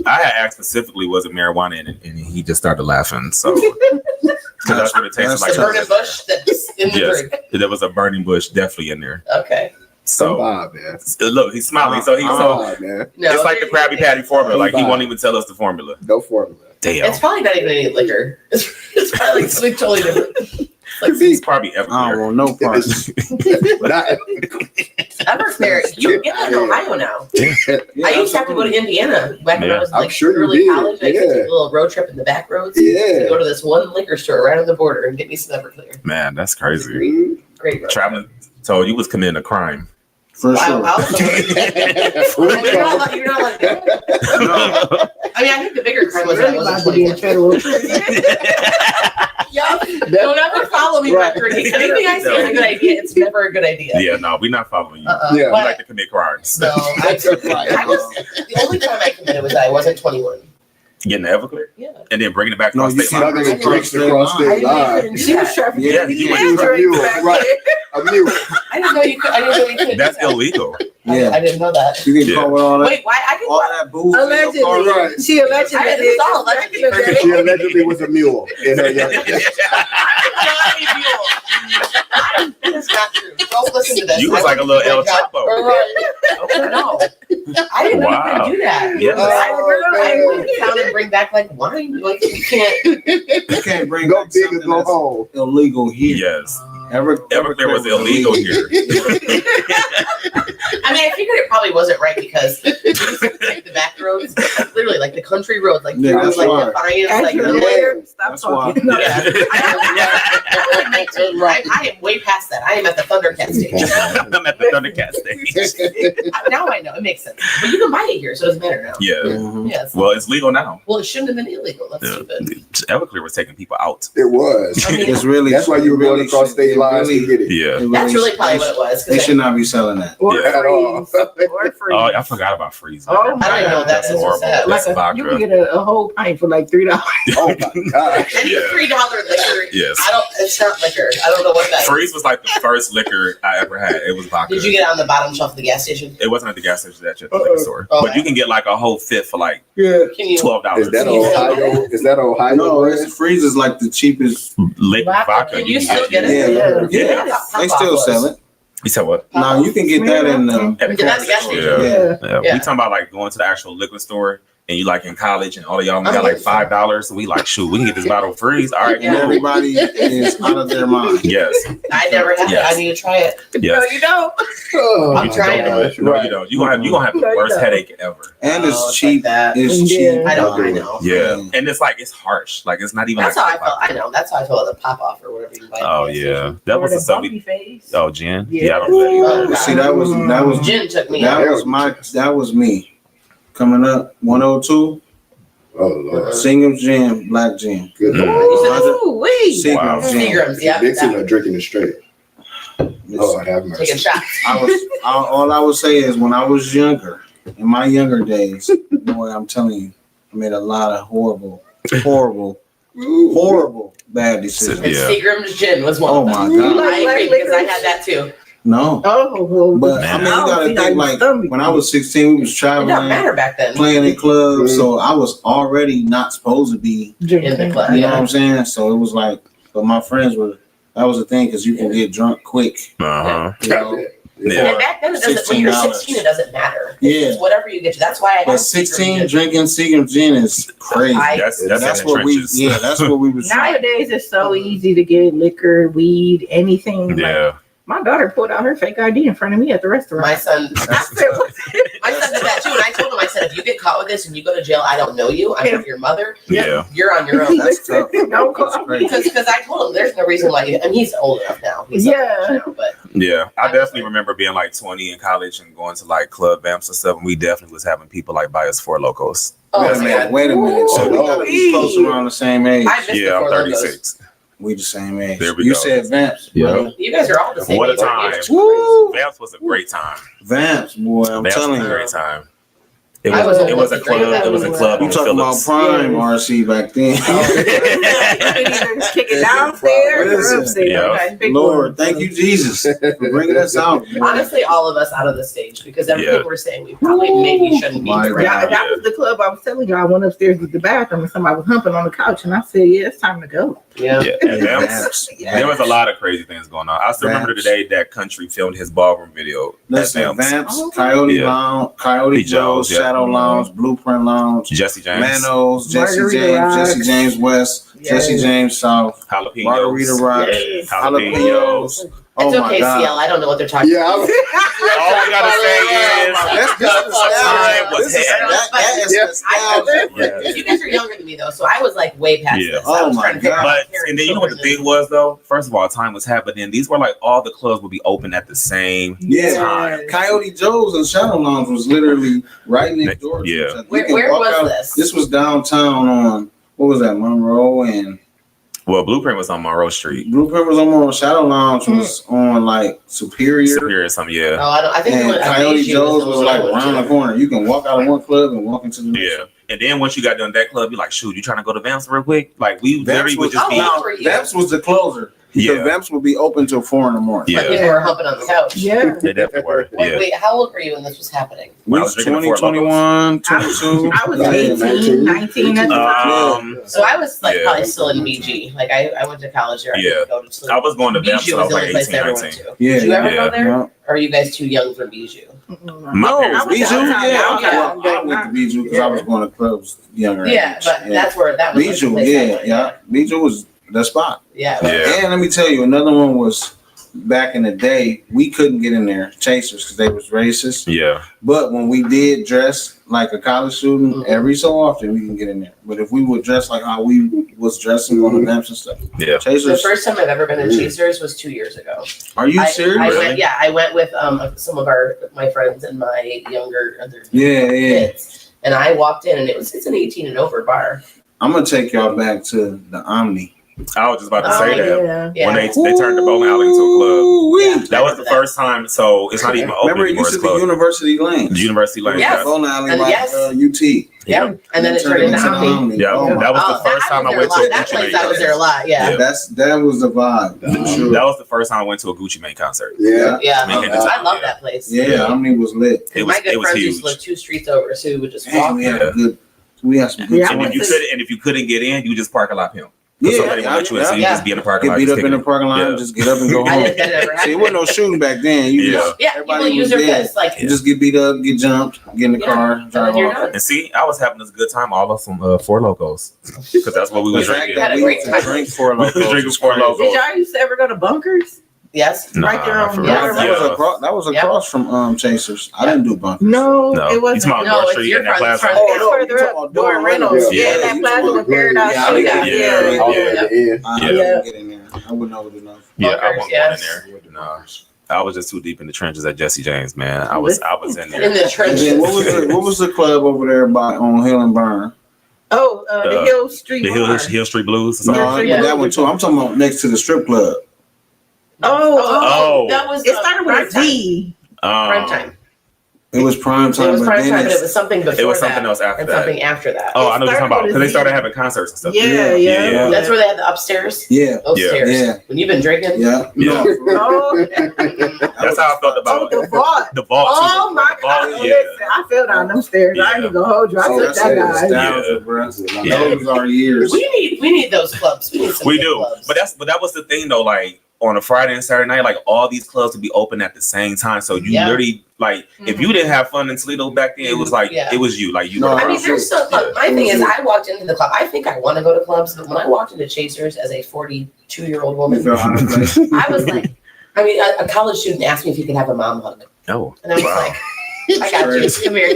I had asked specifically, was it marijuana in it? And he just started laughing. So that's what it tastes like. The burning bush that's in the drink. There was a burning bush definitely in there. Okay. So man. Look, he's smiling. So man. It's like the Krabby Patty formula. Like he won't even tell us the formula. No formula. Damn. It's probably not even any liquor. It's probably like something totally different. Like he's probably everywhere. Oh, well, no parts. Everywhere. You get that in Ohio now. I used to have to go to Indiana back when I was like early college. I used to take a little road trip in the back roads. To go to this one liquor store right on the border and get me some Everclear. Man, that's crazy. Great road. Traveling. So you was committing a crime. For sure. You're not like that. No. I mean, I think the bigger crime was Really that I about was to be in 21. federal prison. Don't ever follow me, Right. Record. Anything I say is a good idea. It's never a good idea. Yeah, no, we're not following you. Yeah. We like to commit crimes. No, I was the only time I committed was that I wasn't 21. Getting the Everclear? Yeah. And then bringing it back to No, our you state can't line. Nothing is tricks across state line. She was trafficking. Yeah, He you was went A drinking mule, back right? there. A mule. I didn't know you could. I didn't know you could. That's illegal. Yeah. I didn't know that. You get Yeah. caught with all that, Wait, why? I can. all that booze. in your car. Allegedly, Right. she allegedly I- did. it's all allegedly. She allegedly was a mule in her young days. That's not true. Don't listen to this. You was I like a wouldn't little do El my job. Chapo. No, I didn't know you could do that. Yeah. I went down and bring back like wine. Like you can't. You can't bring Go back big or something go that's home. illegal here. Yes. Everclear was illegal here. I mean, I figured it probably wasn't right because we used to take the back roads, literally like the country roads, like Yeah, through that's like why. Defiance, As like you're the lawyer, stop That's why. talking. No, Yeah. I am way past that. I am at the Thundercat stage. I'm at the Thundercat stage. Now I know. It makes sense. But you can buy it here, so it doesn't matter now. Yeah. Mhm. Yes. Well, it's legal now. Well, it shouldn't have been illegal. That's Yeah. stupid. Everclear was taking people out. It was. I mean, It's really. That's why you were going really across should- state it lines really- to get it. Yeah. it that's really probably they what it was. They 'cause should not be selling that. Or Yeah. At all. freeze. Or freeze. Oh, I forgot about freeze. Oh, I don't even know what that That's is. What's horrible. that? That's Like you can vodka. get a whole pint for like $3. Oh my gosh. Any Yeah. $3 liquor. Yes. It's not liquor. I don't know what that is. Freeze was like the first liquor I ever had. It was vodka. Did you get it on the bottom shelf of the gas station? It wasn't at the gas station, at the liquor store. Okay. But you can get like a whole fifth for like Yeah. Can you? $12. Is that Ohio? Is that Ohio? No, brand? it's Freeze is like the cheapest. Vodka. Can you still get it? Yeah. Yeah. That's They still sell it. You said what? Now you can get that in At You get that at the gas station. Yeah. Yeah. Yeah. Yeah. We talking about like going to the actual liquor store and you like in college and all of y'all only got like $5. So we like, shoot, we can get this bottle of Freeze. All right, Yeah. cool. Everybody is out of their mind. Yes. I never had it. Yes. I need to try it. Yes. No, you don't. Oh, I'm trying it. No, Right. you don't. You're gonna have the No, you worst don't. headache ever. And Oh, it's it's cheap. like that. It's Yeah. cheap. I know. Yeah. And it's like it's harsh. Like it's not even That's like how I felt. I know. That's how I felt at the pop off or whatever you buy. Oh yeah. That Or was the the something. bumpy face. Oh, Jen? Yeah. I don't know that either. See, that was Gin took me that out. was me coming up 102 Oh Lord. Singham's Gin, Black Gin. Good Mm. Lord. Ooh, wee. Seagram's Gin. Seagram's, yeah. Dixon that- are drinking it straight. Oh, I have mercy. Taking shots. All I would say is when I was younger, in my younger days, boy, I'm telling you, I made a lot of horrible bad decisions. And Yeah. Seagram's gin was one Oh of them. my You God. like I agree black because I licorice? had that too. No. Oh, well, But Man. I mean, you gotta think like when I was 16, we was It doesn't traveling, matter back then. playing in clubs, so I was already not supposed to be, In the club, you know what yeah. I'm saying? So it was like, but my friends were, that was the thing, because you can get drunk quick, Uh-huh. you know? Yeah. And back then, it doesn't. When you're $16. 16, it doesn't matter. Yeah. It's whatever you get to. That's why I But had 16 Seagram's gin. drinking Seagram's Gin is crazy. That's in That's the what we, trenches. yeah, that's what we was trying. Nowadays, it's so easy to get liquor, weed, anything. Like, Yeah. my daughter pulled out her fake ID in front of me at the restaurant. My son, I said, "What?" my son did that too, and I told him, I said, if you get caught with this and you go to jail, I don't know you. I'm not your mother. Yeah. You're on your own. That's tough. Don't call That's me. crazy. Because I told him there's no reason why you, and he's old enough now. He's Yeah. you know, but Yeah. I definitely remember being like 20 in college and going to like club vamps and stuff. And we definitely was having people like buy us Four Locos. oh Wait a my minute, God. wait a minute. So we gotta be close around the same age. I missed Yeah, the I'm Four Locos. 36. We the same age. There we You go. said Vamps, Yeah. brother. You guys are all the same. What a age. time. Woo! Vamps was a great time. Vamps, boy, I'm Vamps was telling a you. great time. It I was, was it was a old enough to drink club. that It was a when club You on talking about Phillips. prime RC back then. You can either kick it downstairs or Listen, upstairs. yeah. Like, big Lord, one. thank you, Jesus, for bringing us out. Honestly, all of us out of the stage because everything Yeah. we're saying we probably maybe shouldn't be. My doing. Yeah, that was the club I was telling you. I went upstairs to the bathroom and somebody was humping on the couch, and I said, "Yeah, it's time to go." Yeah. Yeah, and Vamps, there was a lot of crazy things going on. I still remember the day that Country filmed his ballroom video. Listen, at Vamps. Vamps, Oh. Coyote Yeah. Lounge, Coyote P. Joe's, Joe's, yeah. Shadow Lounge, Blueprint Lounge, Jesse James. Manos, Jesse Margarita James, Rocks. Jesse James West, Jesse James South, Jalapenos. Margarita Rocks, Yes. jalapenos. Oh It's my okay, God. CL. I don't know what they're talking Yeah, about. All we gotta say is time was This is- hell. that is nostalgia. You guys are younger than me though, so I was like way past Yeah. this. I was Oh trying my to figure out God. But and then you know what the thing was though. First of all, time was had, but then these were like all the clubs would be open at the same Yeah, time. Coyote Joe's and Shadow Lounge was literally right next door. to Yeah. each other. Where- You can where walk was out- this? This was downtown on what was that, Monroe and Well, Blueprint was on Monroe Street. Blueprint was on Monroe. Shadow Lounge was on like Superior. Superior or something, yeah. Oh, I think And it Coyote Joe's was like one around the corner. You can walk out of one club and walk into the next. Yeah. And then once you got done that club, you're like, shoot, you trying to go to Vamps real quick? Like we literally would just be Vamps was the closer. Because Yeah. Vamps would be open till 4 in the morning. Like Yeah. people were humping on the couch. Yeah. They definitely were. Wait, Yeah. wait, how old were you when this was happening? We I was was drinking 20, the Four 21, 22. I was Yeah, 18, 19 at the time. So I was like Yeah. probably still in BG. Like I went to college there. I Yeah. didn't go to school. I was going to Vamps BG till I was was the like only place 18, I ever went 19. to. Yeah. Did you ever Yeah. go there? Yeah. Or are you guys too young for Bijou? My No, parents- I was Bijou, downtown, yeah. downtown. I went to Bijou because I was going to clubs younger. Yeah, age. but that's where that was. like, the Bijou, place I yeah, went, yeah. Bijou was the spot. Yeah. Yeah. And let me tell you, another one was back in the day, we couldn't get in there, Chasers, because they was racist. Yeah. But when we did dress like a college student, Mhm. every so often we can get in there. But if we would dress like how we was dressing on the Vamps and stuff, Yeah. The Chasers, first time I've ever been to Chasers was 2 years ago. are you I serious? went, yeah, I went with some of my friends and my younger other Yeah, yeah. kids, and I walked in, and it's an 18 and over bar. I'm gonna take y'all back to the Omni. I was just about to Oh, say that. Yeah. Yeah. When they turned the bowling alley into a club. Ooh-wee. Yeah. That was the first time, so it's not even open Remember, it anymore. used It's to be closed. University Lane. The University Lane. Yes. Yeah. Bowling alley And by yes. UT. Yeah, and then it turned into Omni. Yeah, Oh, that was Oh, the first I time was I there went a to lot. a That Gucci place Mane I was there a concert. lot. Yeah. Yeah. That was the vibe. For sure. That was the first time I went to a Gucci Mane concert. Yeah. Yeah, Make it I love yeah. that place. Yeah, Omni was lit. It was My good it was friends used to huge. live 2 streets over, so we would just Man, walk. we had Yeah. a good. We had some good. Yeah, I And went if you couldn't get in, you just park a lot pimp. Yeah, Somebody would let you in, so you yeah. just be in the parking Get lot. beat just up in the kicking parking lot, Yeah. just get up and go I home. didn't, that never See, it happened. wasn't no shooting back then. You Yeah. just Yeah, everybody people use was their dead. fists. Like, You just get beat up, get jumped, get in the Yeah. car, and drive then you're off. done. And see, I was having this good time all of some Four Locos because that's what we was The fact drinking. Had that a we great used to time. drink Four We was Locos drinking is Four crazy. Locos. Did y'all used to ever go to Bunkers? Yes. Nah, Right there on for Water real. Road. That was Yeah. across. That was across from Chasers. I didn't do bunkers. No, No, it you wasn't. talking about No, North it's Street your and that front- plaza? front- It's further up, Door Reynolds. Yeah. Yeah, that plaza with Paradise Yeah, I Shootout. didn't Yeah. Yeah. All the way Yeah. at the end. I Yeah. didn't get in there. I wouldn't know enough. Yeah, I Bunkers, wasn't going yes. in there. No, I was just too deep in the trenches at Jesse James, man. I was in there. In the And trenches. then what was the club over there by on Hill and Burn? Oh, the Hill Street The Bar. Hill Street Blues. No, Or something. Yeah. that one too. I'm talking about next to the strip club. Oh, that was it started with a V. Prime time. It was prime It time, was but prime then time, but it it's, was something before It was that, something else after and that. something after that. Oh, I know what you're talking started about with because a they started Z. having concerts and stuff. Yeah, Yeah. yeah. That's where they had the upstairs. yeah, Those Yeah. stairs. Yeah. When you've been drinking. yeah. Yeah. Oh, That's how I felt oh, about the vault. the vault. too. Oh my The vault, God! yeah. Listen, I fell down them stairs. I ain't even gonna hold you. I Oh, took that's that it. guy. Nostalgia, Yeah. bro. Yeah. Those are years. We need those clubs. We need some We good do, clubs. but that was the thing though. Like on a Friday and Saturday night, like all these clubs would be open at the same time. So you Yeah. literally like if you didn't have fun in Toledo back then, it was like Yeah. it was you. Like you. No, were I mean, around. there's still clubs. My thing is, I walked into the club. I think I want to go to clubs, but when I walked into Chasers as a 42-year-old You woman, felt out of place. I was like, I mean, a college student asked me if he could have a mom hug, Oh, and I was wow. like, I got you. Come here.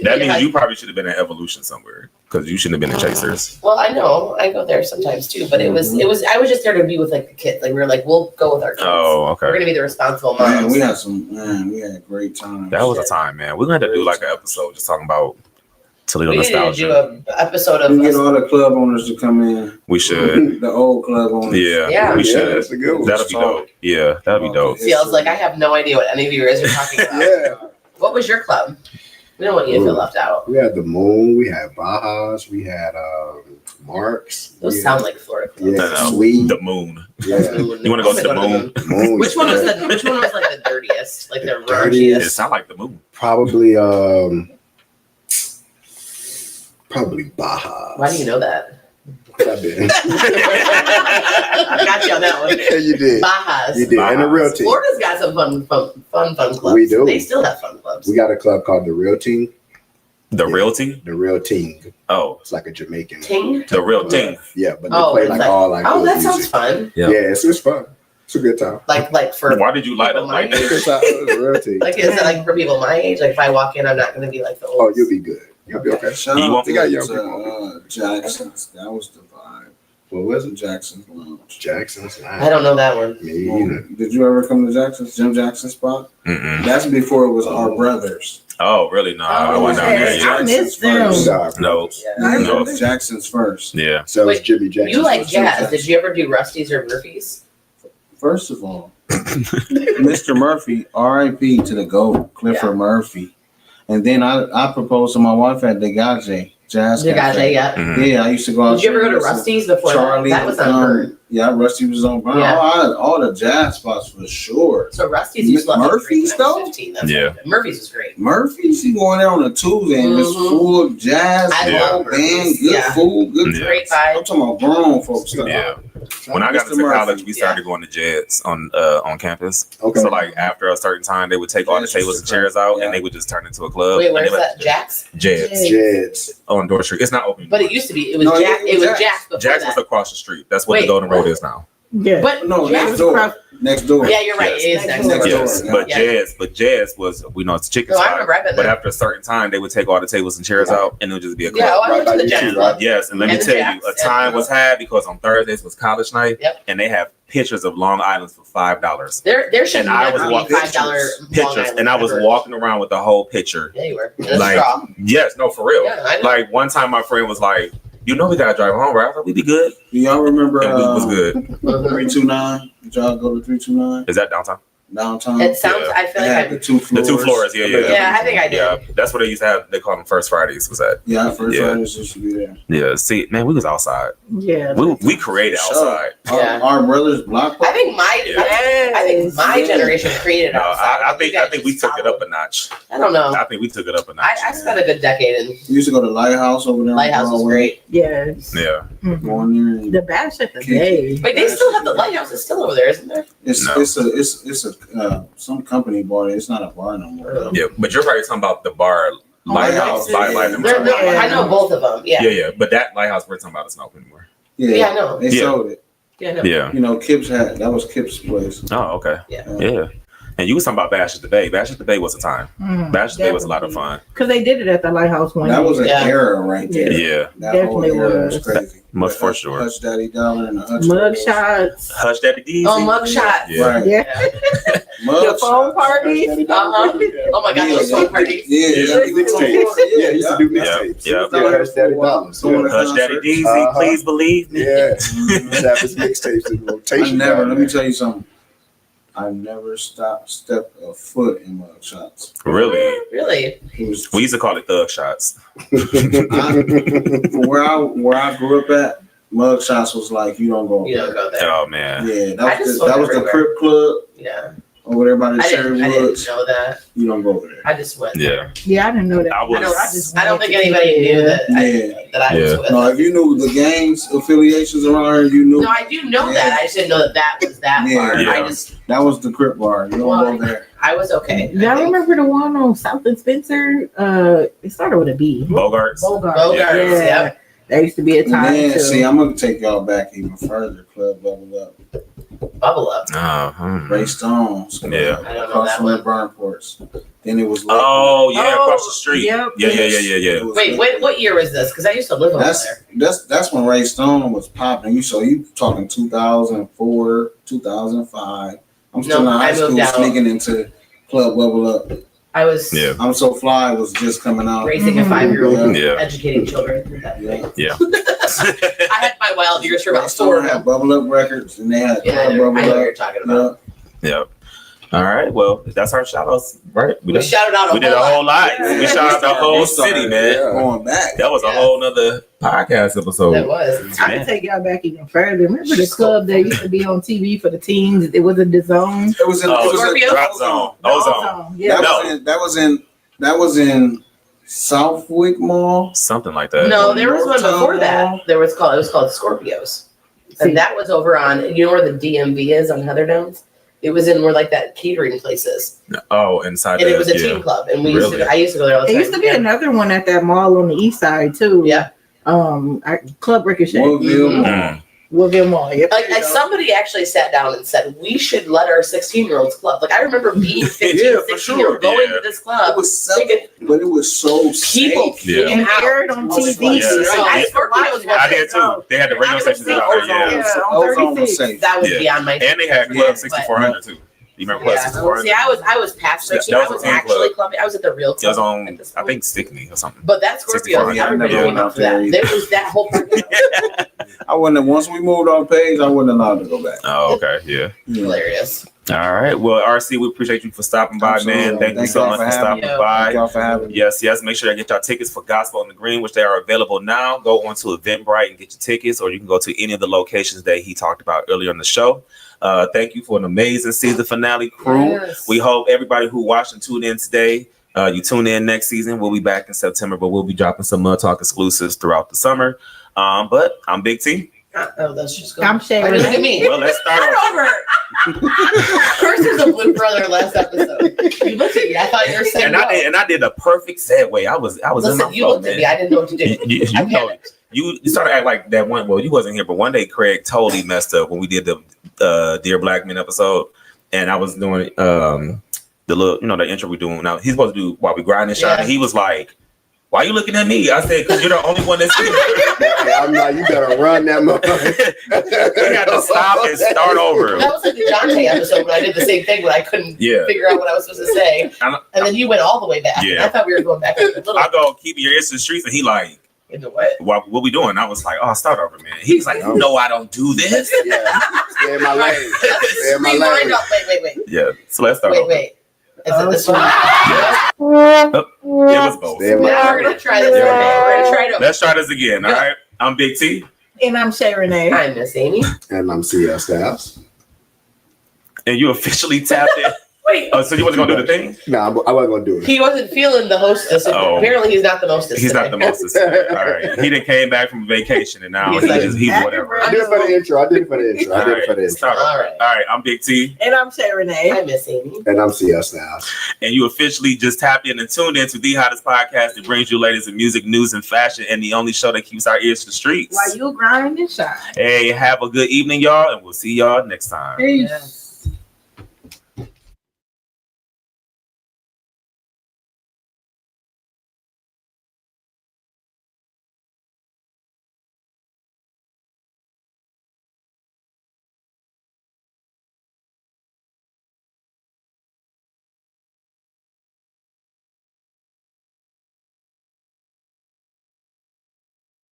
That Yeah. means you probably should have been at Evolution somewhere because you shouldn't have been in Chasers. Well, I know I go there sometimes too, but it was I was just there to be with like the kids. Like we were like, we'll go with our kids. Oh, We're okay. gonna be the responsible Man, moms. we had a great time. That was a time, man. We're gonna have to do like an episode just talking about Toledo We need to do nostalgia. an episode We of get all the club owners to come in. We should. The old club owners. Yeah, Yeah. we Yeah, should. that's a good one. That'll be dope. Yeah, that'll be dope. See, I was like, I have no idea what any of you guys are talking about. Yeah. What was your club? We don't want you to feel left out. We had the Moon. We had Bajas. We had Marks. Those we sound had- like Florida clubs. Yeah, No, Sweet. The moon. Yeah. You want to go to the moon? Moon. Which one was Which one was like the dirtiest? Like the Dirtiest. It raunchiest? sound like the moon. Probably Baja. Why do you know that? I did. I got you on that one. Yeah, you did. Bajas. You did. And the Real Team. Florida's got some fun clubs. We do. They still have fun clubs. We got a club called the Real Team. The real ting? The real ting. Oh. It's like a Jamaican. Ting? The real ting. Yeah, but they play like all like oh, that music. sounds fun. Yeah, it's fun. It's a good time. Like for why did you light up like this? Like is it like for people my age? Like if I walk in, I'm not going to be like the old. Oh, you'll be good. You'll be okay. Shout You out want- to They got young people. Jackson's. That was the vibe. What was it? Jackson's Lounge. Jackson's. I don't know that one. Me either. Did you ever come to Jackson's? Jim Jackson's spot? Mm-mm. That's before it was Our Brothers. Oh, really? No, I went down there. I Yeah. miss them. No. No, No. Jackson's first. Yeah. So it was Wait, Jimmy Jackson. You like jazz? Did you ever do Rusty's or Murphy's? First of all, Mr. Murphy, R.I.P. to the GOAT, Clifford Murphy. And then I proposed to my wife at Degage Jazz Degage, Cafe. yeah. Mm-hmm. Yeah, I used to go out. Did you ever go to there. Rusty's before Charlie, that? That was on Bird. Yeah, Rusty was on Burn. Yeah. All the jazz spots for sure. So Rusty's used to love Murphy's, to drink when I was though? 15. That's Yeah. what- Murphy's was great. Murphy's, you going there on a Tuesday and it's Mhm. full of jazz, I Yeah. love band, Murphy's. good Yeah. food, good Yeah. Great I'm vibe. talking about grown folks stuff. Yeah. When I got Mr. into college, Murphy. we started going to Jeds on campus. Okay. So like after a certain time, they would take all the Jeds tables was and the chairs crap. out, Yeah. and they would just turn into a club. Wait, and where's they would- that? Jack's? Jeds Jeds. on Door Street. It's not open. But it used to be. It was No, Jack. it It was was Jack's. Jack's before Jacks was that. across the street. That's what Wait, the Golden Road what? is now. Yeah. But No, Jack's next door. across- Next door. Yeah, you're right. It is Next next door. door. Yes, Yeah. but Yeah. Jazz was we know it's a chicken No, I spot. remember I've been But there. after a certain time, they would take all the tables and chairs out, and it would just be a club. Yeah, oh, I went to Right the by Jack's YouTube, Club. right? Yes, and let me And the tell you, Jacks, a and- time was had because on Thursdays was college night, Yep. and they have pictures of Long Island's for $5. There should And I never was be walking $5 Pictures, and I was walking around with the whole picture. Yeah, you were. In a Like, straw. yes, no, for real. Yeah, I know. Like one time, my friend was like, "You know, we gotta drive home, right?" I was like, "We be good." Do y'all remember And we was good. 329? Did y'all go to 329? Is that downtown? Downtown? It sounds. Yeah. I feel They like had I. the two The floors. two floors, yeah. Yeah, I think I did. Yeah, that's what they used to have. They call them First Fridays. Was that? Yeah, first Yeah. Fridays used to be there. Yeah. See, man, we was outside. Yeah. We created outside. Yeah. Our brothers block. I think my. I think my Yes. generation created No, outside. I You think guys we just took it followed. up a notch. I don't know. I think we took it up a notch. I spent a good decade in We used to go to Lighthouse over there. on Lighthouse was Broadway. great. Yes. Yeah. Mhm. Go in there and The bash at the Kick. day. Wait, they still have the Lighthouse is still over there, isn't there? it's No. it's a some company bought it. It's not a bar no more. though. Yeah, but you're probably talking about the bar Lighthouse. Lighthouse. I know both of them. Yeah. Yeah. But that Lighthouse we're talking about is not open anymore. Yeah, I know. They Yeah. sold it. Yeah, I know. Yeah. You know, Kip's had that was Kip's place. Oh, okay. Yeah. Yeah. And you was talking about Bash at the Bay. Bash at the Bay was a time. Mm, Bash at the Bay was a lot of fun. Because they did it at the Lighthouse one That year. was an Yeah. era right there. Yeah. That Definitely whole era was. was crazy. Much The for Hush- sure. Hush Daddy Dollar and the Hush Mug Brothers. shots. Hush Daddy Deezy. Oh, mugshot. Yeah. Right. Yeah. Yeah. Mug The phone shots. parties. Uh-huh. Oh my God, those phone parties. Yeah, Yeah. yeah. Mixtapes. Yeah, he used to do Yeah. mixtapes. Yeah. Yeah, Hush Daddy Dollars. Going to Hush Daddy concerts. Deezy, Uh-huh. please believe me. Yeah. Mhm. Have his mixtapes in I rotation. never. down Let me there. tell you something. I never stepped a foot in mug shots. Really? Really? It was We used to call it thug shots. where I grew up at. Mug shots was like you don't go. You don't go there. Oh man. Yeah, I that just was went that was the everywhere. Crip Club Yeah. over there by the I Cherry didn't Woods. know that. You don't go over there. I just went. Yeah. Yeah, I didn't know that. I was- I don't think anybody knew that. Yeah. That I was Yeah. with. No, if you knew the gangs affiliations around here, you knew No, I do know Yeah. that. I just didn't know that was that Yeah. bar. Yeah. I just, that was the Crip bar. You don't Well, go there. I was okay. Y'all remember the one on South and Spencer? It started with a B. Bogarts. Bogart. Bogarts, Yeah. yep. There used to be a And time then, too. see, I'm gonna take y'all back even further. Club Bubble Up, Bubble up. Ray Stones. Yeah. I don't know across that from one. the Burnports. Then it was. Oh yeah, Oh, across the street. yep. Yeah. It was Wait, what year was this? Because I used to live over there. That's when Ray Stone was popping. You talking 2004, 2005. I'm still No, in high I moved school out. sneaking into Club Bubble Up. I was Yeah. I'm So Fly was just coming out. raising a 5-year-old, Yeah. educating children. Yeah. Yeah. I had my wild years for Ray about 4 Stone had Bubble Up Records, and they had Yeah, I Club know Bubble what you're Up. talking about. Yep. All right. Well, that's our shout outs, right? We done? shouted out We did a whole lot. Yeah. We shouted out the whole city, man. Yeah. Going back. That was a whole nother podcast episode. That was. I Man. can take y'all back even further. Remember the club that used to be on TV for the teens? It was in the zone. It was in. Oh, it was in Scorpio? Drop Zone. Ozone. Yeah. That was in Southwick Mall. Something like that. No, there was one Northtown before that. Mall. It was called Scorpios. See. And that was over on, you know where the DMV is on Heatherdown? It was in more like that catering places. Oh, inside. And it was a teen club, and I used to go there all the time. There used to be another one at that mall on the east side too. Yeah. Club Ricochet. Woodville Mall. Yep. Like somebody actually sat down and said, we should let our 16-year-olds club. Like I remember being 15, 16-year-old going to this club. It was but it was so people safe. Aired on TV. I did too. They had the radio stations out there. That would be on my. And they had Club 6400 too. You remember Club 6400? See, I was past 13. I was actually clubbing. I was at the real club. It was on, I think, Stickney or something. But that Scorpio, everybody came up for that. There was that whole party. I wouldn't. Once we moved on page, I wasn't allowed to go back. Oh, okay, yeah. Hilarious. All right. Well, RC, we appreciate you for stopping by, man. Thank you so much for stopping by. Thank y'all for having me. Yes. Make sure you get your tickets for Gospel on the Green, which they are available now. Go on to Eventbrite and get your tickets, or you can go to any of the locations that he talked about earlier in the show. Thank you for an amazing season finale crew. Yes. We hope everybody who watched and tuned in today, you tune in next season. We'll be back in September, but we'll be dropping some Mud Talk exclusives throughout the summer. But I'm Big T. That's just going. I'm Shay. Look at me. Well, let's start over. Chris was a blue brother last episode. You looked at me. I thought you were saying. And I did a perfect segue. I was. Listen, in my you looked at me. I didn't know what to do. You started acting like that one. Well, you wasn't here, but one day Craig totally messed up when we did the Dear Black Men episode, and I was doing the little, the intro we doing now. He's supposed to do while we grind and shine. And he was like, "Why are you looking at me?" I said, "Because you're the only one that's here." I'm like, you better run that motherfucker. You got to stop and start over. That was like the Jonte episode when I did the same thing when I couldn't figure out what I was supposed to say, and then you went all the way back. Yeah. I thought we were going back a little. I go, keep your ears to the streets, and he like. Into what? What we doing? I was like, oh, start over, man. He was like, no, I don't do this. Yeah. Stay in my lane. Stay in my lane. Wait. Yeah. So let's start over. Wait. Is it this one? It was both. Now we're going to try this again. We're going to try it over. Let's try this again, all right? I'm Big T. And I'm Shay Renee. I'm Miss Amy. And I'm CL Styles. And you officially tapped in. Wait. Oh, so you wasn't going to do the thing? No, I wasn't going to do it. He wasn't feeling the hostess. Apparently, he's not the hostess. He's not the hostess today. All right. He didn't came back from vacation, and now he's whatever. I did it for the intro. All right. I'm Big T. And I'm Shay Renee. I'm Miss Amy. And I'm CL Styles. And you officially just tapped in and tuned in to the hottest podcast that brings you latest in music, news, and fashion, and the only show that keeps our ears to the streets. While you grind and shine. Hey, have a good evening, y'all, and we'll see y'all next time. Peace.